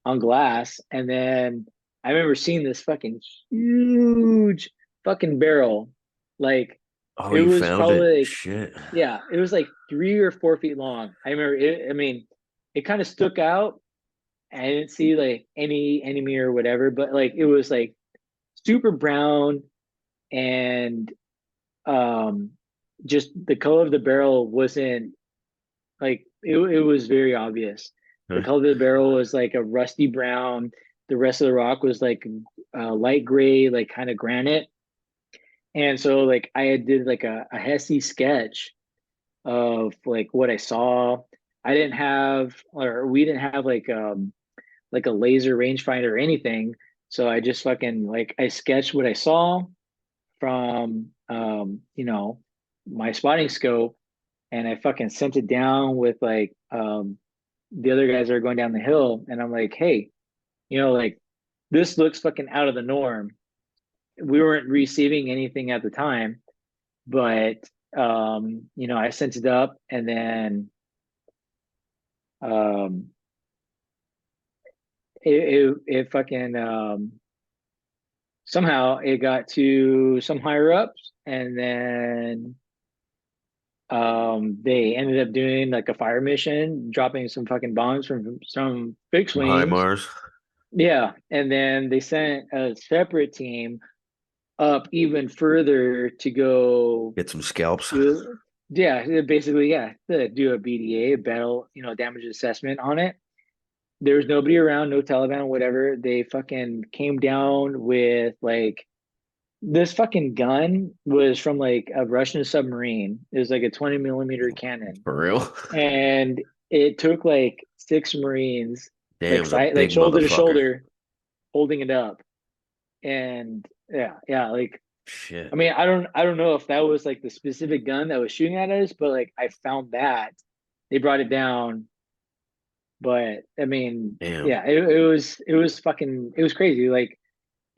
Speaker 3: on glass. And then I remember seeing this fucking huge fucking barrel. Like
Speaker 2: Oh,
Speaker 3: it
Speaker 2: you
Speaker 3: was
Speaker 2: found it.
Speaker 3: probably like,
Speaker 2: Shit.
Speaker 3: yeah, it was like 3 or 4 feet long. I remember it, I mean, it kind of stuck out. I didn't see like any enemy or whatever, but like it was like super brown and um just the color of the barrel wasn't like it was very obvious. The
Speaker 2: Huh.
Speaker 3: color of the barrel was like a rusty brown. The rest of the rock was like light gray, like kind of granite. And so like I did like a Hesse sketch of like what I saw. I didn't have, or we didn't have like a laser rangefinder or anything. So I just fucking like I sketched what I saw from my spotting scope, and I fucking sent it down with like the other guys that are going down the hill, and I'm like, hey, like this looks fucking out of the norm. We weren't receiving anything at the time, but I sent it up, and then um it fucking somehow it got to some higher ups, and then they ended up doing like a fire mission, dropping some fucking bombs from some fixed
Speaker 2: Some high
Speaker 3: wings.
Speaker 2: Mars.
Speaker 3: Yeah, and then they sent a separate team up even further to go
Speaker 2: Get some scalps.
Speaker 3: do, yeah, basically, yeah, to do a BDA, battle, damage assessment on it. There was nobody around, no Taliban, whatever. They fucking came down with like this fucking gun was from like a Russian submarine. It was like a 20 millimeter cannon,
Speaker 2: For real.
Speaker 3: and it took like 6 Marines,
Speaker 2: Damn,
Speaker 3: like
Speaker 2: it's a
Speaker 3: side, like
Speaker 2: big
Speaker 3: shoulder to
Speaker 2: motherfucker.
Speaker 3: shoulder, holding it up. And yeah, like
Speaker 2: Shit.
Speaker 3: I mean, I don't know if that was like the specific gun that was shooting at us, but like I found that they brought it down. But I mean,
Speaker 2: Damn.
Speaker 3: yeah, it was fucking it was crazy. Like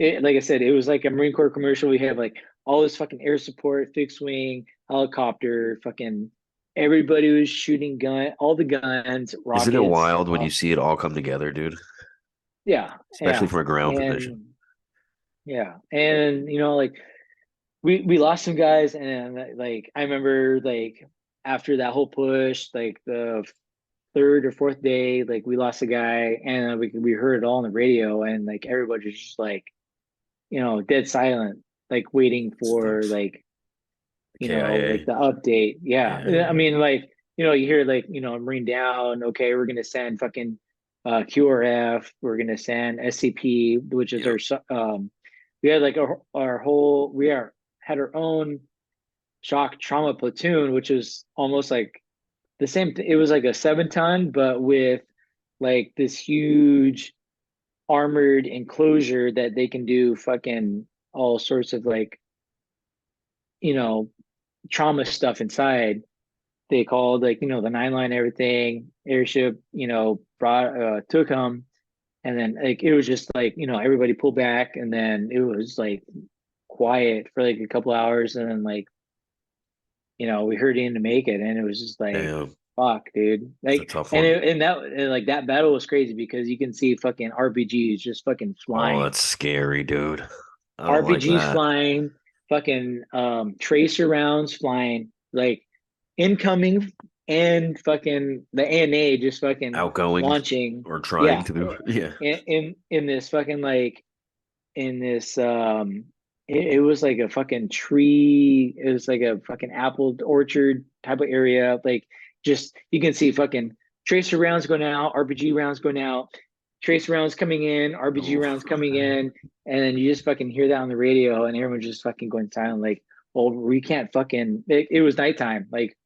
Speaker 3: I said, it was like a Marine Corps commercial. We have like all this fucking air support, fixed wing, helicopter, fucking everybody was shooting all the guns,
Speaker 2: Isn't it
Speaker 3: rockets.
Speaker 2: wild when you see it all come together, dude?
Speaker 3: Yeah,
Speaker 2: Especially
Speaker 3: yeah,
Speaker 2: from a ground position.
Speaker 3: and yeah, and like we lost some guys, and like I remember like after that whole push, like the third or fourth day, like we lost a guy, and we heard it all on the radio, and like everybody was just like dead silent, like waiting for
Speaker 2: Sucks.
Speaker 3: like like
Speaker 2: KIA.
Speaker 3: the update. Yeah,
Speaker 2: Yeah,
Speaker 3: I
Speaker 2: yeah.
Speaker 3: mean, like you hear like Marine down. Okay, we're gonna send fucking QRF. We're gonna send SCP, which is
Speaker 2: Yeah.
Speaker 3: our we had like our whole had our own shock trauma platoon, which is almost like the same. It was like a 7 ton, but with like this huge armored enclosure that they can do fucking all sorts of like you know trauma stuff inside. They called like the 9 line, everything airship, brought took them, and then like it was just like everybody pulled back, and then it was like quiet for like a couple hours, and then like we heard in to make it, and it was just like
Speaker 2: Damn.
Speaker 3: fuck, dude.
Speaker 2: It's a
Speaker 3: Like,
Speaker 2: tough
Speaker 3: and
Speaker 2: one.
Speaker 3: like that battle was crazy because you can see fucking RPGs just fucking
Speaker 2: Oh,
Speaker 3: flying,
Speaker 2: that's scary, dude. I don't like
Speaker 3: RPGs
Speaker 2: that.
Speaker 3: flying, fucking tracer rounds flying, like incoming, and fucking the ANA just fucking
Speaker 2: Outgoing
Speaker 3: launching.
Speaker 2: or trying
Speaker 3: Yeah,
Speaker 2: to do. Yeah.
Speaker 3: in this fucking like in this it was like a fucking tree. It was like a fucking apple orchard type of area. Like just you can see fucking tracer rounds going out, RPG rounds going out. tracer rounds coming in, RPG
Speaker 2: Oh,
Speaker 3: rounds coming in, and then you just fucking hear that on the radio, and everyone's just fucking going silent. Like, well, we can't fucking. It was nighttime. Like,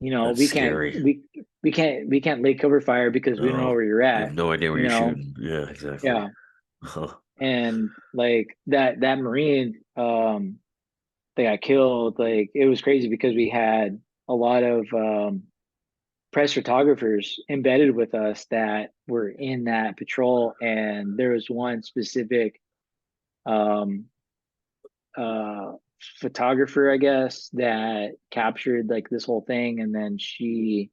Speaker 2: that's
Speaker 3: we can't
Speaker 2: scary.
Speaker 3: we can't lay cover fire because we don't know
Speaker 2: No,
Speaker 3: where you're
Speaker 2: you have
Speaker 3: at.
Speaker 2: no idea where
Speaker 3: You
Speaker 2: you're
Speaker 3: know,
Speaker 2: shooting. Yeah, exactly.
Speaker 3: yeah.
Speaker 2: Huh.
Speaker 3: And like that Marine, they got killed. Like it was crazy because we had a lot of press photographers embedded with us that were in that patrol, and there was one specific um uh photographer, I guess, that captured like this whole thing, and then she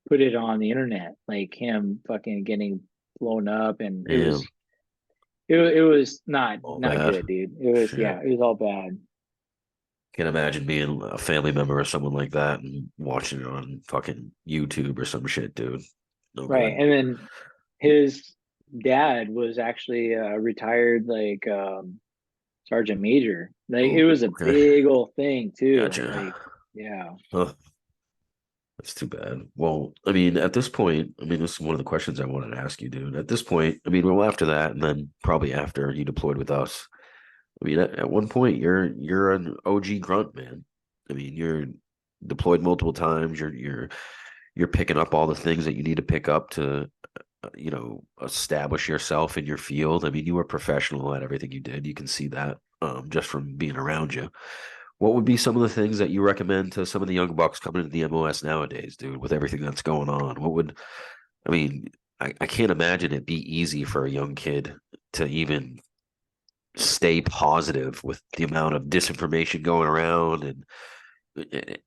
Speaker 3: put it on the internet, like him fucking getting blown up, and
Speaker 2: Damn,
Speaker 3: it was
Speaker 2: all
Speaker 3: not
Speaker 2: bad.
Speaker 3: good, dude. It was,
Speaker 2: Shit.
Speaker 3: yeah, it was all bad.
Speaker 2: Can't imagine being a family member of someone like that and watching it on fucking YouTube or some shit, dude. No
Speaker 3: Right.
Speaker 2: good.
Speaker 3: And then his dad was actually a retired like sergeant major. Like it
Speaker 2: Oh,
Speaker 3: was a
Speaker 2: okay.
Speaker 3: big old thing too.
Speaker 2: Gotcha.
Speaker 3: Like, yeah.
Speaker 2: Huh. That's too bad. Well, I mean, at this point, I mean, this is one of the questions I wanted to ask you, dude. At this point, I mean, well, after that, and then probably after you deployed with us, I mean, at one point, you're an OG grunt, man. I mean, you're deployed multiple times. You're picking up all the things that you need to pick up to, establish yourself in your field. I mean, you were professional at everything you did. You can see that just from being around you. What would be some of the things that you recommend to some of the young bucks coming into the MOS nowadays, dude, with everything that's going on? I mean, I can't imagine it be easy for a young kid to even stay positive with the amount of disinformation going around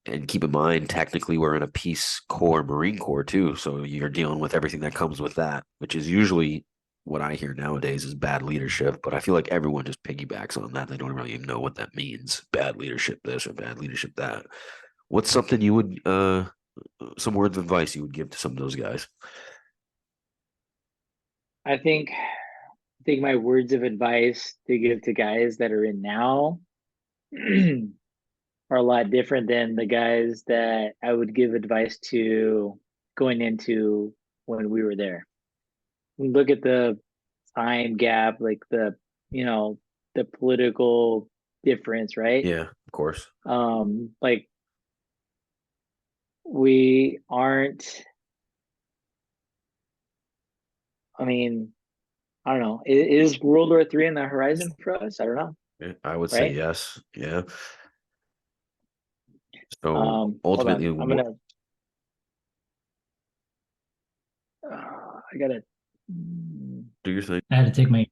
Speaker 2: and keep in mind technically we're in a Peace Corps Marine Corps too, so you're dealing with everything that comes with that, which is usually what I hear nowadays is bad leadership, but I feel like everyone just piggybacks on that. They don't really even know what that means. Bad leadership this or bad leadership that. What's something you would some words of advice you would give to some of those guys?
Speaker 3: I think my words of advice to give to guys that are in now are a lot different than the guys that I would give advice to going into when we were there. We look at the time gap, like you know, the political difference, right?
Speaker 2: Yeah, of course.
Speaker 3: Like we aren't, I mean, I don't know. Is World War III on the horizon for us? I don't know,
Speaker 2: Yeah, I would say
Speaker 3: right?
Speaker 2: yes. Yeah. So
Speaker 3: Hold
Speaker 2: ultimately,
Speaker 3: on. I'm
Speaker 2: what
Speaker 3: gonna, I gotta,
Speaker 2: do you think?
Speaker 4: I had to take my.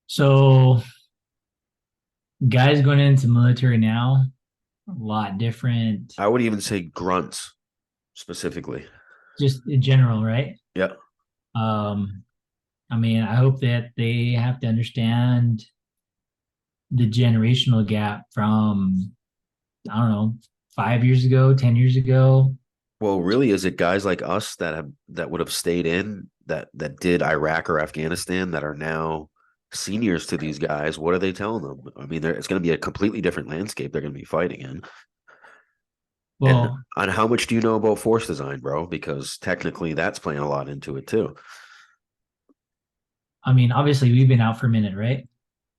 Speaker 4: So guys going into military now, a lot different,
Speaker 2: I would even say grunts specifically.
Speaker 4: just in general, right?
Speaker 2: Yeah.
Speaker 4: Um, I mean, I hope that they have to understand the generational gap from, I don't know, 5 years ago, 10 years ago.
Speaker 2: Well, really, is it guys like us that would have stayed in that did Iraq or Afghanistan that are now seniors to these guys? What are they telling them? I mean, it's going to be a completely different landscape they're going to be fighting in. And
Speaker 4: Well,
Speaker 2: on how much do you know about force design, bro? Because technically, that's playing a lot into it too.
Speaker 4: I mean, obviously we've been out for a minute, right?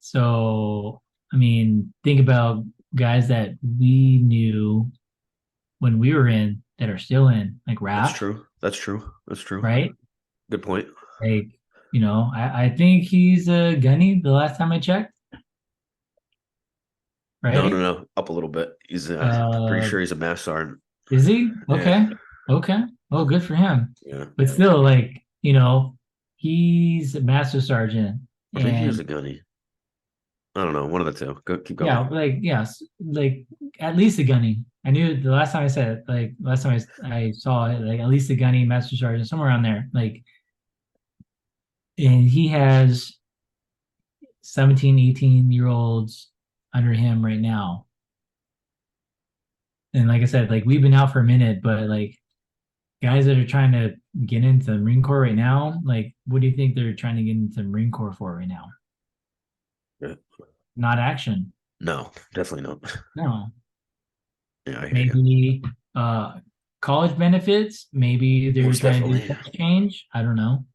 Speaker 4: So, I mean, think about guys that we knew when we were in that are still in, like
Speaker 2: That's
Speaker 4: Raph,
Speaker 2: true. That's true. That's true.
Speaker 4: right?
Speaker 2: Good point.
Speaker 4: Like, I think he's a gunny the last time I checked,
Speaker 2: No, no,
Speaker 4: right?
Speaker 2: no. Up a little bit. He's pretty
Speaker 4: Uh,
Speaker 2: sure he's a mass sergeant.
Speaker 4: is he?
Speaker 2: Yeah.
Speaker 4: Okay. Okay. Oh, good for him.
Speaker 2: Yeah.
Speaker 4: But still, like, he's a master sergeant.
Speaker 2: Or maybe he was a
Speaker 4: And
Speaker 2: gunny. I don't know. One of the two. Go, keep
Speaker 4: yeah,
Speaker 2: going.
Speaker 4: like, yes, like at least a gunny. I knew the last time I said it, like last time I saw it, like at least a gunny, master sergeant, somewhere around there. Like, and he has 17, 18-year olds under him right now. And like I said, like we've been out for a minute, but like guys that are trying to get into the Marine Corps right now, like what do you think they're trying to get into the Marine Corps for right now?
Speaker 2: Yeah.
Speaker 4: Not action.
Speaker 2: No, definitely not.
Speaker 4: No.
Speaker 2: Yeah, I hear you.
Speaker 4: Maybe uh college benefits. Maybe they're
Speaker 2: Most
Speaker 4: trying to do
Speaker 2: definitely.
Speaker 4: that change. I don't know.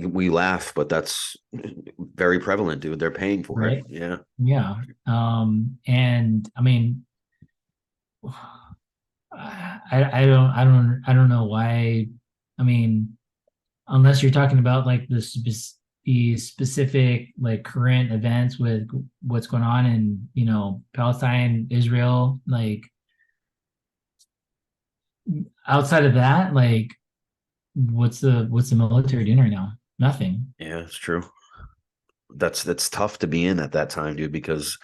Speaker 2: We laugh, but that's very prevalent, dude. They're paying for it.
Speaker 4: Right.
Speaker 2: Yeah.
Speaker 4: Yeah. And I mean, I don't know why. I mean, unless you're talking about like the specific like current events with what's going on in, you know, Palestine, Israel, like outside of that, like what's the military doing right now? Nothing.
Speaker 2: Yeah, it's true. That's tough to be in at that time, dude, because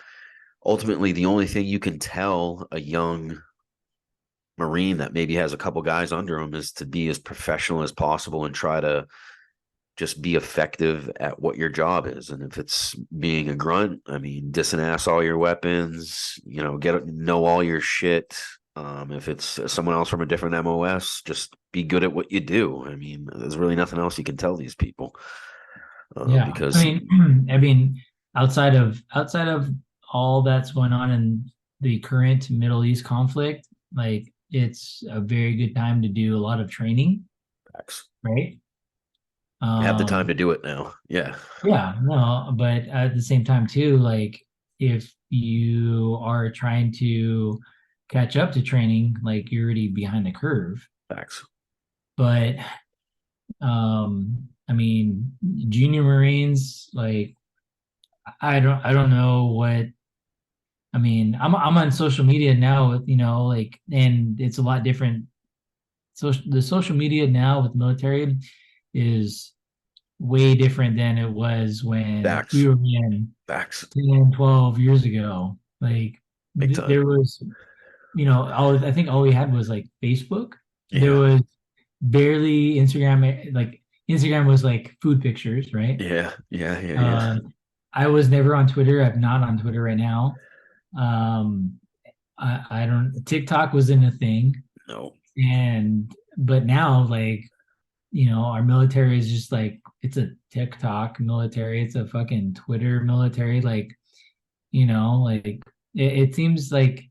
Speaker 2: ultimately the only thing you can tell a young Marine that maybe has a couple guys under him is to be as professional as possible and try to just be effective at what your job is. And if it's being a grunt, I mean, disass all your weapons, you know, know all your shit. If it's someone else from a different MOS, just be good at what you do. I mean, there's really nothing else you can tell these people.
Speaker 4: Yeah.
Speaker 2: Because
Speaker 4: I mean, outside of all that's going on in the current Middle East conflict, like it's a very good time to do a lot of training,
Speaker 2: facts.
Speaker 4: right?
Speaker 2: You have the time to do it now. Yeah.
Speaker 4: Yeah, no, but at the same time too, like if you are trying to catch up to training, like you're already behind the curve.
Speaker 2: Facts.
Speaker 4: But I mean, junior Marines, like I don't know what I mean, I'm on social media now, you know, like and it's a lot different. So the social media now with the military is way different than it was when
Speaker 2: Facts.
Speaker 4: we were in
Speaker 2: Facts.
Speaker 4: 10, 12 years ago. Like
Speaker 2: Big time.
Speaker 4: there was, you know, I think all we had was like Facebook. There
Speaker 2: Yeah.
Speaker 4: was barely Instagram. Like Instagram was like food pictures, right?
Speaker 2: Yeah. Yeah.
Speaker 4: I was never on Twitter. I'm not on Twitter right now. Um, I don't. TikTok wasn't a thing,
Speaker 2: No.
Speaker 4: and but now like you know our military is just like it's a TikTok military. It's a fucking Twitter military. Like you know, like it seems like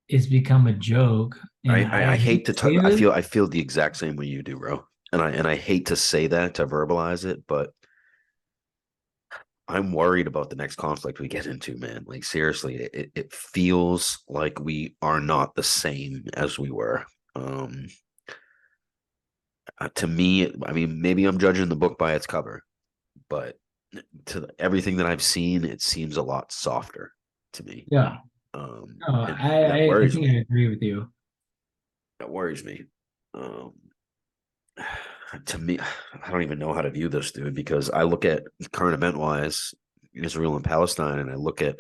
Speaker 4: it's become a joke. And
Speaker 2: I
Speaker 4: I
Speaker 2: hate
Speaker 4: hate
Speaker 2: to
Speaker 4: to say
Speaker 2: talk.
Speaker 4: this.
Speaker 2: I feel the exact same way you do, bro. And I hate to say that to verbalize it, but I'm worried about the next conflict we get into, man. Like seriously, it feels like we are not the same as we were. Um, to me, I mean, maybe I'm judging the book by its cover, but everything that I've seen, it seems a lot softer to me.
Speaker 4: Yeah. No,
Speaker 2: And that
Speaker 4: I
Speaker 2: worries
Speaker 4: think
Speaker 2: me.
Speaker 4: I agree with you.
Speaker 2: That worries me. Um, to me, I don't even know how to view this, dude, because I look at current event wise Israel and Palestine, and I look at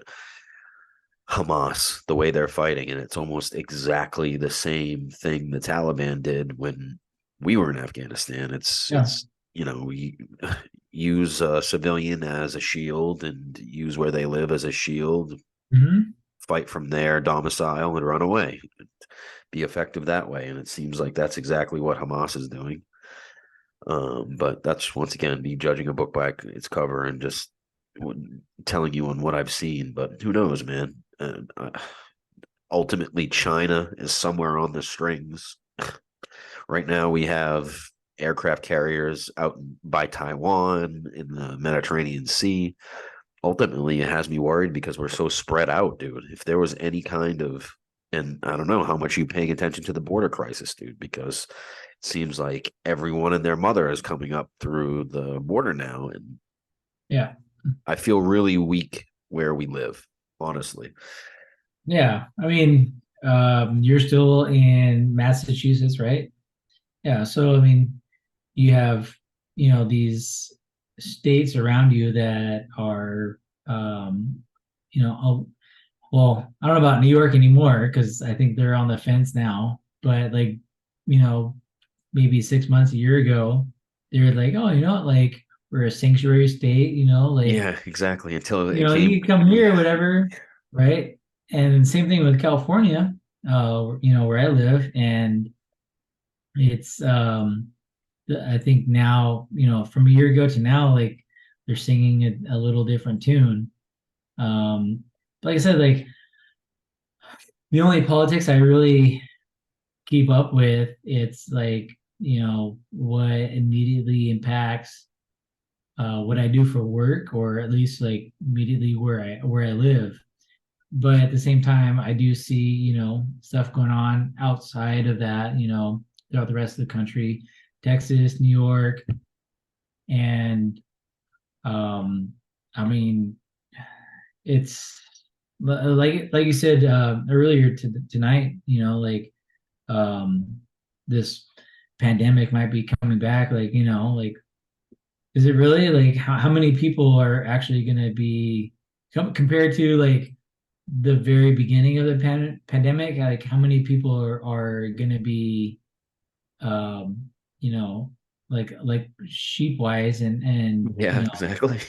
Speaker 2: Hamas, the way they're fighting, and it's almost exactly the same thing the Taliban did when we were in Afghanistan.
Speaker 4: Yeah.
Speaker 2: It's you know we use a civilian as a shield and use where they live as a shield,
Speaker 4: Hmm.
Speaker 2: fight from their domicile and run away, be effective that way. And it seems like that's exactly what Hamas is doing. But that's once again me judging a book by its cover and just telling you on what I've seen. But who knows, man? And ultimately, China is somewhere on the strings. Right now, we have aircraft carriers out by Taiwan in the Mediterranean Sea. Ultimately, it has me worried because we're so spread out, dude. If there was any kind of, and I don't know how much you paying attention to the border crisis, dude, because it seems like everyone and their mother is coming up through the border now, and
Speaker 4: Yeah.
Speaker 2: I feel really weak where we live, honestly.
Speaker 4: Yeah. I mean, you're still in Massachusetts, right? Yeah. So, I mean, you have, you know, these states around you that are, you know, well, I don't know about New York anymore because I think they're on the fence now. But like, you know, maybe 6 months, a year ago, they were like, oh, you know, like we're a sanctuary state, you know, like,
Speaker 2: Yeah, exactly. Until
Speaker 4: you
Speaker 2: it
Speaker 4: know,
Speaker 2: came,
Speaker 4: you can come here, whatever, right? And same thing with California, you know, where I live, and it's I think now, you know, from a year ago to now, like they're singing a little different tune. Like I said, like the only politics I really keep up with. It's like, what immediately impacts what I do for work, or at least like immediately where I live. But at the same time, I do see, stuff going on outside of that, throughout the rest of the country, Texas, New York, and I mean, it's like you said earlier tonight, like this pandemic might be coming back, like, like, is it really, like, how many people are actually going to be compared to like the very beginning of the pandemic, like how many people are going to be um like sheep wise, and
Speaker 2: Yeah, exactly.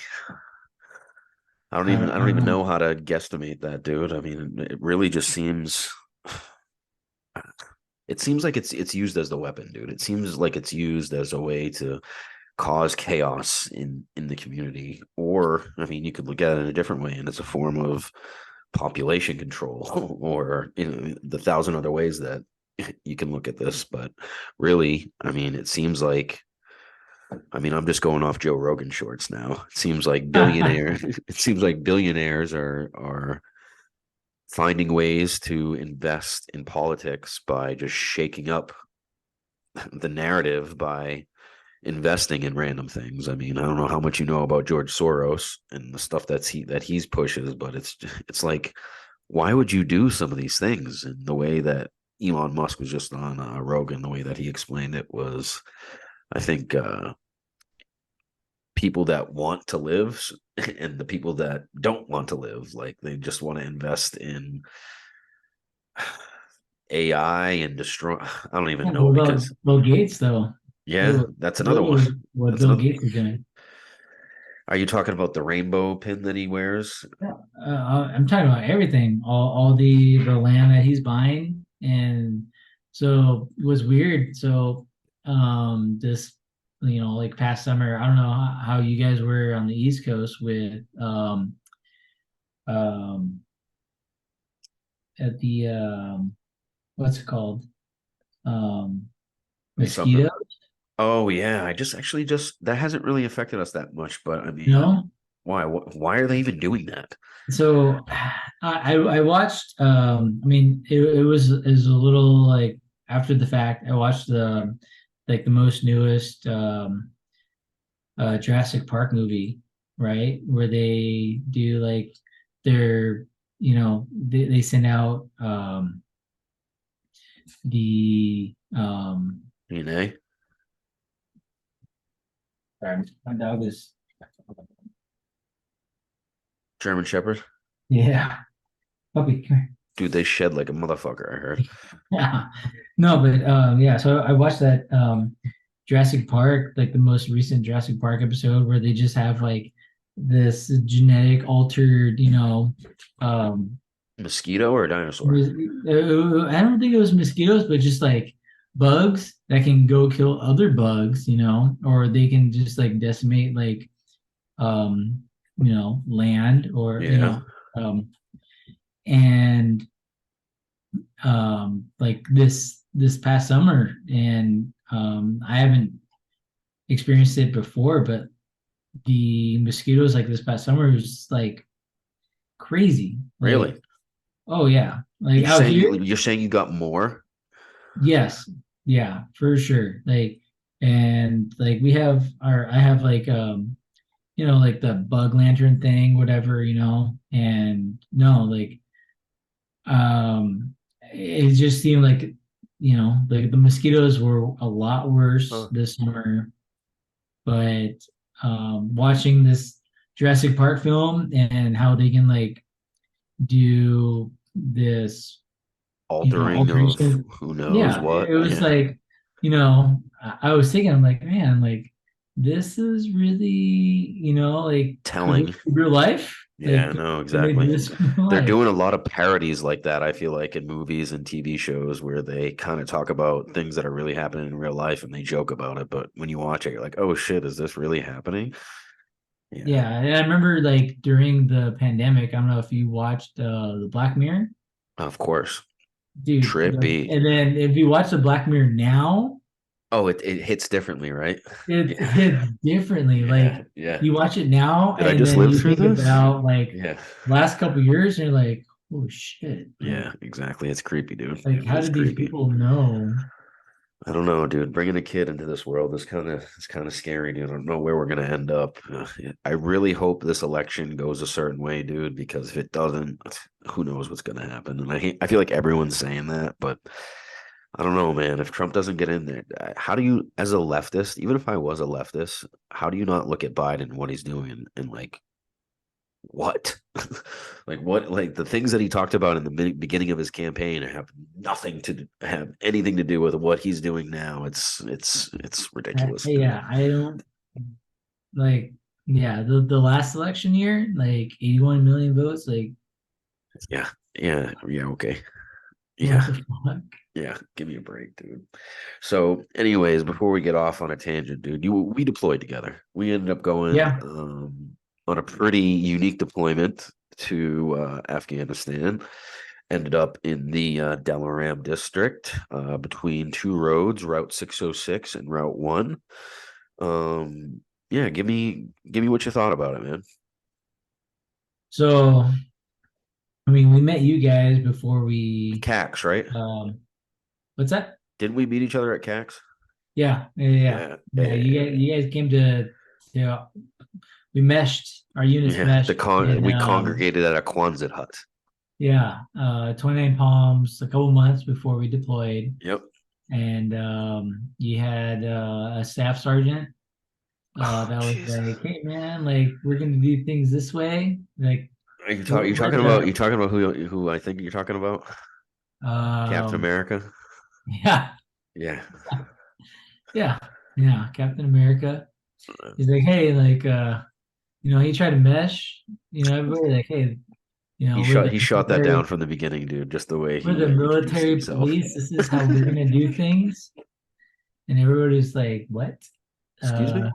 Speaker 2: I don't
Speaker 4: I don't
Speaker 2: even
Speaker 4: know.
Speaker 2: know how to guesstimate that, dude. I mean, it really just seems it seems like it's used as the weapon, dude. It seems like it's used as a way to cause chaos in the community. Or, I mean, you could look at it in a different way, and it's a form of population control, or the thousand other ways that you can look at this. But really, I mean, it seems like, I mean, I'm just going off Joe Rogan shorts now. It seems like it seems like billionaires are finding ways to invest in politics by just shaking up the narrative by investing in random things. I mean, I don't know how much you know about George Soros and the stuff that he's pushes, but it's like, why would you do some of these things? And the way that Elon Musk was just on Rogan, the way that he explained it was, I think, people that want to live and the people that don't want to live, like they just want to invest in AI and destroy. I don't even
Speaker 4: Yeah,
Speaker 2: know,
Speaker 4: what about
Speaker 2: because
Speaker 4: Bill Gates though?
Speaker 2: yeah,
Speaker 4: Look,
Speaker 2: that's another one.
Speaker 4: look what
Speaker 2: That's
Speaker 4: Bill
Speaker 2: another.
Speaker 4: Gates is doing.
Speaker 2: Are you talking about the rainbow pin that he wears?
Speaker 4: Yeah. I'm talking about everything, all the land that he's buying, and so it was weird. So, this, like past summer, I don't know how you guys were on the East Coast with um at the what's it called, um
Speaker 2: Something.
Speaker 4: mosquito,
Speaker 2: Oh yeah, I just actually just that hasn't really affected us that much, but I
Speaker 4: you
Speaker 2: mean,
Speaker 4: know.
Speaker 2: why? Why are they even doing that?
Speaker 4: So I watched, I mean, it was a little like after the fact. I watched the most newest Jurassic Park movie, right? Where they do like their, they send out the
Speaker 2: DNA,
Speaker 4: sorry, my dog is,
Speaker 2: German Shepherd,
Speaker 4: yeah, puppy, come here.
Speaker 2: dude, they shed like a motherfucker. I heard.
Speaker 4: Yeah. No, but yeah, so I watched that Jurassic Park, like the most recent Jurassic Park episode where they just have like this genetic altered, um
Speaker 2: Mosquito or a dinosaur?
Speaker 4: was- I don't think it was mosquitoes, but just like bugs that can go kill other bugs, or they can just like decimate like land, or
Speaker 2: Yeah,
Speaker 4: um and like this past summer, and I haven't experienced it before, but the mosquitoes like this past summer was like crazy.
Speaker 2: really?
Speaker 4: Like, oh yeah, like
Speaker 2: You
Speaker 4: out
Speaker 2: saying
Speaker 4: here,
Speaker 2: you're saying you got more?
Speaker 4: yes, yeah, for sure. Like, and like I have like like the bug lantern thing, whatever, and no, like it just seemed like, like the mosquitoes were a lot worse
Speaker 2: Huh.
Speaker 4: this summer. But watching this Jurassic Park film and how they can like do this,
Speaker 2: Altering of
Speaker 4: alteration.
Speaker 2: who knows
Speaker 4: Yeah,
Speaker 2: what?
Speaker 4: it was
Speaker 2: Yeah,
Speaker 4: like, I was thinking, I'm like, man, like this is really, like could this
Speaker 2: telling.
Speaker 4: be real life?
Speaker 2: Yeah,
Speaker 4: Like,
Speaker 2: no,
Speaker 4: can they do
Speaker 2: exactly.
Speaker 4: this in real
Speaker 2: They're
Speaker 4: life?
Speaker 2: doing a lot of parodies like that, I feel like, in movies and TV shows where they kind of talk about things that are really happening in real life and they joke about it. But when you watch it, you're like, oh shit, is this really happening? Yeah,
Speaker 4: Yeah, and I remember like during the pandemic, I don't know if you watched the Black Mirror.
Speaker 2: of course.
Speaker 4: dude.
Speaker 2: Trippy.
Speaker 4: And then if you watch the Black Mirror now,
Speaker 2: Oh, it hits differently, right?
Speaker 4: it
Speaker 2: Yeah.
Speaker 4: hits differently.
Speaker 2: Yeah.
Speaker 4: Like
Speaker 2: Yeah.
Speaker 4: you watch it now,
Speaker 2: Did I
Speaker 4: and
Speaker 2: just
Speaker 4: then
Speaker 2: live
Speaker 4: you
Speaker 2: through
Speaker 4: think
Speaker 2: this?
Speaker 4: about like
Speaker 2: Yeah.
Speaker 4: last couple years, and you're like, oh shit,
Speaker 2: Yeah, exactly. It's creepy, dude.
Speaker 4: like how
Speaker 2: It's
Speaker 4: did these
Speaker 2: creepy.
Speaker 4: people know?
Speaker 2: I don't know, dude. Bringing a kid into this world is kind of scary, dude. I don't know where we're gonna end up. I really hope this election goes a certain way, dude, because if it doesn't, who knows what's gonna happen. And I feel like everyone's saying that, but I don't know, man. If Trump doesn't get in there, how do you, as a leftist, even if I was a leftist, how do you not look at Biden and what he's doing and like what? Like what? Like the things that he talked about in the beginning of his campaign have nothing to have anything to do with what he's doing now. It's ridiculous.
Speaker 4: Yeah, I don't like. Yeah, the last election year, like 81 million votes. Like,
Speaker 2: Yeah, yeah. Okay,
Speaker 4: what
Speaker 2: yeah,
Speaker 4: the fuck?
Speaker 2: yeah. Give me a break, dude. So, anyways, before we get off on a tangent, dude, we deployed together. We ended up going
Speaker 4: Yeah.
Speaker 2: on a pretty unique deployment to Afghanistan. Ended up in the Delaram district between two roads, Route 606 and Route 1. Yeah, give me what you thought about it, man.
Speaker 4: So, I mean, we met you guys before we.
Speaker 2: CAX, right?
Speaker 4: What's that?
Speaker 2: Didn't we meet each other at CAX?
Speaker 4: Yeah, yeah, yeah.
Speaker 2: Yeah,
Speaker 4: Yeah, you guys came to. We meshed our units
Speaker 2: yeah.
Speaker 4: meshed.
Speaker 2: We congregated at a Quonset hut.
Speaker 4: Yeah, 29 Palms a couple months before we deployed.
Speaker 2: Yep.
Speaker 4: And you had a staff sergeant that was
Speaker 2: Jeez.
Speaker 4: like, "Hey man, like we're gonna do things this way." Like,
Speaker 2: You talking about who I think you're talking about? Captain
Speaker 4: um,
Speaker 2: America.
Speaker 4: yeah,
Speaker 2: Yeah.
Speaker 4: yeah, yeah, Captain America. He's like, "Hey, like, he tried to mesh, everybody like, hey,
Speaker 2: He shot that down from the beginning, dude. Just the way he
Speaker 4: we're the
Speaker 2: introduced
Speaker 4: military
Speaker 2: himself.
Speaker 4: police. This is how we're gonna do things." And everybody's like, "What?
Speaker 2: Excuse me?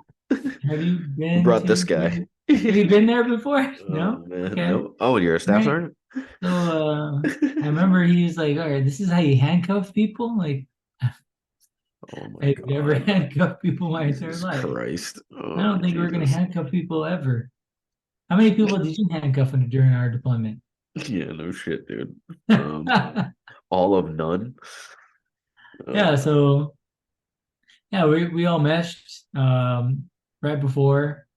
Speaker 4: Have you
Speaker 2: Who
Speaker 4: been
Speaker 2: brought
Speaker 4: to?
Speaker 2: this guy?
Speaker 4: Have you been there before? No?
Speaker 2: Oh man,
Speaker 4: Okay.
Speaker 2: no. Oh, you're a staff
Speaker 4: Right.
Speaker 2: sergeant?
Speaker 4: So I remember he was like, all right, this is how you handcuff people? Like,
Speaker 2: Oh my
Speaker 4: I've never
Speaker 2: god.
Speaker 4: handcuffed people my entire
Speaker 2: Jesus
Speaker 4: life.
Speaker 2: Christ.
Speaker 4: I
Speaker 2: Oh
Speaker 4: don't think we're gonna
Speaker 2: Jesus.
Speaker 4: handcuff people ever. How many people did you handcuff during our deployment?
Speaker 2: Yeah, no shit, dude. All of none.
Speaker 4: Yeah, so yeah, we all meshed right before.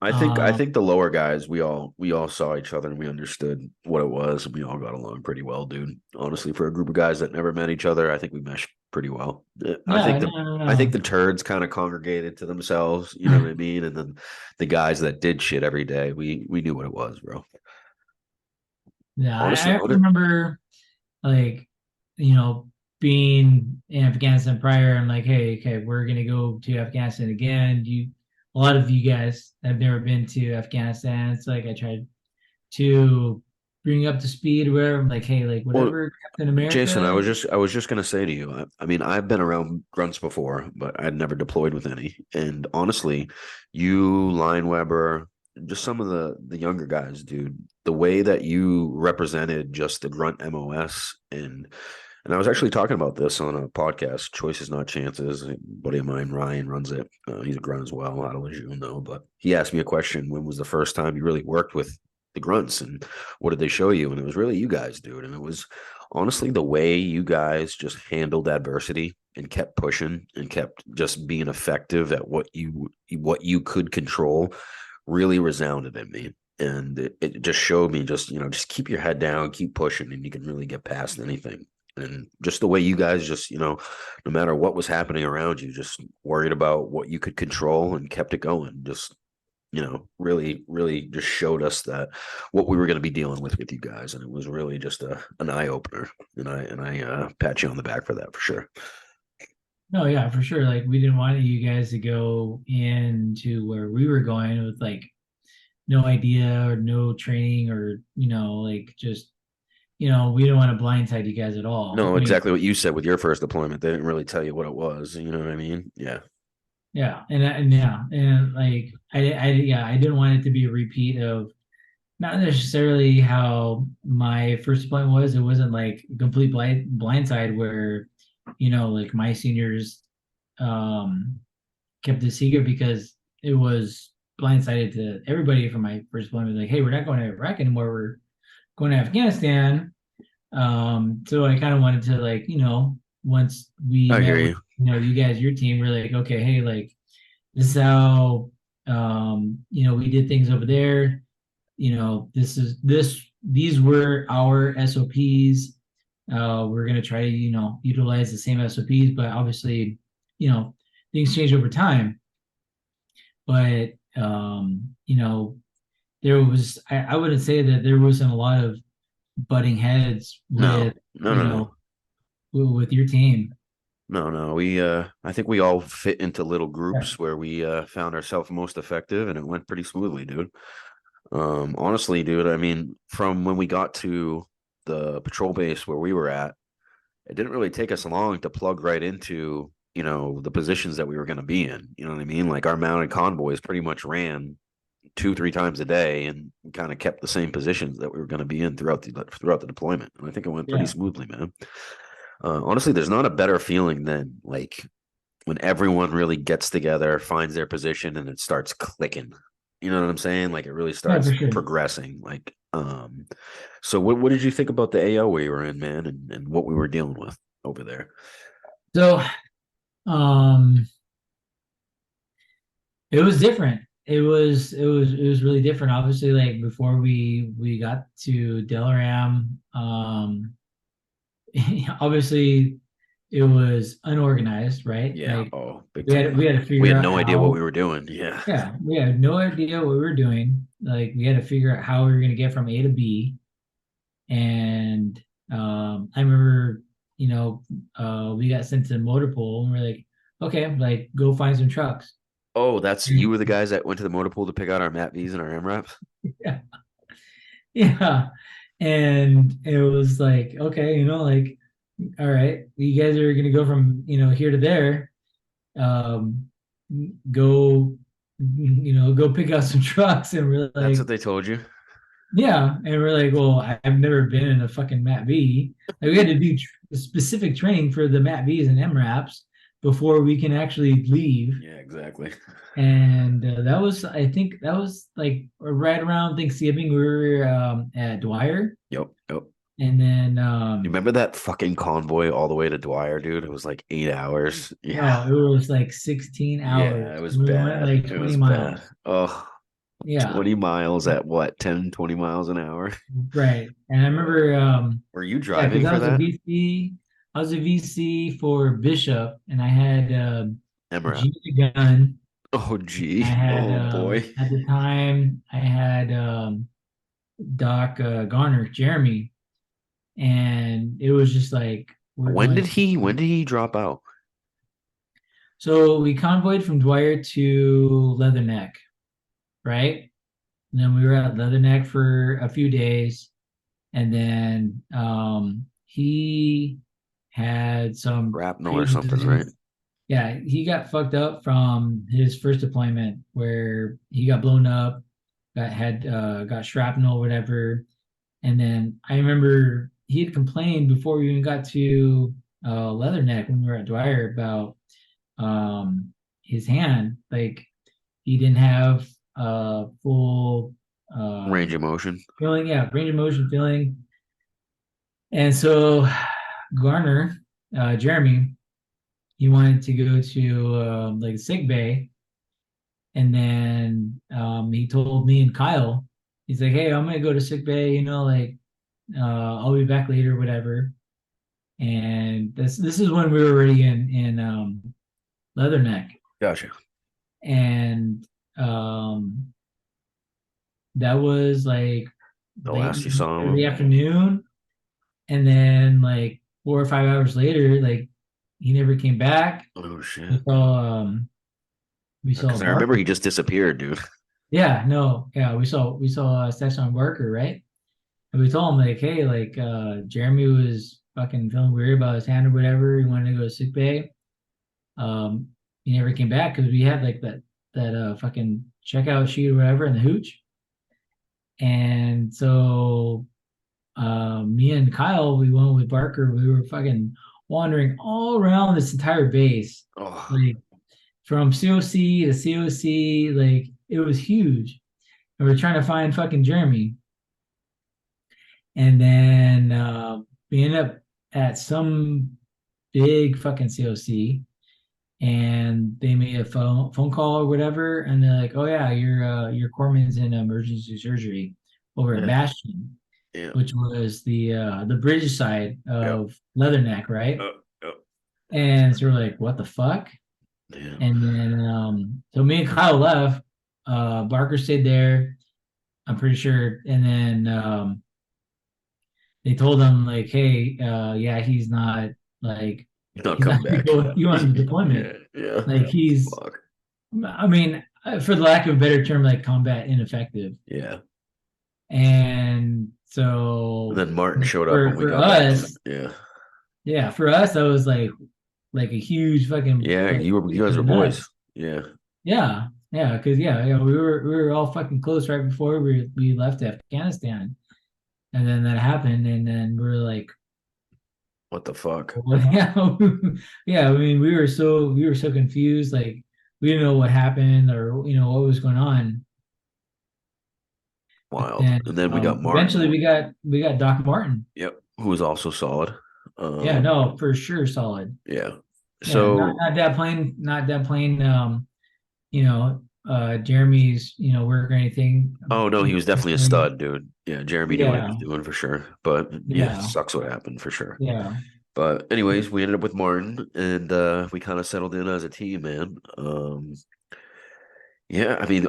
Speaker 2: I think the lower guys, we all saw each other and we understood what it was and we all got along pretty well, dude. Honestly, for a group of guys that never met each other, I think we meshed pretty well.
Speaker 4: Yeah, no.
Speaker 2: I think the turds kind of congregated to themselves, you know what I mean? And then the guys that did shit every day, we knew what it was, bro.
Speaker 4: Yeah,
Speaker 2: Honestly,
Speaker 4: I remember like, being in Afghanistan prior. I'm like, hey, okay, we're gonna go to Afghanistan again. A lot of you guys have never been to Afghanistan. It's like I tried to bring you up to speed or whatever. I'm like, hey, like
Speaker 2: well,
Speaker 4: whatever Captain America.
Speaker 2: Jason, I was just gonna say to you, I mean, I've been around grunts before, but I'd never deployed with any. And honestly, you, Line Weber, just some of the younger guys, dude, the way that you represented just the grunt MOS and I was actually talking about this on a podcast, Choices Not Chances. A buddy of mine, Ryan, runs it. He's a grunt as well, out of Lejeune, though. But he asked me a question: when was the first time you really worked with the grunts, and what did they show you? And it was really you guys, dude. And it was honestly the way you guys just handled adversity and kept pushing and kept just being effective at what you could control. Really resounded in me. And it just showed me just keep your head down, keep pushing, and you can really get past anything. And just the way you guys just, no matter what was happening around you, just worried about what you could control and kept it going. Just, really, really just showed us that what we were going to be dealing with you guys. And it was really just an eye opener. And I pat you on the back for that for sure.
Speaker 4: No, yeah, for sure. Like we didn't want you guys to go into where we were going with like no idea or no training or, like just we didn't want to blindside you guys at all.
Speaker 2: No, exactly what you said with your first deployment. They didn't really tell you what it was. You know what I mean? Yeah.
Speaker 4: Yeah, and like I didn't want it to be a repeat of not necessarily how my first deployment was. It wasn't like a complete blindside where, like my seniors um kept it secret because it was blindsided to everybody from my first deployment. Like, hey, we're not going to Iraq anymore. We're going to Afghanistan. So I kind of wanted to like, once we
Speaker 2: I
Speaker 4: met
Speaker 2: hear
Speaker 4: with,
Speaker 2: you.
Speaker 4: you guys, your team, we're like, okay, hey, like this is how we did things over there. These were our SOPs. We're gonna try to, utilize the same SOPs, but obviously, things change over time. But there was I wouldn't say that there wasn't a lot of butting heads
Speaker 2: No,
Speaker 4: with,
Speaker 2: no, no, no.
Speaker 4: with your team.
Speaker 2: No. We I think we all fit into little
Speaker 4: Yeah.
Speaker 2: groups where we found ourselves most effective, and it went pretty smoothly, dude. Honestly, dude, I mean, from when we got to the patrol base where we were at, it didn't really take us long to plug right into, the positions that we were going to be in. You know what I mean? Like our mounted convoys pretty much ran 2, 3 times a day and kind of kept the same positions that we were going to be in throughout the deployment. And I think it went pretty
Speaker 4: Yeah.
Speaker 2: smoothly, man. Honestly, there's not a better feeling than like when everyone really gets together, finds their position, and it starts clicking. You know what I'm saying? Like it really
Speaker 4: Yeah,
Speaker 2: starts
Speaker 4: for sure.
Speaker 2: progressing. Like, so what did you think about the AO we were in, man, and what we were dealing with over there?
Speaker 4: So, um, it was different. It was really different. Obviously, like before we got to Delaram, obviously it was unorganized, right?
Speaker 2: Yeah.
Speaker 4: Like
Speaker 2: Oh, big
Speaker 4: we had
Speaker 2: time.
Speaker 4: we had to
Speaker 2: We
Speaker 4: figure
Speaker 2: had
Speaker 4: out
Speaker 2: no idea what we
Speaker 4: how.
Speaker 2: were doing. Yeah.
Speaker 4: Yeah, we had no idea what we were doing. Like we had to figure out how we were going to get from A to B. And I remember, we got sent to motor pool and we're like, okay, like go find some trucks.
Speaker 2: Oh, that's you were the guys that went to the motor pool to pick out our MAT Vs and our MRAPs?
Speaker 4: Yeah. Yeah. And it was like, okay, like, all right, you guys are gonna go from, here to there. Um, go, go pick out some trucks. And we're
Speaker 2: That's
Speaker 4: like,
Speaker 2: what they told you.
Speaker 4: yeah. And we're like, well, I've never been in a fucking MAT V. Like, we had to do specific training for the MAT Vs and MRAPs before we can actually leave.
Speaker 2: Yeah, exactly.
Speaker 4: And I think that was like right around Thanksgiving. We were at Dwyer,
Speaker 2: Yep.
Speaker 4: and then
Speaker 2: You remember that fucking convoy all the way to Dwyer, dude? It was like 8 hours. Yeah.
Speaker 4: no, it was like 16
Speaker 2: Yeah, it
Speaker 4: hours.
Speaker 2: was
Speaker 4: We went
Speaker 2: bad.
Speaker 4: like
Speaker 2: It
Speaker 4: 20
Speaker 2: was bad.
Speaker 4: miles.
Speaker 2: Oh,
Speaker 4: Yeah,
Speaker 2: 20 miles at what? 10, 20 miles an hour?
Speaker 4: right. And I remember,
Speaker 2: Were you
Speaker 4: yeah, because
Speaker 2: driving for that?
Speaker 4: I was a VC for Bishop, and I had
Speaker 2: MRAP.
Speaker 4: G gun.
Speaker 2: Oh,
Speaker 4: I
Speaker 2: gee.
Speaker 4: had
Speaker 2: Oh, boy.
Speaker 4: at the time I had Doc Garner, Jeremy, and it was just like we're
Speaker 2: When
Speaker 4: going.
Speaker 2: did he drop out?
Speaker 4: So we convoyed from Dwyer to Leatherneck, right? And then we were at Leatherneck for a few days, and then he had some
Speaker 2: Shrapnel or something, right?
Speaker 4: pre-existing. Yeah, he got fucked up from his first deployment where he got blown up, got shrapnel, whatever. And then I remember he had complained before we even got to Leatherneck when we were at Dwyer about his hand. Like he didn't have full
Speaker 2: Range of motion.
Speaker 4: feeling, yeah, range of motion feeling. And so Garner, Jeremy, he wanted to go to like sick bay, and then he told me and Kyle, he's like, "Hey, I'm gonna go to sick bay. Like I'll be back later, whatever." And this is when we were already in Leatherneck,
Speaker 2: Gotcha.
Speaker 4: and that was like
Speaker 2: The
Speaker 4: late
Speaker 2: last you saw
Speaker 4: in the
Speaker 2: him.
Speaker 4: afternoon, and then like 4 or 5 hours later, like he never came back.
Speaker 2: Oh,
Speaker 4: We
Speaker 2: shit.
Speaker 4: saw
Speaker 2: Because I remember
Speaker 4: Barker.
Speaker 2: he just disappeared, dude.
Speaker 4: Yeah, no, yeah, we saw Stetson Barker, right? And we told him like, hey, like Jeremy was fucking feeling weird about his hand or whatever. He wanted to go to sick bay. Um, he never came back because we had like that fucking checkout sheet or whatever in the hooch. And so me and Kyle, we went with Barker. We were fucking wandering all around this entire base,
Speaker 2: Oh,
Speaker 4: like from COC to COC. Like it was huge, and we're trying to find fucking Jeremy. And then we ended up at some big fucking COC, and they made a phone call or whatever, and they're like, "Oh yeah, your corpsman's in emergency surgery over at
Speaker 2: yeah,
Speaker 4: Bastion."
Speaker 2: yeah,
Speaker 4: Which was the British side
Speaker 2: yeah,
Speaker 4: of Leatherneck, right?
Speaker 2: yeah,
Speaker 4: And so we're like, what the fuck?
Speaker 2: yeah.
Speaker 4: And then so me and Kyle left. Barker stayed there, I'm pretty sure. And then they told him like, hey, yeah, he's not like
Speaker 2: Not
Speaker 4: he's not
Speaker 2: come
Speaker 4: gonna
Speaker 2: back.
Speaker 4: go you on the
Speaker 2: Yeah,
Speaker 4: deployment.
Speaker 2: yeah.
Speaker 4: Like he's
Speaker 2: Fuck.
Speaker 4: I mean, for the lack of a better term, like combat ineffective.
Speaker 2: Yeah.
Speaker 4: And
Speaker 2: And
Speaker 4: so
Speaker 2: then Martin showed up when we
Speaker 4: for
Speaker 2: got back.
Speaker 4: us,
Speaker 2: Yeah.
Speaker 4: yeah, for us, that was like a huge fucking
Speaker 2: Yeah,
Speaker 4: like
Speaker 2: you guys were
Speaker 4: nuts.
Speaker 2: boys. Yeah.
Speaker 4: Yeah, yeah, because yeah, we were all fucking close right before we left Afghanistan, and then that happened, and then we are like,
Speaker 2: What the fuck?
Speaker 4: well, yeah, yeah. I mean, we were so confused, like we didn't know what happened or what was going on. But
Speaker 2: Wild.
Speaker 4: then
Speaker 2: And then we got
Speaker 4: eventually
Speaker 2: Martin.
Speaker 4: we got Doc Martin.
Speaker 2: Yep. Who was also solid.
Speaker 4: Yeah, no, for sure, solid.
Speaker 2: Yeah.
Speaker 4: Yeah, not
Speaker 2: So
Speaker 4: not that plane, not that plane. Jeremy's, work or anything.
Speaker 2: oh no, he was definitely a
Speaker 4: Personally,
Speaker 2: stud, dude. Yeah, Jeremy knew what he
Speaker 4: yeah,
Speaker 2: was doing for sure. But yeah,
Speaker 4: yeah,
Speaker 2: sucks what happened for sure.
Speaker 4: yeah.
Speaker 2: But anyways, we ended up with Martin and we kind of settled in as a team, man. Yeah, I mean,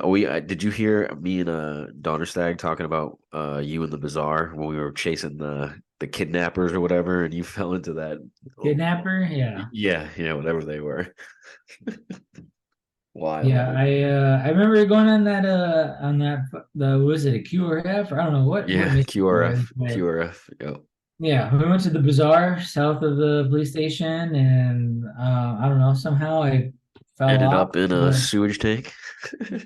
Speaker 2: did you hear me and Donnerstag talking about you in the bazaar when we were chasing the kidnappers or whatever, and you fell into that
Speaker 4: Kidnapper, yeah,
Speaker 2: yeah, whatever they were. Wild,
Speaker 4: yeah.
Speaker 2: dude.
Speaker 4: I remember going on that the was it a QRF or I don't know what
Speaker 2: Yeah,
Speaker 4: mission it was,
Speaker 2: QRF,
Speaker 4: but
Speaker 2: QRF. Yep.
Speaker 4: yeah, we went to the bazaar south of the police station, and I don't know, somehow I fell
Speaker 2: Ended
Speaker 4: off.
Speaker 2: up in a
Speaker 4: But
Speaker 2: sewage tank.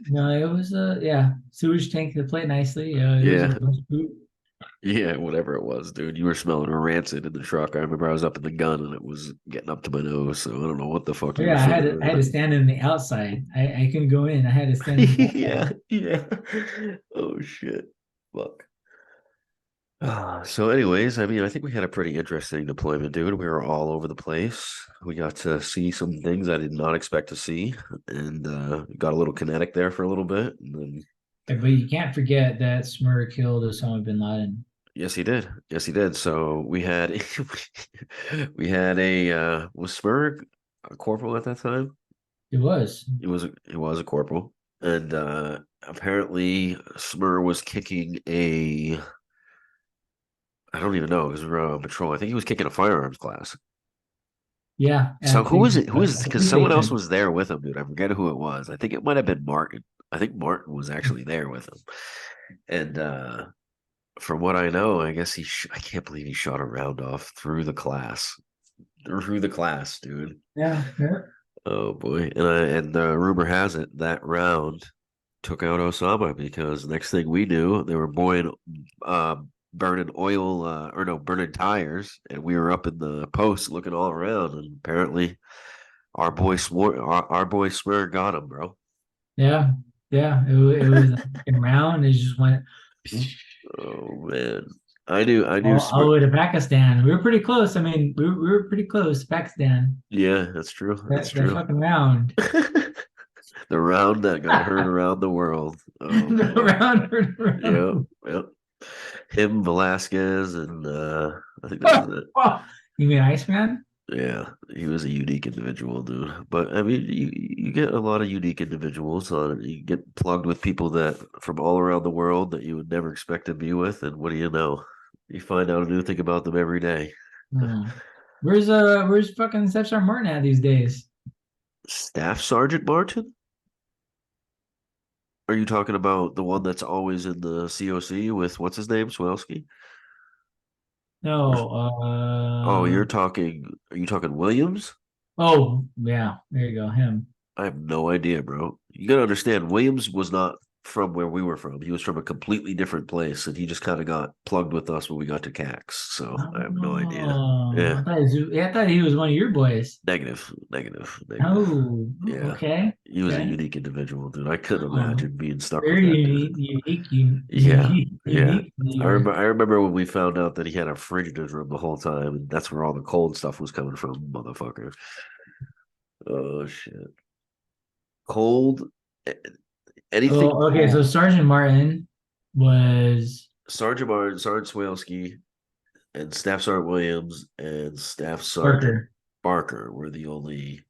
Speaker 4: no, it was yeah, sewage tank to play it nicely. It was a
Speaker 2: Yeah,
Speaker 4: bunch of poop.
Speaker 2: yeah, whatever it was, dude. You were smelling rancid in the truck. I remember I was up in the gun and it was getting up to my nose. So I don't know what the fuck
Speaker 4: But
Speaker 2: you were
Speaker 4: yeah, I had to
Speaker 2: smelling.
Speaker 4: stand in the outside. I couldn't go in. I had to stand in the
Speaker 2: Yeah,
Speaker 4: outside.
Speaker 2: yeah. Oh shit. Fuck. So anyways, I mean, I think we had a pretty interesting deployment, dude. We were all over the place. We got to see some things I did not expect to see, and got a little kinetic there for a little bit, and then
Speaker 4: But you can't forget that Smur killed Osama bin Laden.
Speaker 2: yes, he did. Yes, he did. So we had we had a was Spurg a corporal at that time?
Speaker 4: It was.
Speaker 2: He was a corporal, and apparently Smur was kicking a I don't even know because we were on patrol. I think he was kicking a firearms class.
Speaker 4: Yeah,
Speaker 2: So
Speaker 4: at
Speaker 2: who was it? Who was
Speaker 4: at the
Speaker 2: because
Speaker 4: police
Speaker 2: someone else
Speaker 4: station.
Speaker 2: was there with him, dude. I forget who it was. I think it might have been Martin. I think Martin was actually there with him. And from what I know, I guess I can't believe he shot a round off through the class. Through the class, dude.
Speaker 4: Yeah, yeah.
Speaker 2: Oh boy. And rumor has it that round took out Osama because next thing we knew, they were burning oil or no, burning tires, and we were up in the post looking all around, and apparently our boy Swear got him, bro.
Speaker 4: Yeah, yeah. It was a fucking round. It just went
Speaker 2: Oh man. I knew
Speaker 4: all the
Speaker 2: Swear.
Speaker 4: way to Pakistan. We were pretty close. I mean, we were pretty close to Pakistan.
Speaker 2: Yeah, that's true. That's
Speaker 4: That
Speaker 2: true.
Speaker 4: fucking round.
Speaker 2: The round that got heard around the world. Oh
Speaker 4: The
Speaker 2: boy.
Speaker 4: round,
Speaker 2: Yep.
Speaker 4: round.
Speaker 2: Yep. Him, Velasquez, and I think that was it.
Speaker 4: You mean Iceman?
Speaker 2: Yeah, he was a unique individual, dude. But I mean, you get a lot of unique individuals on it. You get plugged with people that from all around the world that you would never expect to be with, and what do you know? You find out a new thing about them every day.
Speaker 4: Hmm. Where's fucking Steph Star Martin at these days?
Speaker 2: Staff Sergeant Martin? Are you talking about the one that's always in the COC with what's his name, Swelski? Or
Speaker 4: No,
Speaker 2: oh, are you talking Williams?
Speaker 4: oh yeah, there you go, him.
Speaker 2: I have no idea, bro. You gotta understand, Williams was not from where we were from. He was from a completely different place, and he just kind of got plugged with us when we got to CAX. So I have no idea.
Speaker 4: Oh,
Speaker 2: Yeah,
Speaker 4: I thought he was one of your boys.
Speaker 2: negative, negative, negative.
Speaker 4: Oh,
Speaker 2: Yeah,
Speaker 4: okay.
Speaker 2: he was a
Speaker 4: Okay.
Speaker 2: unique individual, dude. I couldn't
Speaker 4: Oh,
Speaker 2: imagine being stuck with
Speaker 4: very
Speaker 2: that dude. Yeah, yeah.
Speaker 4: unique leader.
Speaker 2: I remember when we found out that he had a fridge in his room the whole time, and that's where all the cold stuff was coming from, motherfucker. Oh shit. Cold. Anything
Speaker 4: Oh, okay. So
Speaker 2: cold.
Speaker 4: Sergeant Martin was
Speaker 2: Sergeant Martin, Sergeant Swalesky, and Staff Sergeant Williams and Staff Sergeant
Speaker 4: Parker.
Speaker 2: Barker were the only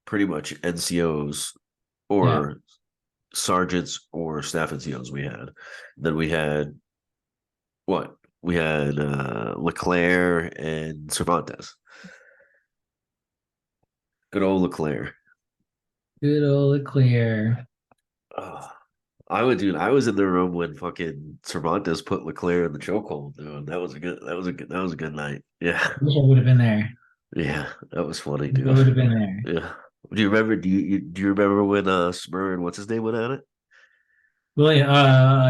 Speaker 2: pretty much NCOs
Speaker 4: Yeah.
Speaker 2: or sergeants or staff NCOs we had. Then we had what? We had Leclerc and Cervantes. Good old Leclerc.
Speaker 4: Good old Leclerc.
Speaker 2: Oh, I would, dude. I was in the room when fucking Cervantes put Leclerc in the chokehold, dude. That was a good night. Yeah,
Speaker 4: I wish I would have been there.
Speaker 2: yeah, that was funny,
Speaker 4: I would have
Speaker 2: dude.
Speaker 4: been there.
Speaker 2: Yeah. Do you remember? Do you remember when Smur and what's his name went at it?
Speaker 4: William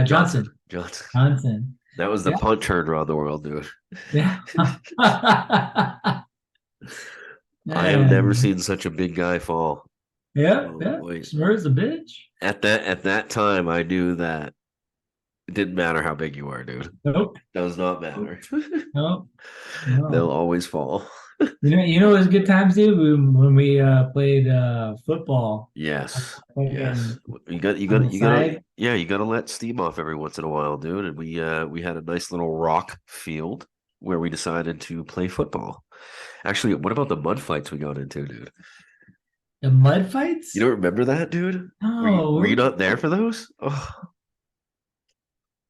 Speaker 4: Johnson.
Speaker 2: Johnson.
Speaker 4: Johnson.
Speaker 2: That was the
Speaker 4: Yeah.
Speaker 2: punch heard around the world, dude.
Speaker 4: Yeah.
Speaker 2: I have never seen such a big guy fall.
Speaker 4: Yeah,
Speaker 2: Oh,
Speaker 4: yeah.
Speaker 2: boy.
Speaker 4: Smurf's a bitch.
Speaker 2: At that time, I knew that it didn't matter how big you are, dude.
Speaker 4: Nope.
Speaker 2: Does not matter.
Speaker 4: Nope.
Speaker 2: They'll
Speaker 4: No.
Speaker 2: always fall.
Speaker 4: You know, it was good times, dude. When we played football.
Speaker 2: Yes.
Speaker 4: Fucking
Speaker 2: Yes. You
Speaker 4: on the
Speaker 2: gotta
Speaker 4: side.
Speaker 2: yeah, you gotta let steam off every once in a while, dude. And we had a nice little rock field where we decided to play football. Actually, what about the mud fights we got into, dude?
Speaker 4: The mud fights?
Speaker 2: You don't remember that, dude?
Speaker 4: No.
Speaker 2: Were you not there for those? Oh,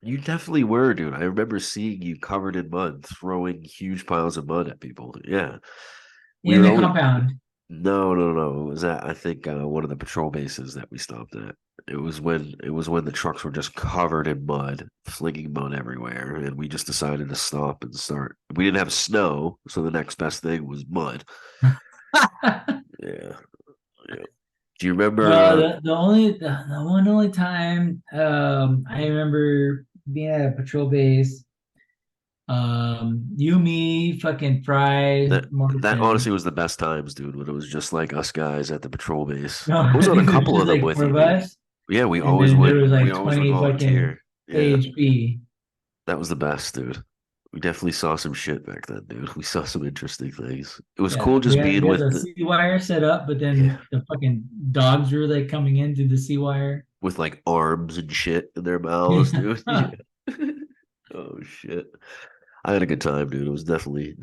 Speaker 2: you definitely were, dude. I remember seeing you covered in mud, throwing huge piles of mud at people. Yeah. We
Speaker 4: In
Speaker 2: were
Speaker 4: the
Speaker 2: always,
Speaker 4: compound.
Speaker 2: no, no, no. It was at I think one of the patrol bases that we stopped at. It was when the trucks were just covered in mud, flinging mud everywhere, and we just decided to stop and start. We didn't have snow, so the next best thing was mud. Yeah. Yeah. Do you remember?
Speaker 4: The one only time I remember being at a patrol base. You, me, fucking Fry,
Speaker 2: That
Speaker 4: Morrison.
Speaker 2: honestly was the best times, dude. When it was just like us guys at the patrol base.
Speaker 4: No,
Speaker 2: I was
Speaker 4: I
Speaker 2: on a
Speaker 4: think it was
Speaker 2: couple
Speaker 4: just
Speaker 2: of them
Speaker 4: like
Speaker 2: with
Speaker 4: 4
Speaker 2: you,
Speaker 4: of
Speaker 2: dude.
Speaker 4: us,
Speaker 2: Yeah, we
Speaker 4: and
Speaker 2: always
Speaker 4: then there
Speaker 2: would.
Speaker 4: was
Speaker 2: We
Speaker 4: like
Speaker 2: always would
Speaker 4: 20 fucking
Speaker 2: volunteer. Yeah,
Speaker 4: AHP.
Speaker 2: that was the best, dude. We definitely saw some shit back then, dude. We saw some interesting things. It was
Speaker 4: Yeah,
Speaker 2: cool just being
Speaker 4: we had
Speaker 2: with
Speaker 4: the C wire set up, but then the fucking dogs were like coming in through the C wire.
Speaker 2: with like arms and shit in their mouths, dude. Yeah. Oh shit. I had a good time, dude. It was definitely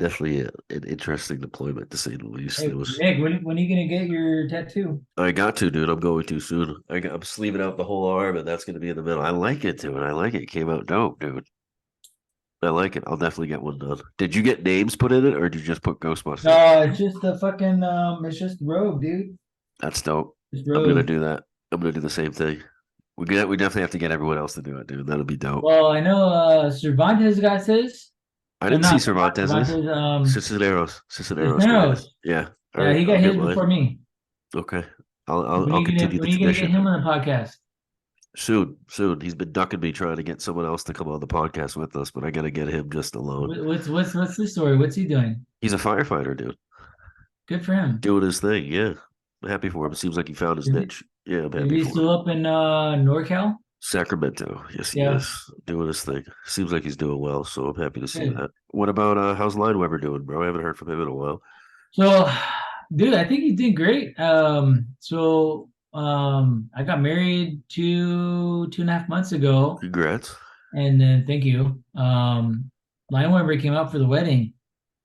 Speaker 2: an interesting deployment to say the least.
Speaker 4: Hey,
Speaker 2: It was.
Speaker 4: Nick, when are you gonna get your tattoo?
Speaker 2: I got to, dude. I'm going to soon. I'm sleeving out the whole arm, and that's going to be in the middle. I like it, dude. I like it. It came out dope, dude. I like it. I'll definitely get one done. Did you get names put in it, or did you just put Ghostbusters?
Speaker 4: No, it's just the fucking it's just Rogue, dude.
Speaker 2: That's dope.
Speaker 4: It's
Speaker 2: I'm gonna
Speaker 4: Rogue.
Speaker 2: do that. I'm gonna do the same thing. We definitely have to get everyone else to do it, dude. That'll be dope.
Speaker 4: Well, I know Cervantes got his.
Speaker 2: I didn't see Cervantes.
Speaker 4: Cisneros.
Speaker 2: Cisneros got
Speaker 4: Cisneros.
Speaker 2: it. Yeah. All
Speaker 4: Yeah,
Speaker 2: right,
Speaker 4: he got
Speaker 2: I'll
Speaker 4: his
Speaker 2: get mine.
Speaker 4: before me.
Speaker 2: Okay. I'll continue the
Speaker 4: When are you gonna get
Speaker 2: tradition.
Speaker 4: him on the podcast?
Speaker 2: Soon. He's been ducking me trying to get someone else to come on the podcast with us, but I gotta get him just alone.
Speaker 4: What's the story? What's he doing?
Speaker 2: He's a firefighter, dude.
Speaker 4: Good for him.
Speaker 2: Doing his thing, yeah. I'm happy for him. Seems like he found his niche. Yeah, I'm
Speaker 4: Is
Speaker 2: happy
Speaker 4: he
Speaker 2: for
Speaker 4: still
Speaker 2: him.
Speaker 4: up in NorCal?
Speaker 2: Sacramento. Yes, he
Speaker 4: Yeah.
Speaker 2: is. Doing his thing. Seems like he's doing well, so I'm happy to see
Speaker 4: Good.
Speaker 2: that. What about how's Lineweber doing, bro? I haven't heard from him in a while.
Speaker 4: So, dude, I think he's doing great. I got married 2.5 months ago,
Speaker 2: Congrats.
Speaker 4: and then thank you. Lion Weber came out for the wedding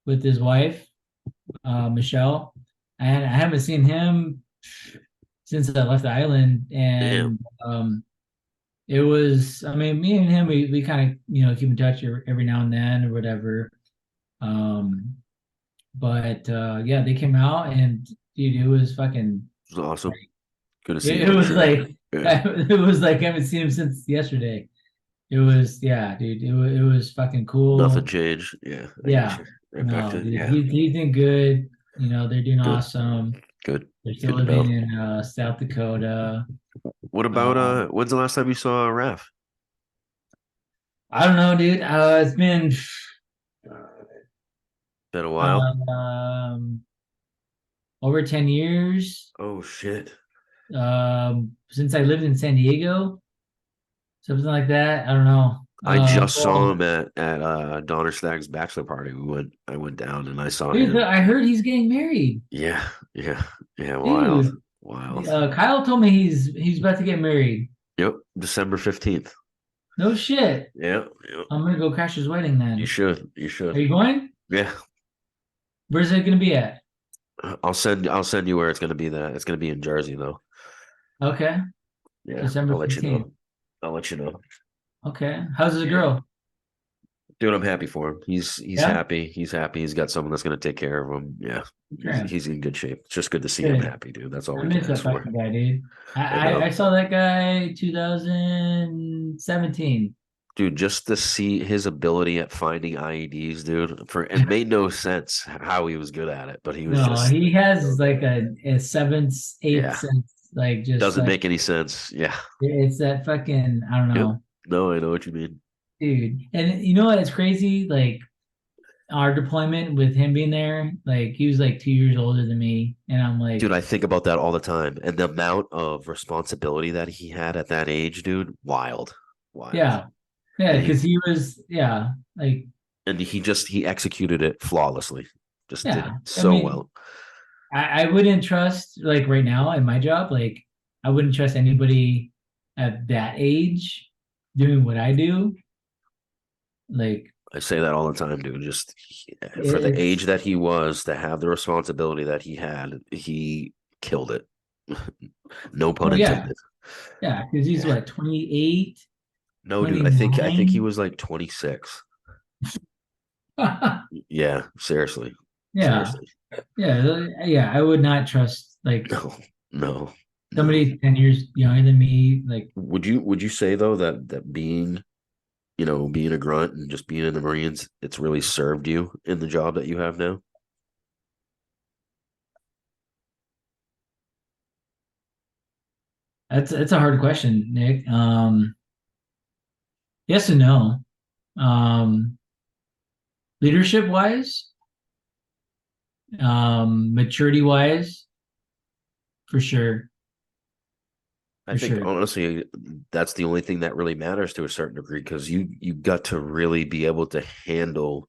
Speaker 4: with his wife, Michelle, and I haven't seen him since I left the island. And it was, I mean, me and him, we kind of keep in touch every now and then or whatever. But yeah, they came out and dude, it was fucking.
Speaker 2: It was awesome. Good to see
Speaker 4: It
Speaker 2: you.
Speaker 4: was
Speaker 2: Sure.
Speaker 4: like
Speaker 2: Yeah.
Speaker 4: it was like I haven't seen him since yesterday. It was dude. It was fucking cool.
Speaker 2: Nothing changed. Yeah. I
Speaker 4: Yeah.
Speaker 2: got you. Right back to
Speaker 4: Dude,
Speaker 2: yeah.
Speaker 4: he's doing good. They're doing
Speaker 2: Good.
Speaker 4: awesome.
Speaker 2: Good.
Speaker 4: They're still
Speaker 2: Good to
Speaker 4: living in South Dakota.
Speaker 2: What about when's the last time you saw Raph?
Speaker 4: I don't know, dude. It's been
Speaker 2: Been a while.
Speaker 4: over 10 years
Speaker 2: Oh shit.
Speaker 4: since I lived in San Diego, something like that. I don't know.
Speaker 2: I just saw
Speaker 4: Well,
Speaker 2: him at Donner Stag's bachelor party. I went down and I saw
Speaker 4: dude,
Speaker 2: him.
Speaker 4: I heard he's getting married.
Speaker 2: Yeah, yeah, yeah. Wild,
Speaker 4: Dude,
Speaker 2: wild.
Speaker 4: Kyle told me he's about to get married.
Speaker 2: Yep, December 15th.
Speaker 4: No shit.
Speaker 2: Yeah, yeah.
Speaker 4: I'm gonna go crash his wedding then.
Speaker 2: You should. You
Speaker 4: Are
Speaker 2: should.
Speaker 4: you going?
Speaker 2: Yeah.
Speaker 4: Where's it gonna be at?
Speaker 2: I'll send you where it's gonna be. It's gonna be in Jersey though.
Speaker 4: Okay,
Speaker 2: Yeah,
Speaker 4: December
Speaker 2: I'll let you
Speaker 4: 15th.
Speaker 2: know. I'll let you know.
Speaker 4: Okay. How's the girl?
Speaker 2: Dude, I'm happy for him. He's
Speaker 4: Yeah?
Speaker 2: happy. He's happy. He's got someone that's gonna take care of him. Yeah.
Speaker 4: Yeah.
Speaker 2: He's in good shape. It's just good to see him
Speaker 4: Good.
Speaker 2: happy, dude. That's all
Speaker 4: I
Speaker 2: we can
Speaker 4: miss that
Speaker 2: ask for.
Speaker 4: fucking guy, dude.
Speaker 2: I know.
Speaker 4: I saw that guy 2017.
Speaker 2: Dude, just to see his ability at finding IEDs, dude, it made no sense how he was good at it, but he was
Speaker 4: No,
Speaker 2: just
Speaker 4: he has like a seventh, eighth
Speaker 2: Yeah.
Speaker 4: sense, like just
Speaker 2: doesn't
Speaker 4: like
Speaker 2: make any sense. Yeah.
Speaker 4: it's that fucking I don't
Speaker 2: Yep.
Speaker 4: know,
Speaker 2: No, I know what you mean.
Speaker 4: dude. And you know what? It's crazy. Like our deployment with him being there, like he was like 2 years older than me, and I'm like,
Speaker 2: Dude, I think about that all the time. And the amount of responsibility that he had at that age, dude, wild. Wild.
Speaker 4: yeah,
Speaker 2: And he-
Speaker 4: because he was, like,
Speaker 2: And he executed it flawlessly. Just did
Speaker 4: yeah.
Speaker 2: it
Speaker 4: I
Speaker 2: so
Speaker 4: mean,
Speaker 2: well.
Speaker 4: I wouldn't trust like right now in my job, like I wouldn't trust anybody at that age doing what I do. Like
Speaker 2: I say that all the time, dude. For the
Speaker 4: it's
Speaker 2: age that he was, to have the responsibility that he had, he killed it. No pun
Speaker 4: oh yeah,
Speaker 2: intended.
Speaker 4: yeah, because he's
Speaker 2: Yeah.
Speaker 4: what 28,
Speaker 2: No, dude. I think he
Speaker 4: 29?
Speaker 2: was like 26.
Speaker 4: Yeah,
Speaker 2: Yeah, seriously.
Speaker 4: yeah,
Speaker 2: Seriously.
Speaker 4: yeah. I would not trust like
Speaker 2: No, no.
Speaker 4: somebody 10 years younger than me. Like
Speaker 2: Would you say though that being being a grunt and just being in the Marines, it's really served you in the job that you have now?
Speaker 4: that's a hard question, Nick. Yes and no. Um, leadership wise, maturity wise, for sure.
Speaker 2: I
Speaker 4: For
Speaker 2: think
Speaker 4: sure.
Speaker 2: honestly, that's the only thing that really matters to a certain degree, because you got to really be able to handle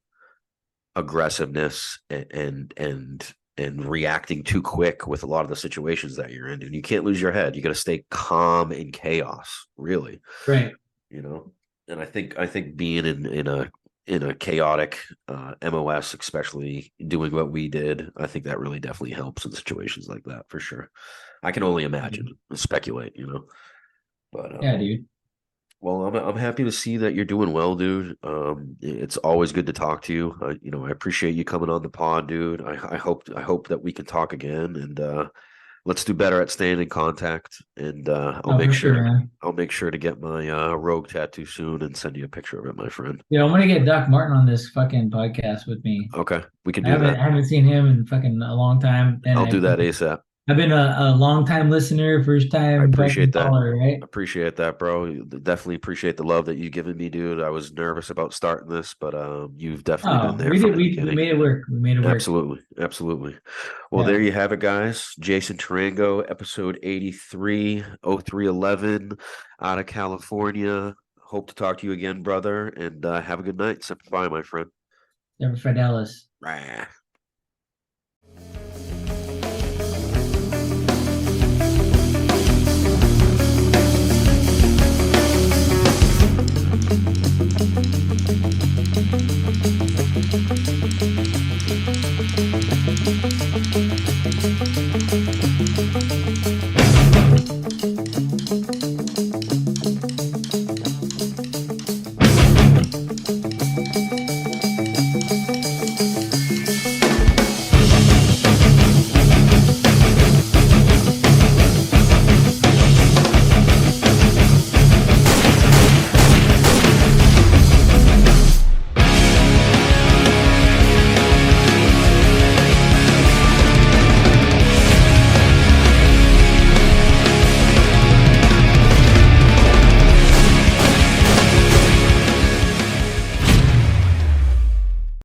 Speaker 2: aggressiveness and reacting too quick with a lot of the situations that you're in. And you can't lose your head. You got to stay calm in chaos, really.
Speaker 4: Right.
Speaker 2: And I think being in a chaotic MOS, especially doing what we did, I think that really definitely helps in situations like that for sure. I can only imagine and speculate, But
Speaker 4: Yeah, dude.
Speaker 2: well, I'm happy to see that you're doing well, dude. It's always good to talk to you. I appreciate you coming on the pod, dude. I hope that we can talk again, and let's do better at staying in contact. And
Speaker 4: Oh, for sure, man.
Speaker 2: I'll make sure to get my rogue tattoo soon and send you a picture of it, my friend.
Speaker 4: Yeah, I'm gonna get Doc Martin on this fucking podcast with me.
Speaker 2: Okay, we can
Speaker 4: I
Speaker 2: do
Speaker 4: haven't
Speaker 2: that.
Speaker 4: I haven't seen him in fucking a long time, and
Speaker 2: I'll do that ASAP.
Speaker 4: I've been a long time listener, first
Speaker 2: I
Speaker 4: time
Speaker 2: appreciate
Speaker 4: fucking
Speaker 2: that.
Speaker 4: caller, right?
Speaker 2: Appreciate that, bro. Definitely appreciate the love that you've given me, dude. I was nervous about starting this, but you've definitely
Speaker 4: Oh,
Speaker 2: been there
Speaker 4: we
Speaker 2: from
Speaker 4: did
Speaker 2: the
Speaker 4: we
Speaker 2: beginning.
Speaker 4: made it work. We made it work.
Speaker 2: Absolutely. Absolutely. Well,
Speaker 4: Yeah.
Speaker 2: there you have it, guys. Jason Tarango, episode 83, 0311, out of California. Hope to talk to you again, brother, and have a good night. Semper Fi, my friend.
Speaker 4: Never Fidelis.
Speaker 2: Rah.